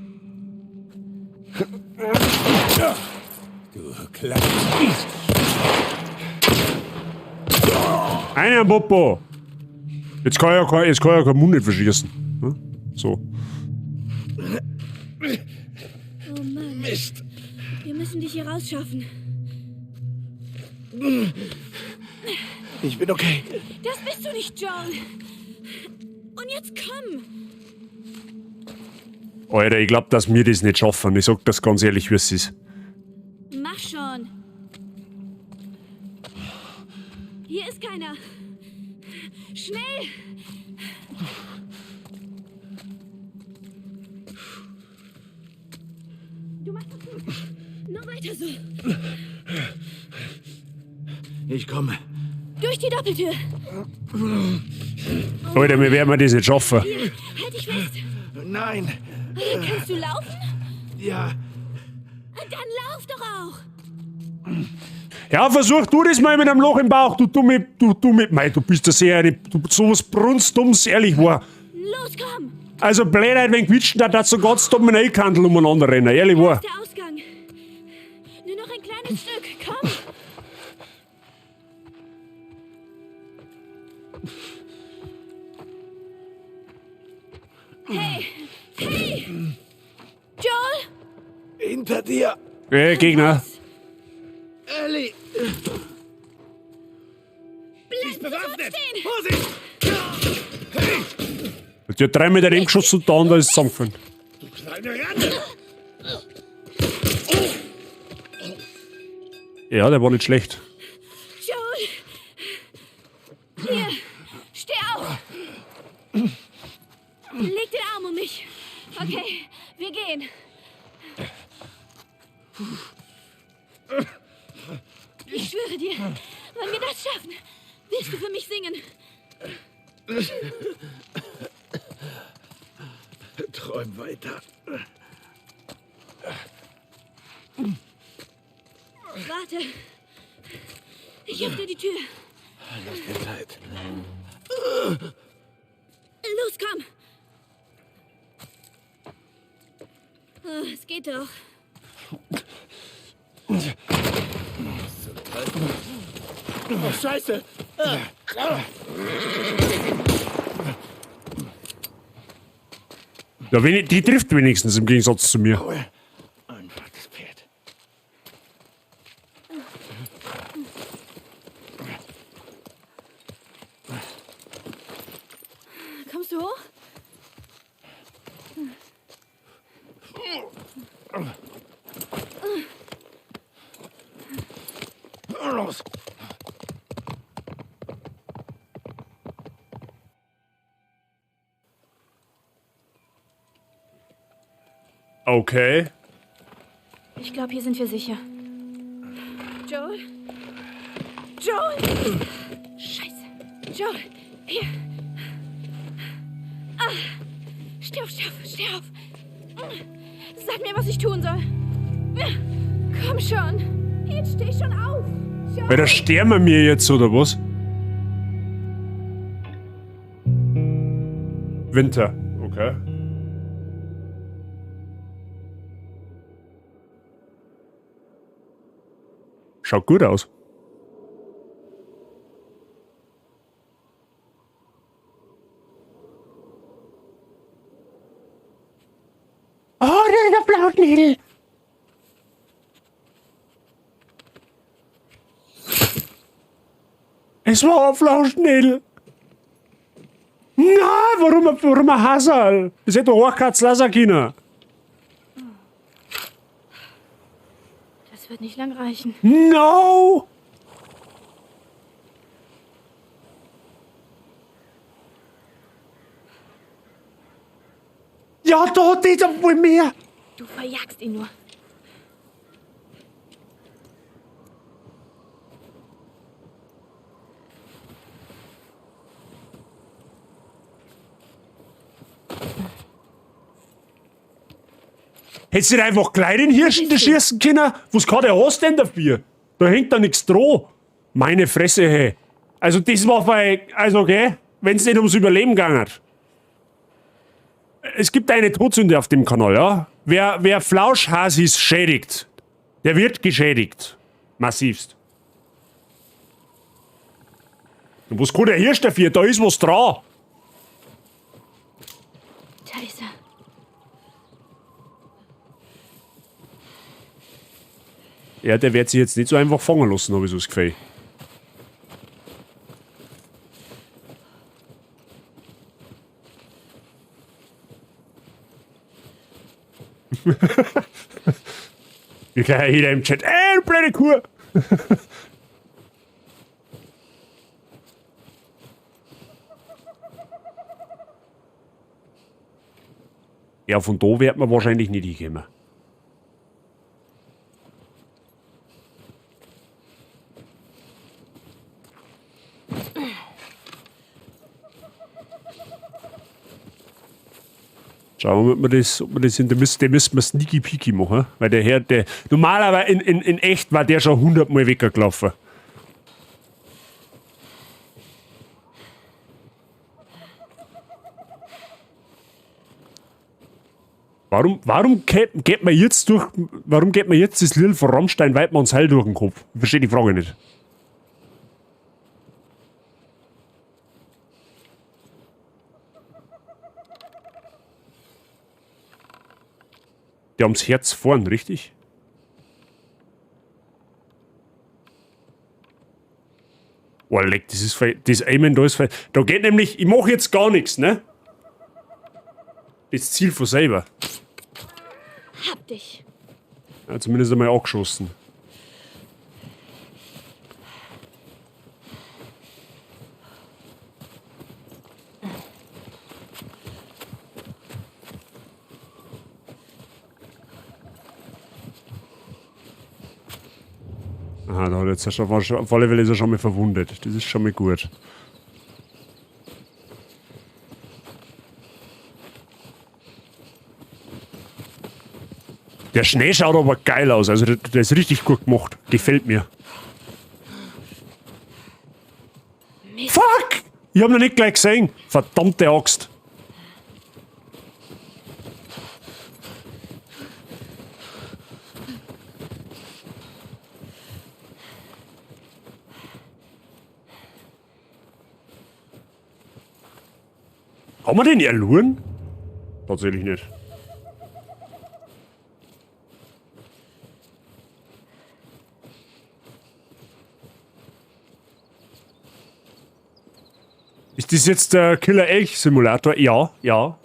Du kleines Biest. Einen Popo. Jetzt kann ja kein Mund nicht verschießen. Hm? So. Oh Mann. Mist. Wir müssen dich hier rausschaffen. Ich bin okay. Das bist du nicht, Joel. Und jetzt komm. Alter, ich glaub, dass wir das nicht schaffen. Ich sag das ganz ehrlich, wie es ist. Mach schon. Hier ist keiner. Schnell! Du machst das gut. Nur weiter so. Ich komme. Durch die Doppeltür. Alter, wir werden das nicht schaffen. Hier, halt dich fest. Nein. Kannst du laufen? Ja. Dann lauf doch auch. Ja, versuch du das mal mit einem Loch im Bauch. Mei, du bist ja sehr, du sowas brunstdumms, ehrlich wahr. Los, komm. Also Blödheit, wenn gewitscht, da hat so ganz dumm ein Eilkandel umeinander rennen, ehrlich wahr. Das ist der Ausgang. Nur noch ein kleines Stück, komm. Hey, hey! Joel? Hinter dir. Gegner. Ellie. Bleib bewaffnet! Vorsicht! Hey. Die hat 3 Meter geschossen und der andere ist zusammengefallen. Du kleine Ratte! Ja, der war nicht schlecht. Joel! Hier, steh auf! Leg den Arm um mich. Okay, wir gehen. Ich schwöre dir, wenn wir das schaffen, wirst du für mich singen. Träum weiter. Warte. Ich öffne die Tür. Lass dir Zeit. Los, komm. Oh, es geht doch. Oh, Scheiße! Ja, die trifft wenigstens im Gegensatz zu mir. Einfach das Pferd. Kommst du hoch? Los. Okay. Ich glaube, hier sind wir sicher. Joel? Joel! Scheiße. Joel, hier. Ah. Steh auf, steh auf, steh auf. Sag mir, was ich tun soll. Komm schon. Jetzt steh schon auf. Joel. Weil da sterben wir jetzt, oder was? Winter. Okay. Schaut gut aus. Oh, da ist der Blautnädel. Es war ein Flauschnädel. Na, warum ein Hasal? Das hätte doch auch kein lassen können. Das wird nicht lang reichen. No! Ja, da ist er wohl mehr. Du verjagst ihn nur. Hättest du nicht einfach gleich den Hirschen da schießen können? Was kann der hast denn dafür? Da hängt da nichts dran. Meine Fresse, hey. Also das war also okay, wenn es nicht ums Überleben gegangen hat. Es gibt eine Todsünde auf dem Kanal, ja? Wer Flauschhasis schädigt, der wird geschädigt. Massivst. Und was kann der Hirsch dafür? Da ist was dran. Da ist er. Ja, der wird sich jetzt nicht so einfach fangen lassen, habe ich so das Gefühl. Wie gleich jeder im Chat, du blöde Kuh! Ja, von da wird man wahrscheinlich nicht hinkommen. Schauen wir mal, ob wir das in der müssen wir Sneaky Peaky machen. Weil der Herr, der normalerweise in echt war der schon 100-mal weggelaufen. Warum geht man jetzt das Lied von Rammstein Weidmanns Heil durch den Kopf? Ich verstehe die Frage nicht. Die haben das Herz vorn, richtig? Oh, leck, das Aimen da ist voll. Da geht nämlich, ich mache jetzt gar nichts, ne? Das Ziel von selber. Hab dich. Ja, zumindest einmal angeschossen. Aha, da hat jetzt auf alle Fälle ist er schon mal verwundet. Das ist schon mal gut. Der Schnee schaut aber geil aus. Also der ist richtig gut gemacht. Gefällt mir. Mist. Fuck! Ich hab noch nicht gleich gesehen. Verdammte Axt. Haben wir den erloren? Tatsächlich nicht. Ist das jetzt der Killer-Elch-Simulator? Ja, ja.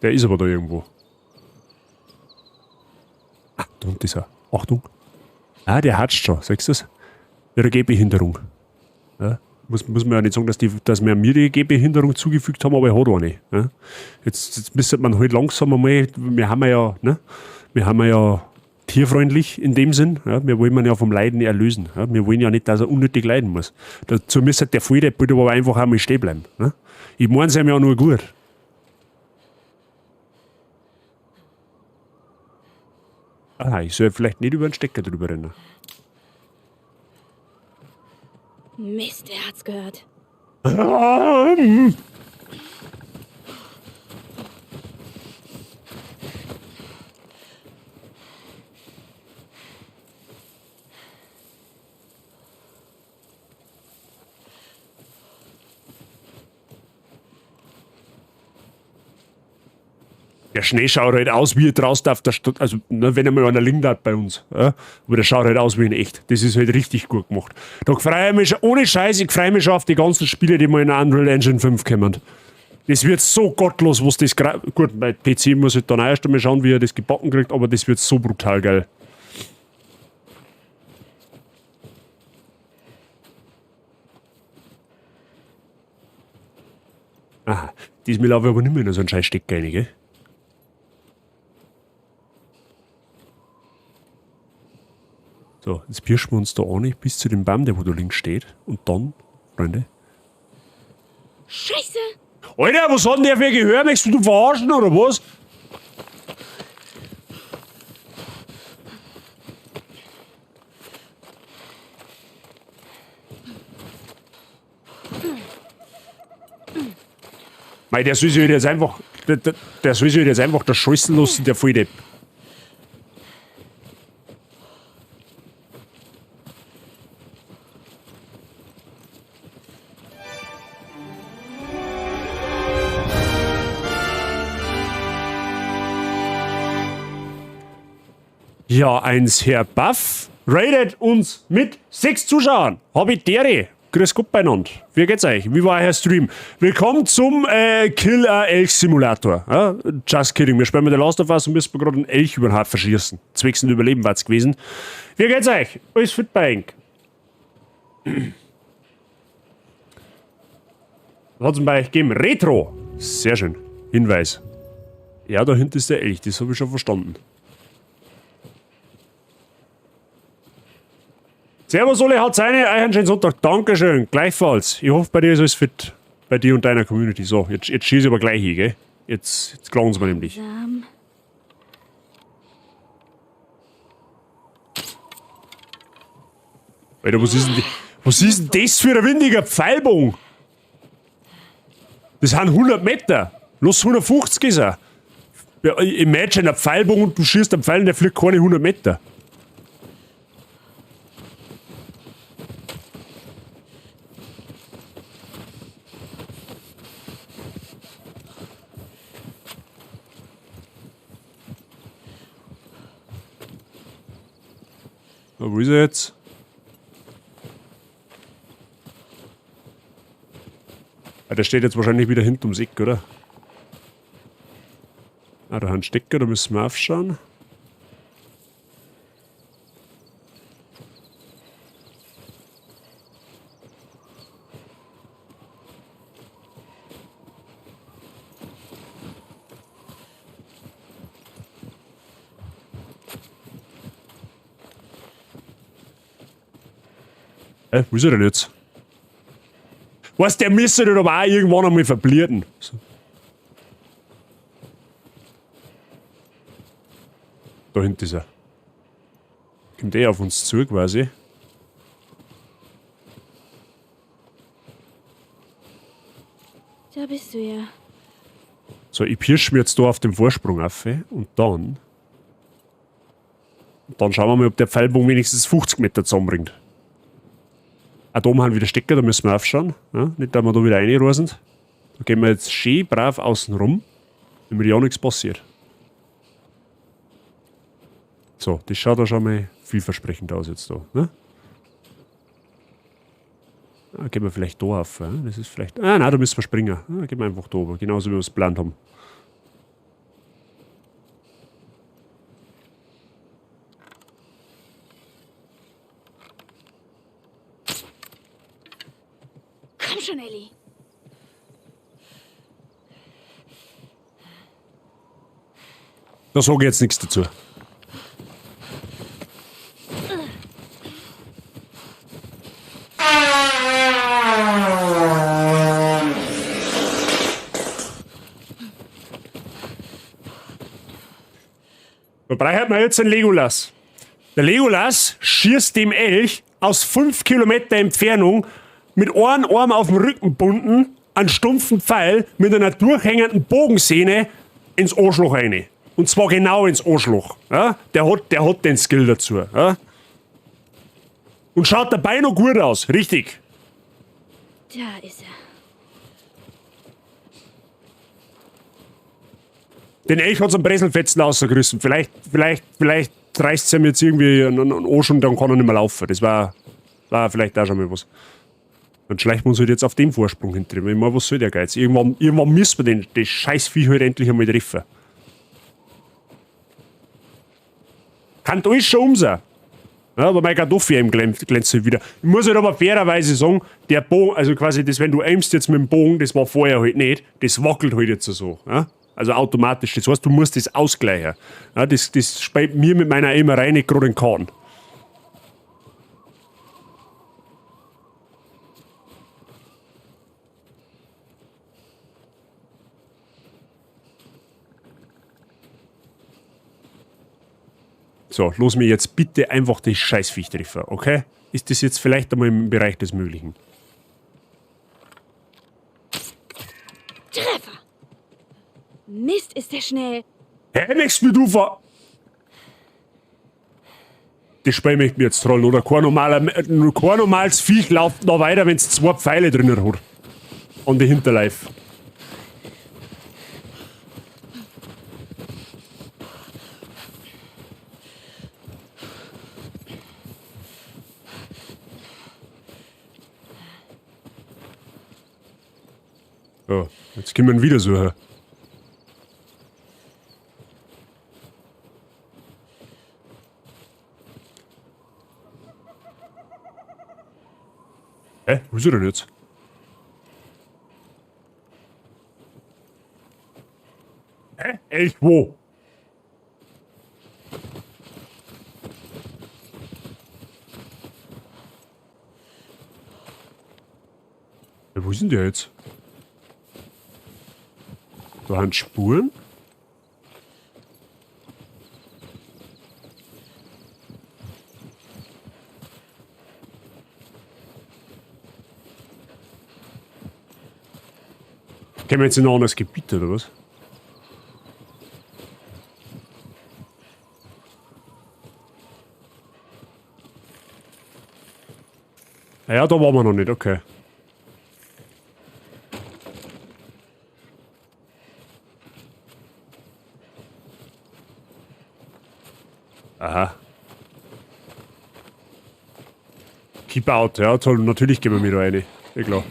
Der ist aber da irgendwo. Ah, da unten ist er. Achtung. Ah, der hatscht schon. Siehst du das? Ihre Gehbehinderung. Ja, muss man ja nicht sagen, dass wir mir die Gehbehinderung zugefügt haben, aber er hat eine. Ja? Jetzt müsste man halt langsam einmal, wir haben ja tierfreundlich in dem Sinn. Ja? Wir wollen ihn ja vom Leiden erlösen. Ja? Wir wollen ja nicht, dass er unnötig leiden muss. Dazu müsste der Volldepp aber einfach einmal stehen bleiben. Ja? Ich meine es ihm ja nur gut. Ah, ich soll vielleicht nicht über den Stecker drüber rennen. Mist, er hat's gehört. Der Schnee schaut halt aus, wie er draußen auf der Stadt, also wenn er mal einer liegt hat bei uns. Ja? Aber der schaut halt aus wie in echt. Das ist halt richtig gut gemacht. Da freue ich mich schon, ohne Scheiß, ich freue mich schon auf die ganzen Spiele, die mal in Unreal Engine 5 kommen. Das wird so gottlos, was das gut, bei PC muss ich dann erst einmal schauen, wie er das gebacken kriegt, aber das wird so brutal geil. Aha, diesmal laufe ich aber nicht mehr in so einen scheiß Stecker rein, gell? So, jetzt pirschen wir uns da an bis zu dem Baum, der wo da links steht. Und dann, Freunde. Scheiße! Alter, was hat denn der für Gehör? Möchtest du verarschen oder was? Mei, der soll sich halt jetzt einfach. Der soll sich halt jetzt einfach das Scheißen lassen, der Volldepp. Ja, eins Herr Buff raidet uns mit 6 Zuschauern. Hab ich dere. grüß Gott beieinander. Wie geht's euch? Wie war euer Stream? Willkommen zum Kill-Elch-Simulator. Ja? Just kidding. Wir spielen mit der Last of Us und müssen gerade einen Elch über den Haufen verschießen. Zwecks ein Überleben war es gewesen. Wie geht's euch? Alles fit bei euch? Was hat's denn bei euch gegeben? Retro. Sehr schön. Hinweis. Ja, da hinten ist der Elch. Das habe ich schon verstanden. Servus, Ole, hat seine euch einen schönen Sonntag. Dankeschön, gleichfalls. Ich hoffe, bei dir ist alles fit. Bei dir und deiner Community. So, jetzt schieße ich aber gleich hin, gell? Jetzt klagen sie mir nämlich. Alter, was ist denn das für ein windiger Pfeilbogen? Das sind 100 Meter. Los 150 ist er. Ja, imagine, ein Pfeilbogen und du schießt einen Pfeil und der fliegt keine 100 Meter. Wo ist er jetzt? Ah, der steht jetzt wahrscheinlich wieder hinterm Eck, oder? Ah, da haben Stecker, da müssen wir aufschauen. Wo ist er denn jetzt? Weißt du, der müsste doch aber auch irgendwann einmal verblierten. So. Da hinten ist er. Kommt eh auf uns zu, quasi. Da bist du ja. So, ich pirsch mir jetzt da auf den Vorsprung auf und dann schauen wir mal, ob der Pfeilbogen wenigstens 50 Meter zusammenbringt. Auch da oben haben wir wieder Stecker, da müssen wir aufschauen. Ja, nicht, dass wir da wieder reinrosen. Da gehen wir jetzt schön brav außen rum, damit ja nichts passiert. So, das schaut ja schon mal vielversprechend aus jetzt da. Ne? Ah, gehen wir vielleicht da auf. Ja? Das ist vielleicht. Ah, nein, da müssen wir springen. Ah, gehen wir einfach da oben, genauso wie wir es geplant haben. Komm schon, Ellie. Da sage ich jetzt nichts dazu. Dabei hat man jetzt einen Legolas. Der Legolas schießt dem Elch aus 5 Kilometer Entfernung mit einem Arm auf dem Rücken gebunden, einen stumpfen Pfeil mit einer durchhängenden Bogensehne ins Arschloch rein. Und zwar genau ins Arschloch. Ja? Der hat den Skill dazu. Ja? Und schaut dabei noch gut aus, richtig. Da ist er. Den Elch hat es am Breselfetzen rausgerissen. Vielleicht reißt es ihm jetzt irgendwie einen Arsch und dann kann er nicht mehr laufen. Das war vielleicht auch schon mal was. Dann schleicht man uns halt jetzt auf den Vorsprung hinterher. Ich meine, was soll der Geiz? Irgendwann müssen wir das Scheißvieh halt endlich einmal treffen. Kann alles schon um sein. Ja, aber mein Kartoffel glänzt halt wieder. Ich muss halt aber fairerweise sagen, der Bogen, also quasi das, wenn du aimst jetzt mit dem Bogen, das war vorher halt nicht, das wackelt halt jetzt so. Ja? Also automatisch. Das heißt, du musst das ausgleichen. Ja, das spielt mir mit meiner Aimerei nicht gerade in den Kahn. So, los mir jetzt bitte einfach das Scheißviech treffen, okay? Ist das jetzt vielleicht einmal im Bereich des Möglichen? Treffer! Mist, ist der schnell. Hä, nächst mir du ver... Das Spiel möchte mir jetzt trollen, oder? Kein normales Viech läuft noch weiter, wenn es 2 Pfeile drinnen hat. An die Hinterleif. Ja, jetzt können wir ihn wieder suchen. Hä? Wo ist er denn jetzt? Hä? Echt wo? Ja, wo sind die jetzt? Da haben Spuren? Gehen wir jetzt in ein anderes Gebiet, oder was? Ja, da waren wir noch nicht, okay. Aha. Keep out, ja, toll, natürlich gehen wir mit rein. Ja, klar.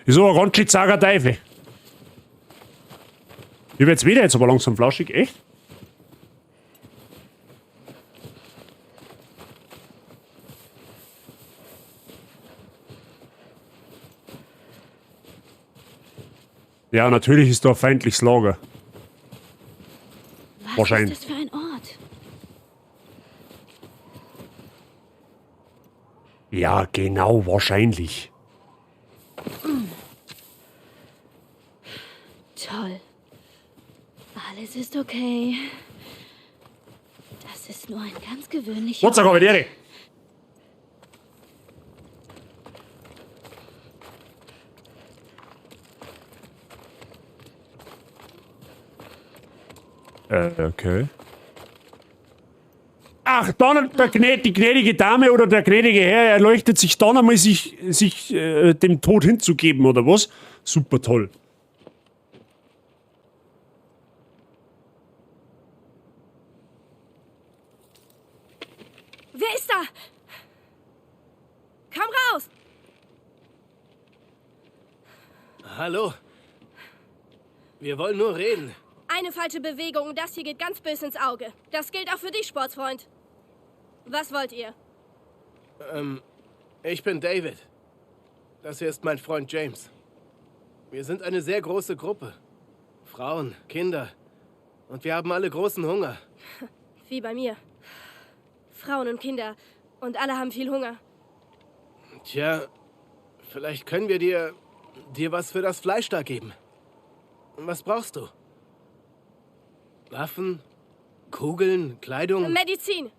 Ist aber ganz schön zager Teufel. Ich werde wieder jetzt aber langsam flauschig, echt? Ja, natürlich ist da ein feindliches Lager. Was Wahrscheinlich. ist das für ein Ort? Ja, genau, wahrscheinlich. Toll. Alles ist okay. Das ist nur ein ganz gewöhnlicher... What's up, Eddie? Okay. Ach, dann die gnädige Dame oder der gnädige Herr erleuchtet sich dann einmal, sich dem Tod hinzugeben, oder was? Super toll. Wer ist da? Komm raus! Hallo. Wir wollen nur reden. Eine falsche Bewegung und das hier geht ganz böse ins Auge. Das gilt auch für dich, Sportsfreund. Was wollt ihr? Ich bin David. Das hier ist mein Freund James. Wir sind eine sehr große Gruppe. Frauen, Kinder. Und wir haben alle großen Hunger. Wie bei mir. Frauen und Kinder. Und alle haben viel Hunger. Tja, vielleicht können wir dir was für das Fleisch da geben. Was brauchst du? Waffen? Kugeln? Kleidung? Medizin.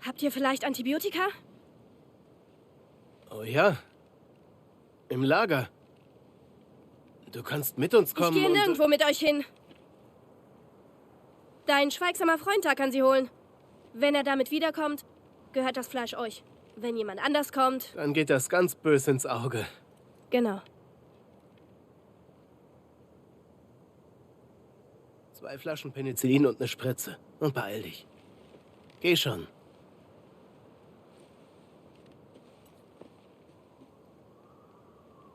Habt ihr vielleicht Antibiotika? Oh ja. Im Lager. Du kannst mit uns kommen. Ich gehe nirgendwo mit euch hin. Dein schweigsamer Freund da kann sie holen. Wenn er damit wiederkommt, gehört das Fleisch euch. Wenn jemand anders kommt... Dann geht das ganz böse ins Auge. Genau. 2 Flaschen Penicillin und eine Spritze. Und beeil dich. Geh schon.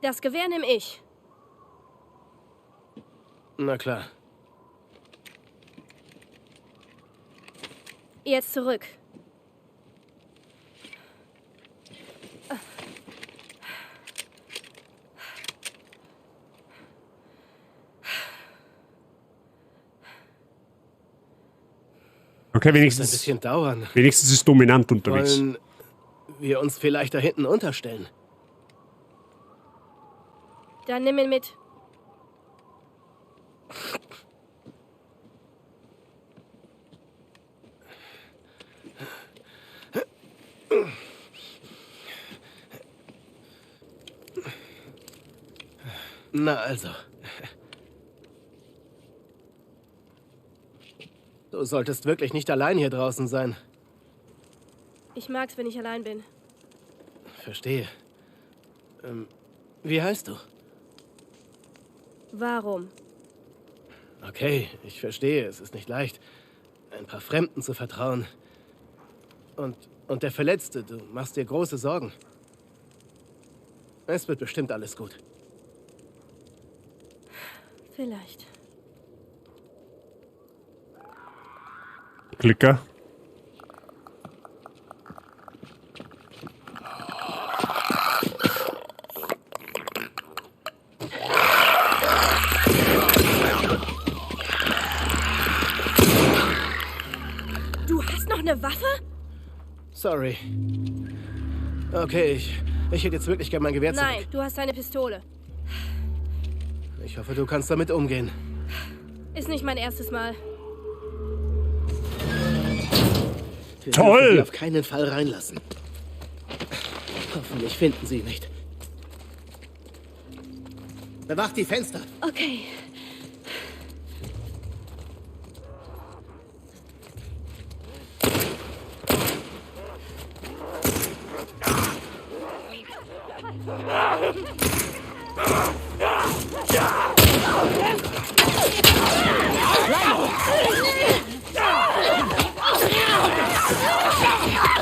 Das Gewehr nehme ich. Na klar. Jetzt zurück. Okay, wenigstens. Das wird ein bisschen dauern. Wenigstens ist dominant unterwegs. Wollen wir uns vielleicht da hinten unterstellen? Dann nimm ihn mit. Na also. Du solltest wirklich nicht allein hier draußen sein. Ich mag's, wenn ich allein bin. Verstehe. Wie heißt du? Warum? Okay, ich verstehe. Es ist nicht leicht, ein paar Fremden zu vertrauen. Und der Verletzte, du machst dir große Sorgen. Es wird bestimmt alles gut. Vielleicht. Klicker. Du hast noch eine Waffe? Sorry. Okay, ich hätte jetzt wirklich gern mein Gewehr zurück. Nein, du hast eine Pistole. Ich hoffe, du kannst damit umgehen. Ist nicht mein erstes Mal. Wir Toll! dürfen sie auf keinen Fall reinlassen. Hoffentlich finden sie ihn nicht. Bewacht die Fenster. Okay.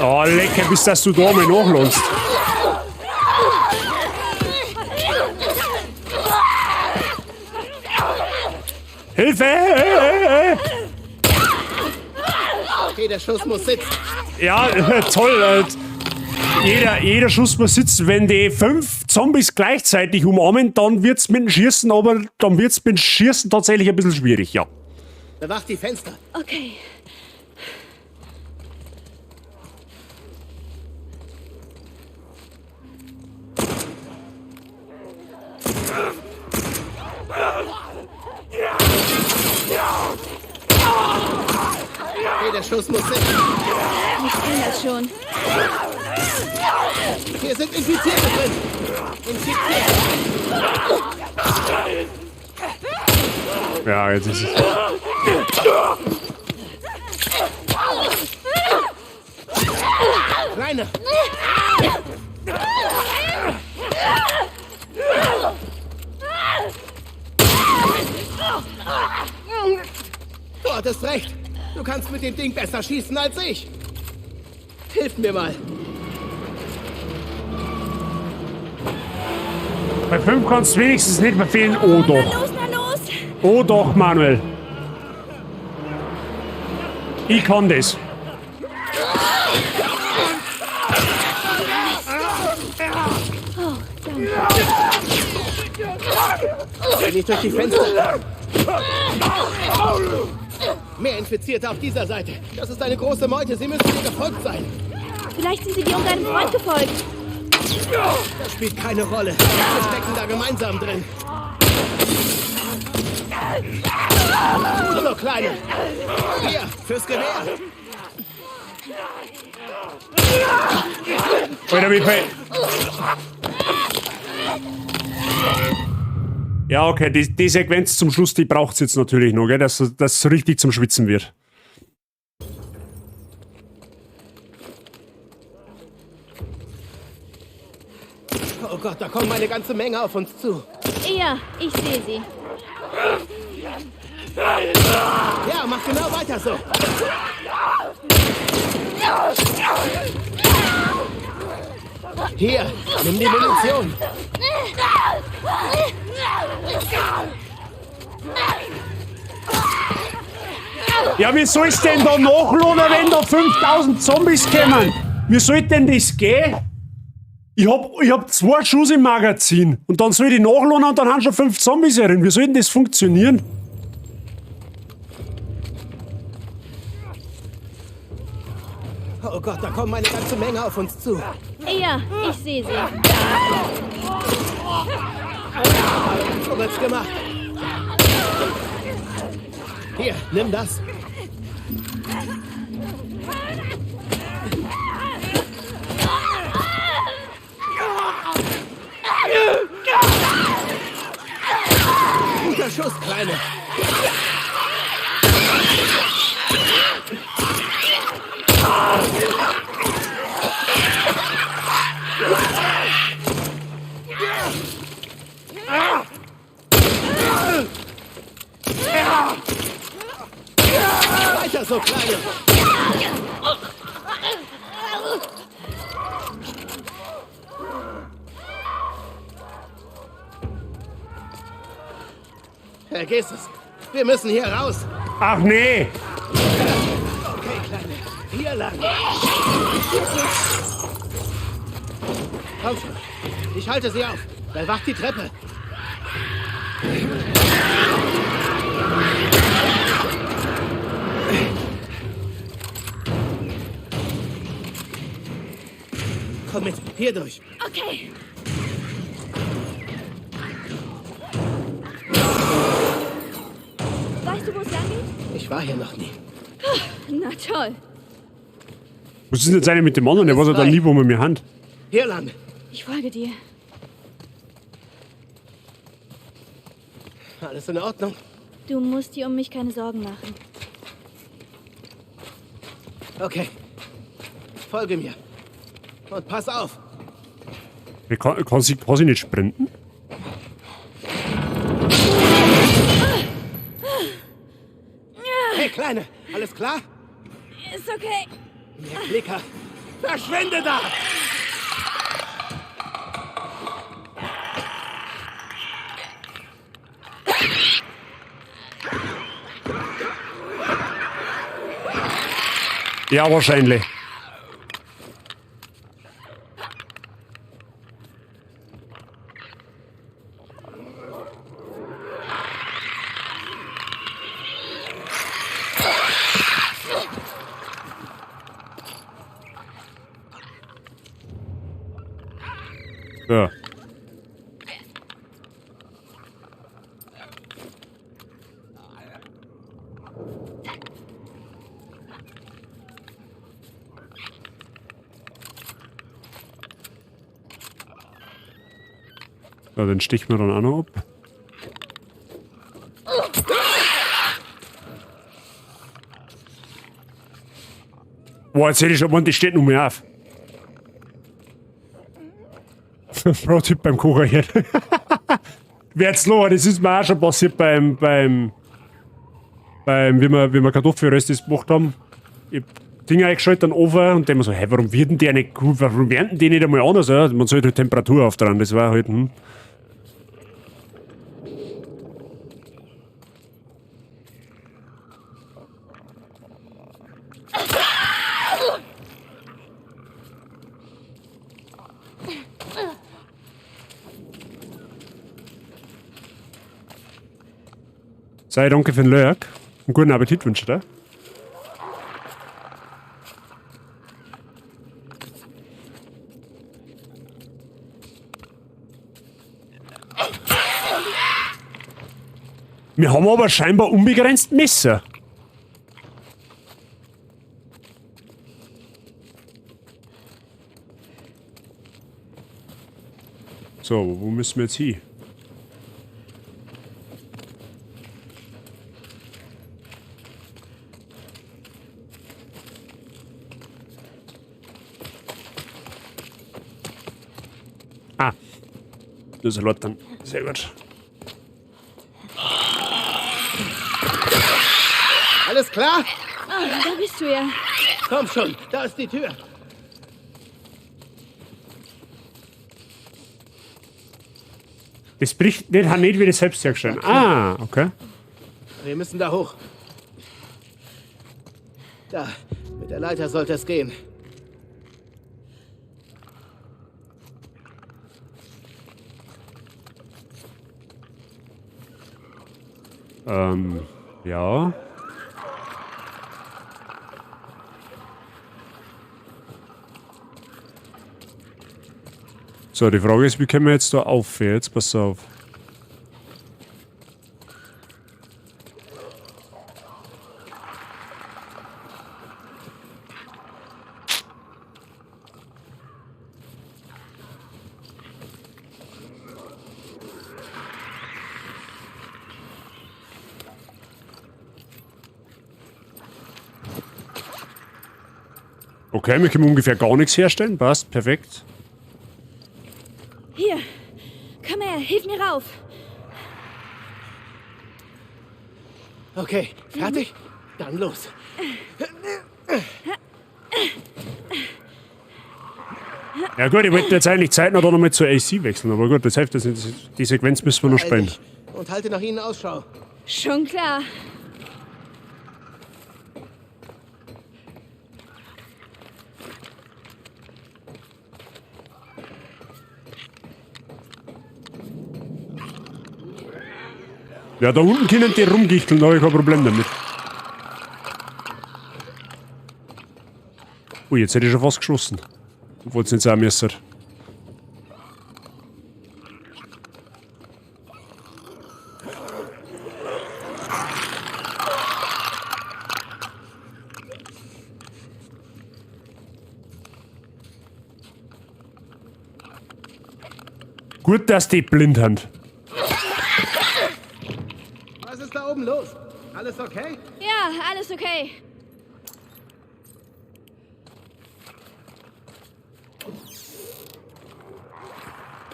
Oh, lecker, bis dass du da mal nachlässt. Hilfe! Okay, der Schuss muss sitzen. Ja, toll. Jeder Schuss muss sitzen. Wenn die 5 Zombies gleichzeitig umarmen, dann wird's mit dem Schießen, aber dann wird's mit dem Schießen tatsächlich ein bisschen schwierig, ja. Bewacht die Fenster. Okay. Okay, der Schuss muss sitzen. Ich kann das schon. Hier sind Infizierte drin. Infiziert. Ja, jetzt ist es. Kleine. Du hattest recht. Du kannst mit dem Ding besser schießen als ich. Hilf mir mal. Bei 5 kannst du wenigstens nicht befehlen. Oh doch. Na los! Oh doch, Manuel. Ich kann das. Oh, danke. Geh nicht durch die Fenster. Mehr Infizierte auf dieser Seite. Das ist eine große Meute. Sie müssen dir gefolgt sein. Vielleicht sind sie dir und deinem Freund gefolgt. Das spielt keine Rolle. Wir stecken da gemeinsam drin. Hallo, Kleine. Hier, fürs Gewehr. Alter, wie viel? Ja, okay, die Sequenz zum Schluss, die braucht es jetzt natürlich noch, gell, dass das richtig zum Schwitzen wird. Oh Gott, da kommt eine ganze Menge auf uns zu. Ja, ich sehe sie. Ja, mach genau weiter so. Hier, nimm die Munition. Ja, wie soll es denn da nachladen, wenn da 5000 Zombies kommen? Wie soll denn das gehen? Ich hab 2 Schuss im Magazin und dann soll ich nachladen und dann haben schon 5 Zombies herin. Wie soll denn das funktionieren? Oh Gott, da kommen eine ganze Menge auf uns zu. Ja, ich sehe sie. So wird's gemacht. Hier, nimm das. Guter Schuss, Kleine. Weiter so, Kleine. Vergiss es. Wir müssen hier raus. Ach nee! Okay, Kleine. Hier lang. Komm schon. Ich halte sie auf. Bewacht die Treppe. Komm mit. Hier durch. Okay. Weißt du, wo es lang geht? Ich war hier noch nie. Na toll. Was ist denn jetzt eine mit dem anderen? Der war ja dann lieber mit mir Hand. Hier lang. Ich folge dir. Alles in Ordnung? Du musst dir um mich keine Sorgen machen. Okay. Folge mir. Und pass auf. Kann sie nicht sprinten? Hey, Kleine. Alles klar? Ist okay. Der Klicker. Verschwinde da! Ja, wahrscheinlich. Ja. Ja, den sticht man dann auch noch ab. Boah, jetzt hätte ich schon, die steht noch mehr auf. Pro-Tipp beim Kochen hier. Werd's los, das ist mir auch schon passiert wie wir Kartoffelröstes gemacht haben. Ich hab Dinger eingeschaltet, dann Ofen und dann so, hey, warum wird denn der nicht gut? Warum werden die nicht einmal anders? Ja? Man sollte halt Temperatur auftragen, das war halt, Sei danke für den Lurk. Einen guten Appetit wünsche ich dir. Wir haben aber scheinbar unbegrenzt Messer. So, wo müssen wir jetzt hin? Ah, das ist dann. Sehr gut. Alles klar? Ah, da bist du ja. Komm schon, da ist die Tür. Das bricht nicht, hat nicht wieder selbst hergestellt. Ah, okay. Wir müssen da hoch. Da, mit der Leiter sollte es gehen. Ja. So, die Frage ist, wie kommen wir jetzt da auf? Jetzt pass auf. Okay, wir können ungefähr gar nichts herstellen. Passt, perfekt. Hier, komm her, hilf mir rauf. Okay, fertig? Dann los. Ja gut, ich wollte jetzt eigentlich zeitnah da nochmal zur AC wechseln, aber gut, das heißt, die Sequenz müssen wir noch spielen. und halte nach ihnen Ausschau. Schon klar. Ja, da unten können die rumgichteln, da habe ich kein Problem damit. Ui, jetzt hätte ich schon fast geschossen. Obwohl es nicht sein müsste. Gut, dass die blind haben. Was ist da oben los? Alles okay? Ja, alles okay.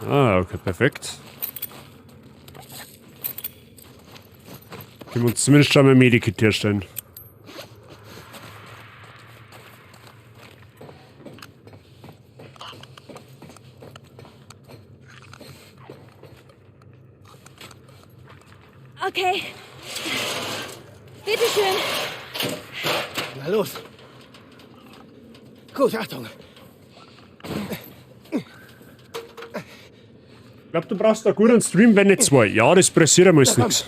Ah, okay, perfekt. Können wir uns zumindest schon mal ein Medikit herstellen. Okay. Bitteschön. Na los. Gut, Achtung. Ich glaube, du brauchst einen guten Stream, wenn nicht zwei. Ja, das pressiert einmal nichts.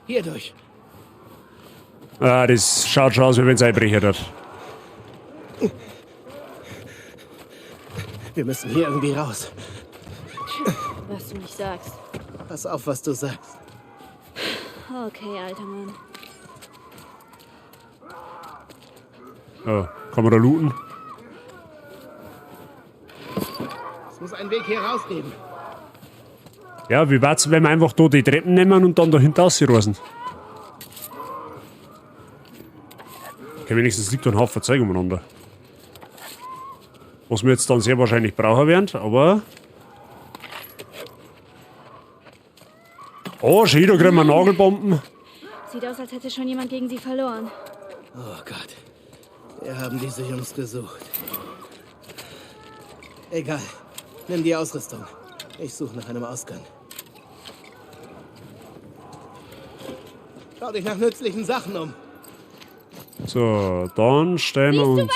Hier durch. Ah, das schaut schon aus, wie wenn es einbrechen hat. Wir müssen hier irgendwie raus. Was du nicht sagst. Pass auf, was du sagst. Okay, alter Mann. Oh, kann man da looten? Es muss einen Weg hier raus geben. Ja, wie wär's, wenn wir einfach da die Treppen nehmen und dann dahinter rausrasen? Okay, wenigstens liegt da ein Haufen Zeug umeinander. Was wir jetzt dann sehr wahrscheinlich brauchen werden, aber... Oh, schon wieder kriegen wir Nagelbomben. Sieht aus, als hätte schon jemand gegen sie verloren. Oh Gott. Wir haben diese Jungs gesucht. Egal. Nimm die Ausrüstung. Ich suche nach einem Ausgang. Schau dich nach nützlichen Sachen um. So, dann stellen wir uns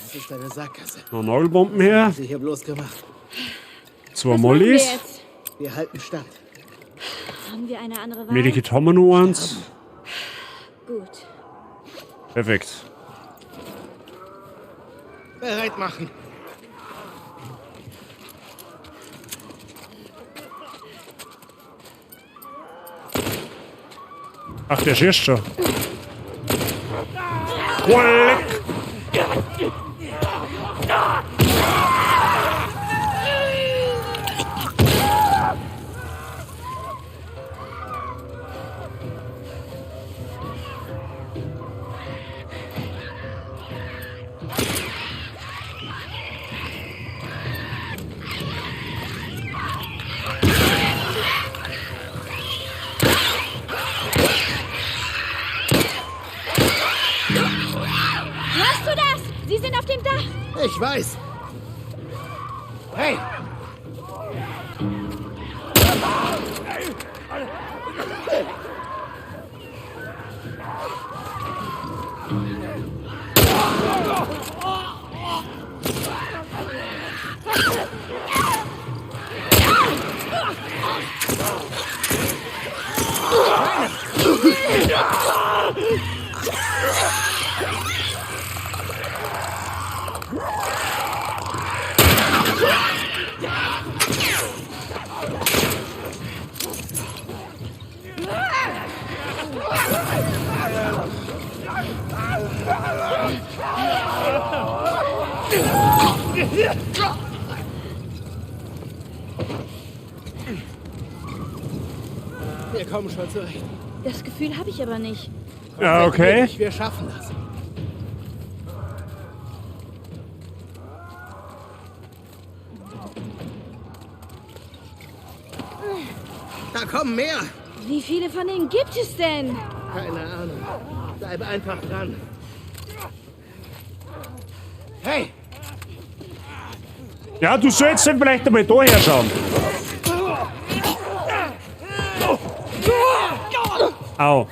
Das ist eine Sackgasse. noch Nagelbomben her. Was sie hier bloß gemacht. Zwei Mollys. Wir halten stand. Haben wir eine andere Wahl? Medikit haben wir nur eins. Gut. Perfekt. Bereit machen. Ach, der schießt schon. Oh, leck. Hörst du das? Sie sind auf dem Dach. Ich weiß. Hey! Wir kommen schon zurecht. Das Gefühl habe ich aber nicht. Ja, okay. Wir schaffen das. Da kommen mehr. Wie viele von denen gibt es denn? Keine Ahnung. Bleib einfach dran. Hey! Ja, du sollst dann vielleicht einmal da herschauen. Au.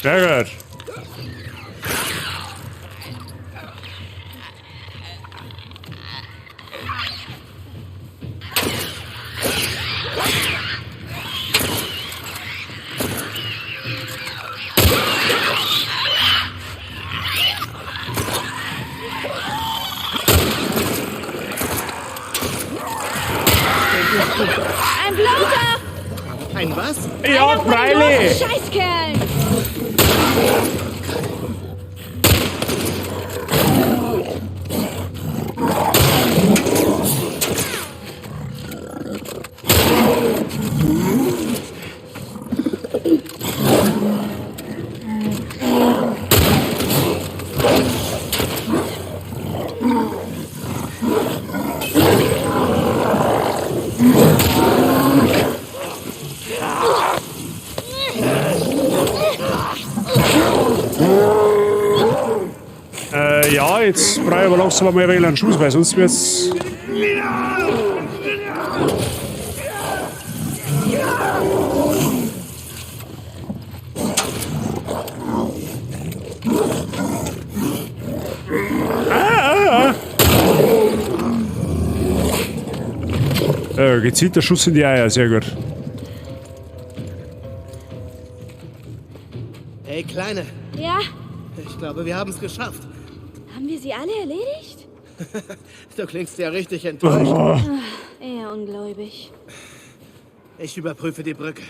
Sehr gut. Ein Bloter! Ein was? Ja, freilich! Scheißkerl! Ja, jetzt brauche ich aber langsam mal einen Schuss, weil sonst wird's. Gezielter Schuss in die Eier, sehr gut. Hey, Kleine. Ja? Ich glaube, wir haben es geschafft. Haben wir sie alle erledigt? Du klingst ja richtig enttäuscht. Ach, eher ungläubig. Ich überprüfe die Brücke.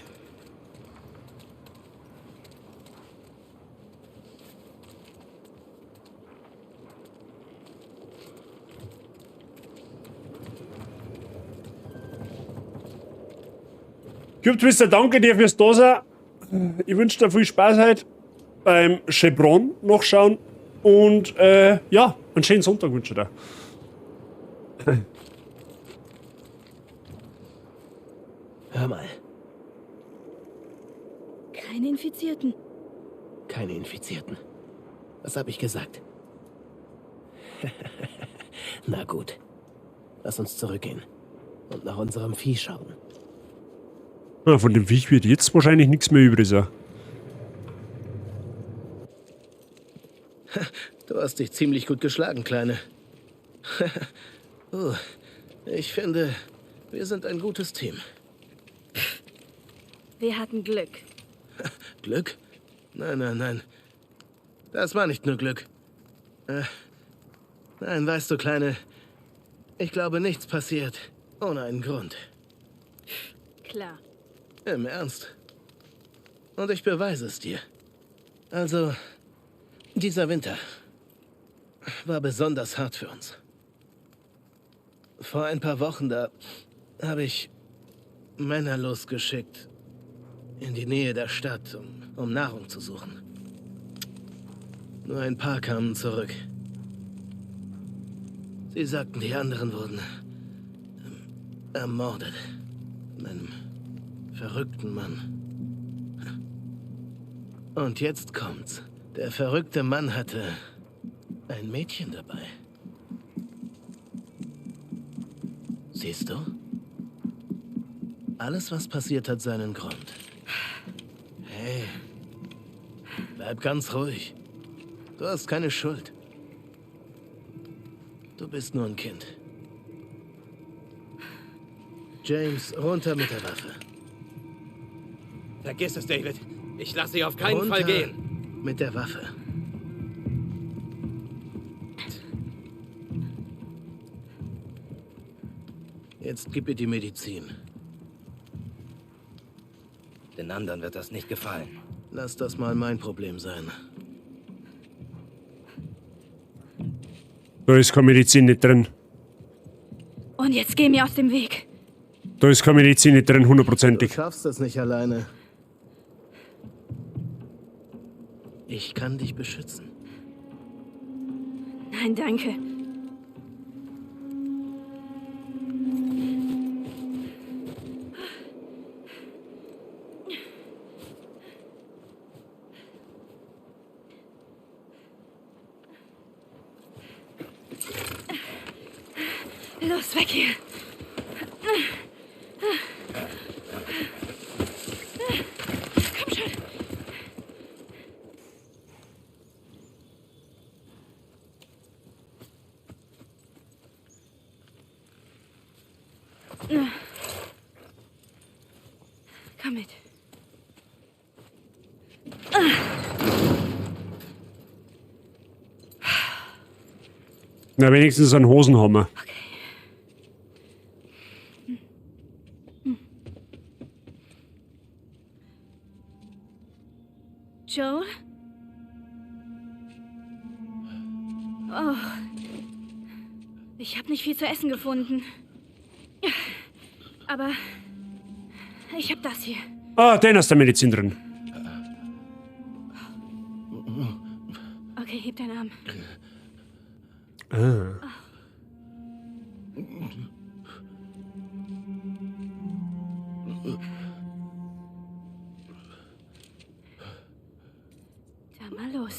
Gut, Twister, danke dir fürs Dasein. Ich wünsche dir viel Spaß heute beim Chevron nachschauen. Und ja, einen schönen Sonntag wünsche ich dir. Hör mal, Keine Infizierten. keine Infizierten. Was habe ich gesagt? Na gut. Lass uns zurückgehen und nach unserem Vieh schauen. Ja, von dem Viech wird jetzt wahrscheinlich nichts mehr übrig sein. Du hast dich ziemlich gut geschlagen, Kleine. Ich finde, wir sind ein gutes Team. Wir hatten Glück. Glück? Nein, nein, nein. Das war nicht nur Glück. Nein, weißt du, Kleine, ich glaube, nichts passiert ohne einen Grund. Klar. Im Ernst. Und ich beweise es dir. Also, dieser Winter war besonders hart für uns. Vor ein paar Wochen, da habe ich Männer losgeschickt in die Nähe der Stadt, um Nahrung zu suchen. Nur ein paar kamen zurück. Sie sagten, die anderen wurden ermordet von einem verrückten Mann. Und jetzt kommt's. Der verrückte Mann hatte ein Mädchen dabei. Siehst du? Alles, was passiert, hat seinen Grund. Hey, bleib ganz ruhig. Du hast keine Schuld. Du bist nur ein Kind. James, runter mit der Waffe. Vergiss es, David. Ich lasse sie auf keinen Runter Fall gehen. Mit der Waffe. Jetzt gib ihr die Medizin. Den anderen wird das nicht gefallen. Lass das mal mein Problem sein. Da ist keine Medizin nicht drin. Und jetzt geh mir aus dem Weg. Da ist keine Medizin nicht drin, Du hundertprozentig. schaffst das nicht alleine. Ich kann dich beschützen. Nein, danke. Los, weg hier. Komm schon. Komm mit. Na, wenigstens einen Hosenhammer. Joel? Oh. Ich habe nicht viel zu essen gefunden. Aber ich habe das hier. Ah, den hast du Medizin drin. Okay, heb deinen Arm. Ah. Da mal los.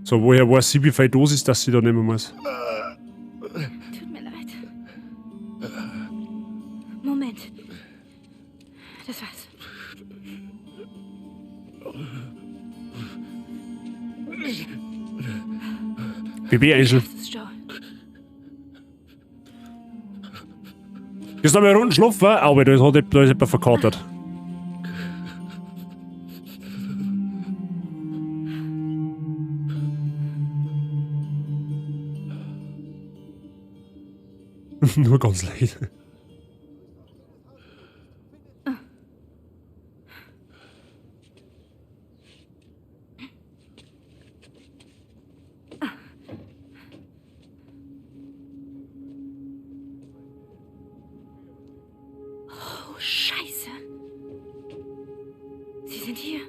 So, woher weiß sie, wie viel Dosis dass sie da nehmen muss? Tut mir leid. Moment. Das war's. Baby-Angel. Das ist Joel. Jetzt noch mal einen Runden schlafen, aber da ist jemand verkatert. Nur ganz leicht. Oh, Scheiße. Sie sind hier.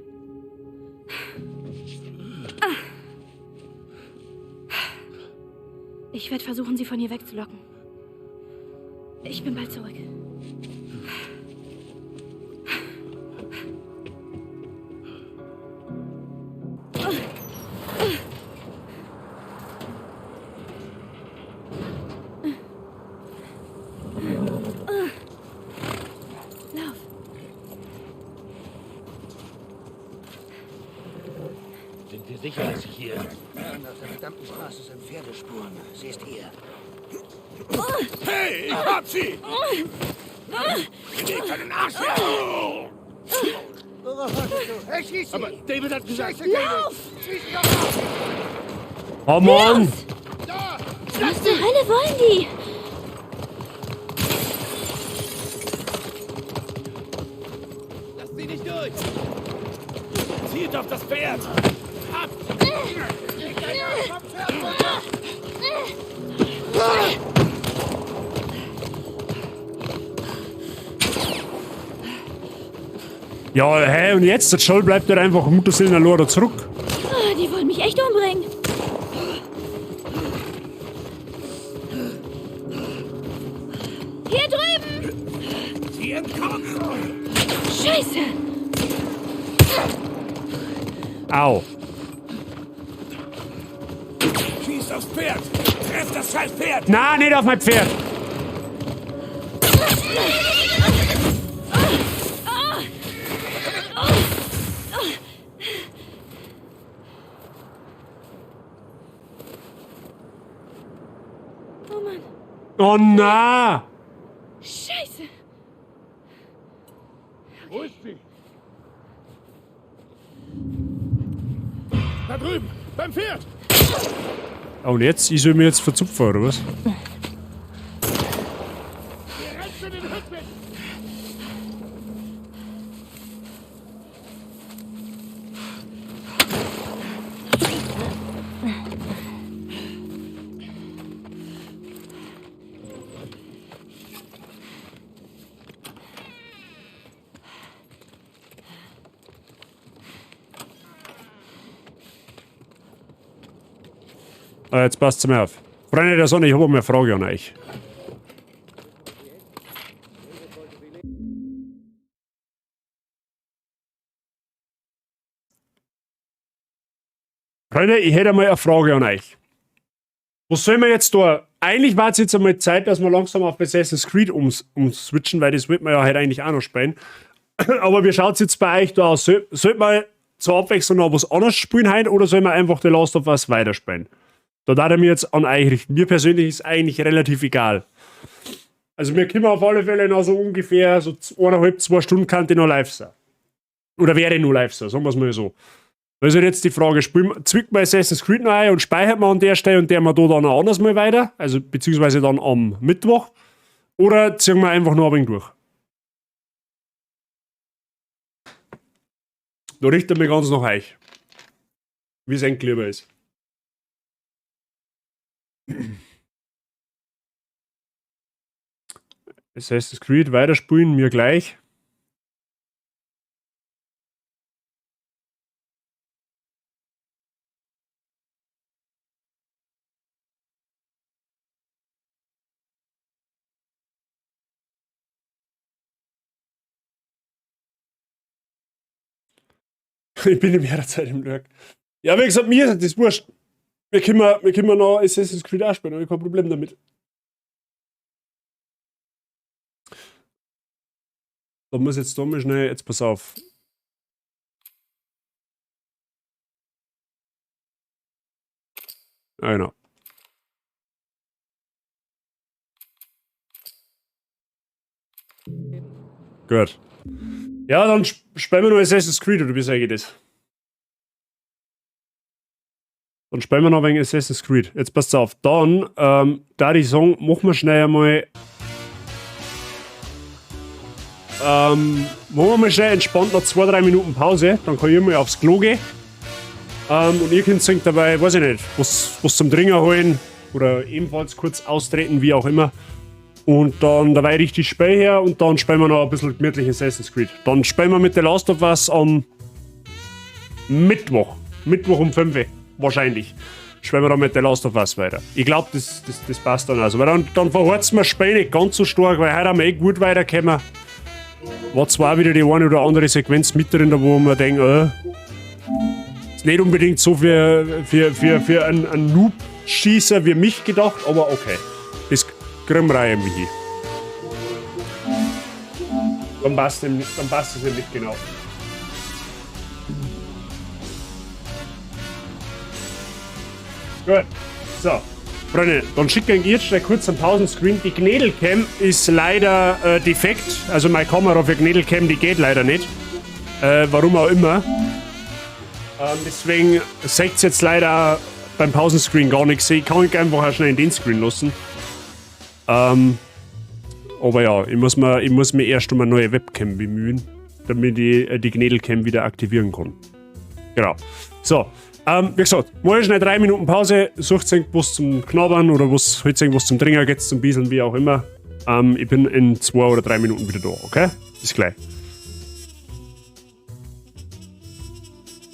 Ich werde versuchen, sie von hier wegzulocken. Ich bin bald zurück. Lauf. Sind wir sicher, dass sie hier... Ja, nach der verdammten Straße sind Pferdespuren. Sie ist hier. Hey, ich hab sie! Beweg deinen Arsch her! Worauf wartest du? Hey, schieß sie! Aber David hat gesagt... Scheiße, David! Schieß doch auf! Oh Mann! Da! Was zur Hölle wollen die? Lass sie nicht durch! Zielt auf das Pferd! Ab! Ja, hä, und jetzt? Der Joel bleibt halt einfach Mutterseelen da zurück. Oh, die wollen mich echt umbringen. Hier drüben! Sie entkommen! Scheiße! Au. Schieß aufs Pferd! Treff das scheiß Pferd! Na, nicht auf mein Pferd! Oh Mann. Oh na! Scheiße. Wo ist sie? Da drüben! Beim Pferd! Oh, und jetzt? Ich soll mir jetzt verzupfen, oder was? Hier rennst du den Rückweg! Jetzt passt's mir auf. Freunde der Sonne, ich habe mal eine Frage an euch. Freunde, ich hätte mal eine Frage an euch. Was soll man jetzt da eigentlich war es jetzt einmal Zeit, dass wir langsam auf Assassin's Creed umswitchen, weil das wird man ja halt eigentlich auch noch spielen. Aber wie schaut es jetzt bei euch da aus? Sollte man zur Abwechslung noch was anderes spielen heute oder soll man einfach The Last of Us weiterspielen? Da darf er mir jetzt an euch richten. Mir persönlich ist eigentlich relativ egal. Also wir können auf alle Fälle noch so ungefähr so 1,5, 2 Stunden kann die noch live sein. Oder wäre noch live sein, sagen wir es mal so. Also jetzt die Frage, zwickt man Assassin's Creed noch ein und speichert man an der Stelle und der man da dann noch anders mal weiter, also beziehungsweise dann am Mittwoch, oder ziehen wir einfach nur ein wenig durch? Da richtet mir ganz nach euch, wie es eigentlich lieber ist. Assassin's Creed weiterspielen, mir gleich. Ich bin in mehrere Zeit im Lurk. Ja, wie gesagt, mir ist das wurscht. Wir können noch Assassin's Creed auch spielen, habe ich kein Problem damit. Da muss jetzt da mal schnell, jetzt pass auf. Ja, genau. Gut. Ja, dann spielen wir noch Assassin's Creed, oder wie sage ich das? Dann spielen wir noch ein wenig Assassin's Creed. Jetzt passt auf. Dann, da ich sagen, machen wir schnell einmal. Machen wir mal schnell entspannt noch 2-3 Minuten Pause. Dann kann ich mal aufs Klo gehen. Und ihr könnt sich dabei, weiß ich nicht, was zum Trinken holen. Oder ebenfalls kurz austreten, wie auch immer. Und dann dabei richtig Spiel her und dann spielen wir noch ein bisschen gemütlich Assassin's Creed. Dann spielen wir mit The Last of Us am Mittwoch. Mittwoch um 5 Uhr. Wahrscheinlich. Spielen wir dann mit The Last of Us weiter. Ich glaube, das passt dann also. Weil dann verheizt man das Spiel nicht ganz so stark, weil heute haben wir gut weitergekommen. War zwar wieder die eine oder andere Sequenz mit drin, wo man denkt, ist nicht unbedingt so für einen Noob-Schießer wie mich gedacht, aber okay. Das kriegen wir auch irgendwie hin. Dann passt es ja nicht genau. Gut. So, Freunde, dann schicken wir jetzt kurz einen Pausenscreen. Die Gnädelcam ist leider defekt. Also meine Kamera für Gnädelcam, die geht leider nicht. Warum auch immer. Deswegen seht ihr jetzt leider beim Pausenscreen gar nichts. Ich kann euch einfach auch schnell in den Screen lassen. Aber ja, ich muss mir erst um eine neue Webcam bemühen, damit ich die Gnädelcam wieder aktivieren kann. Genau. So, wie gesagt, mal schnell 3 Minuten Pause, sucht irgendwas zum Knabbern oder holt irgendwas zum Trinken, geht's zum Bieseln, wie auch immer. Ich bin in 2 oder 3 Minuten wieder da, okay? Bis gleich.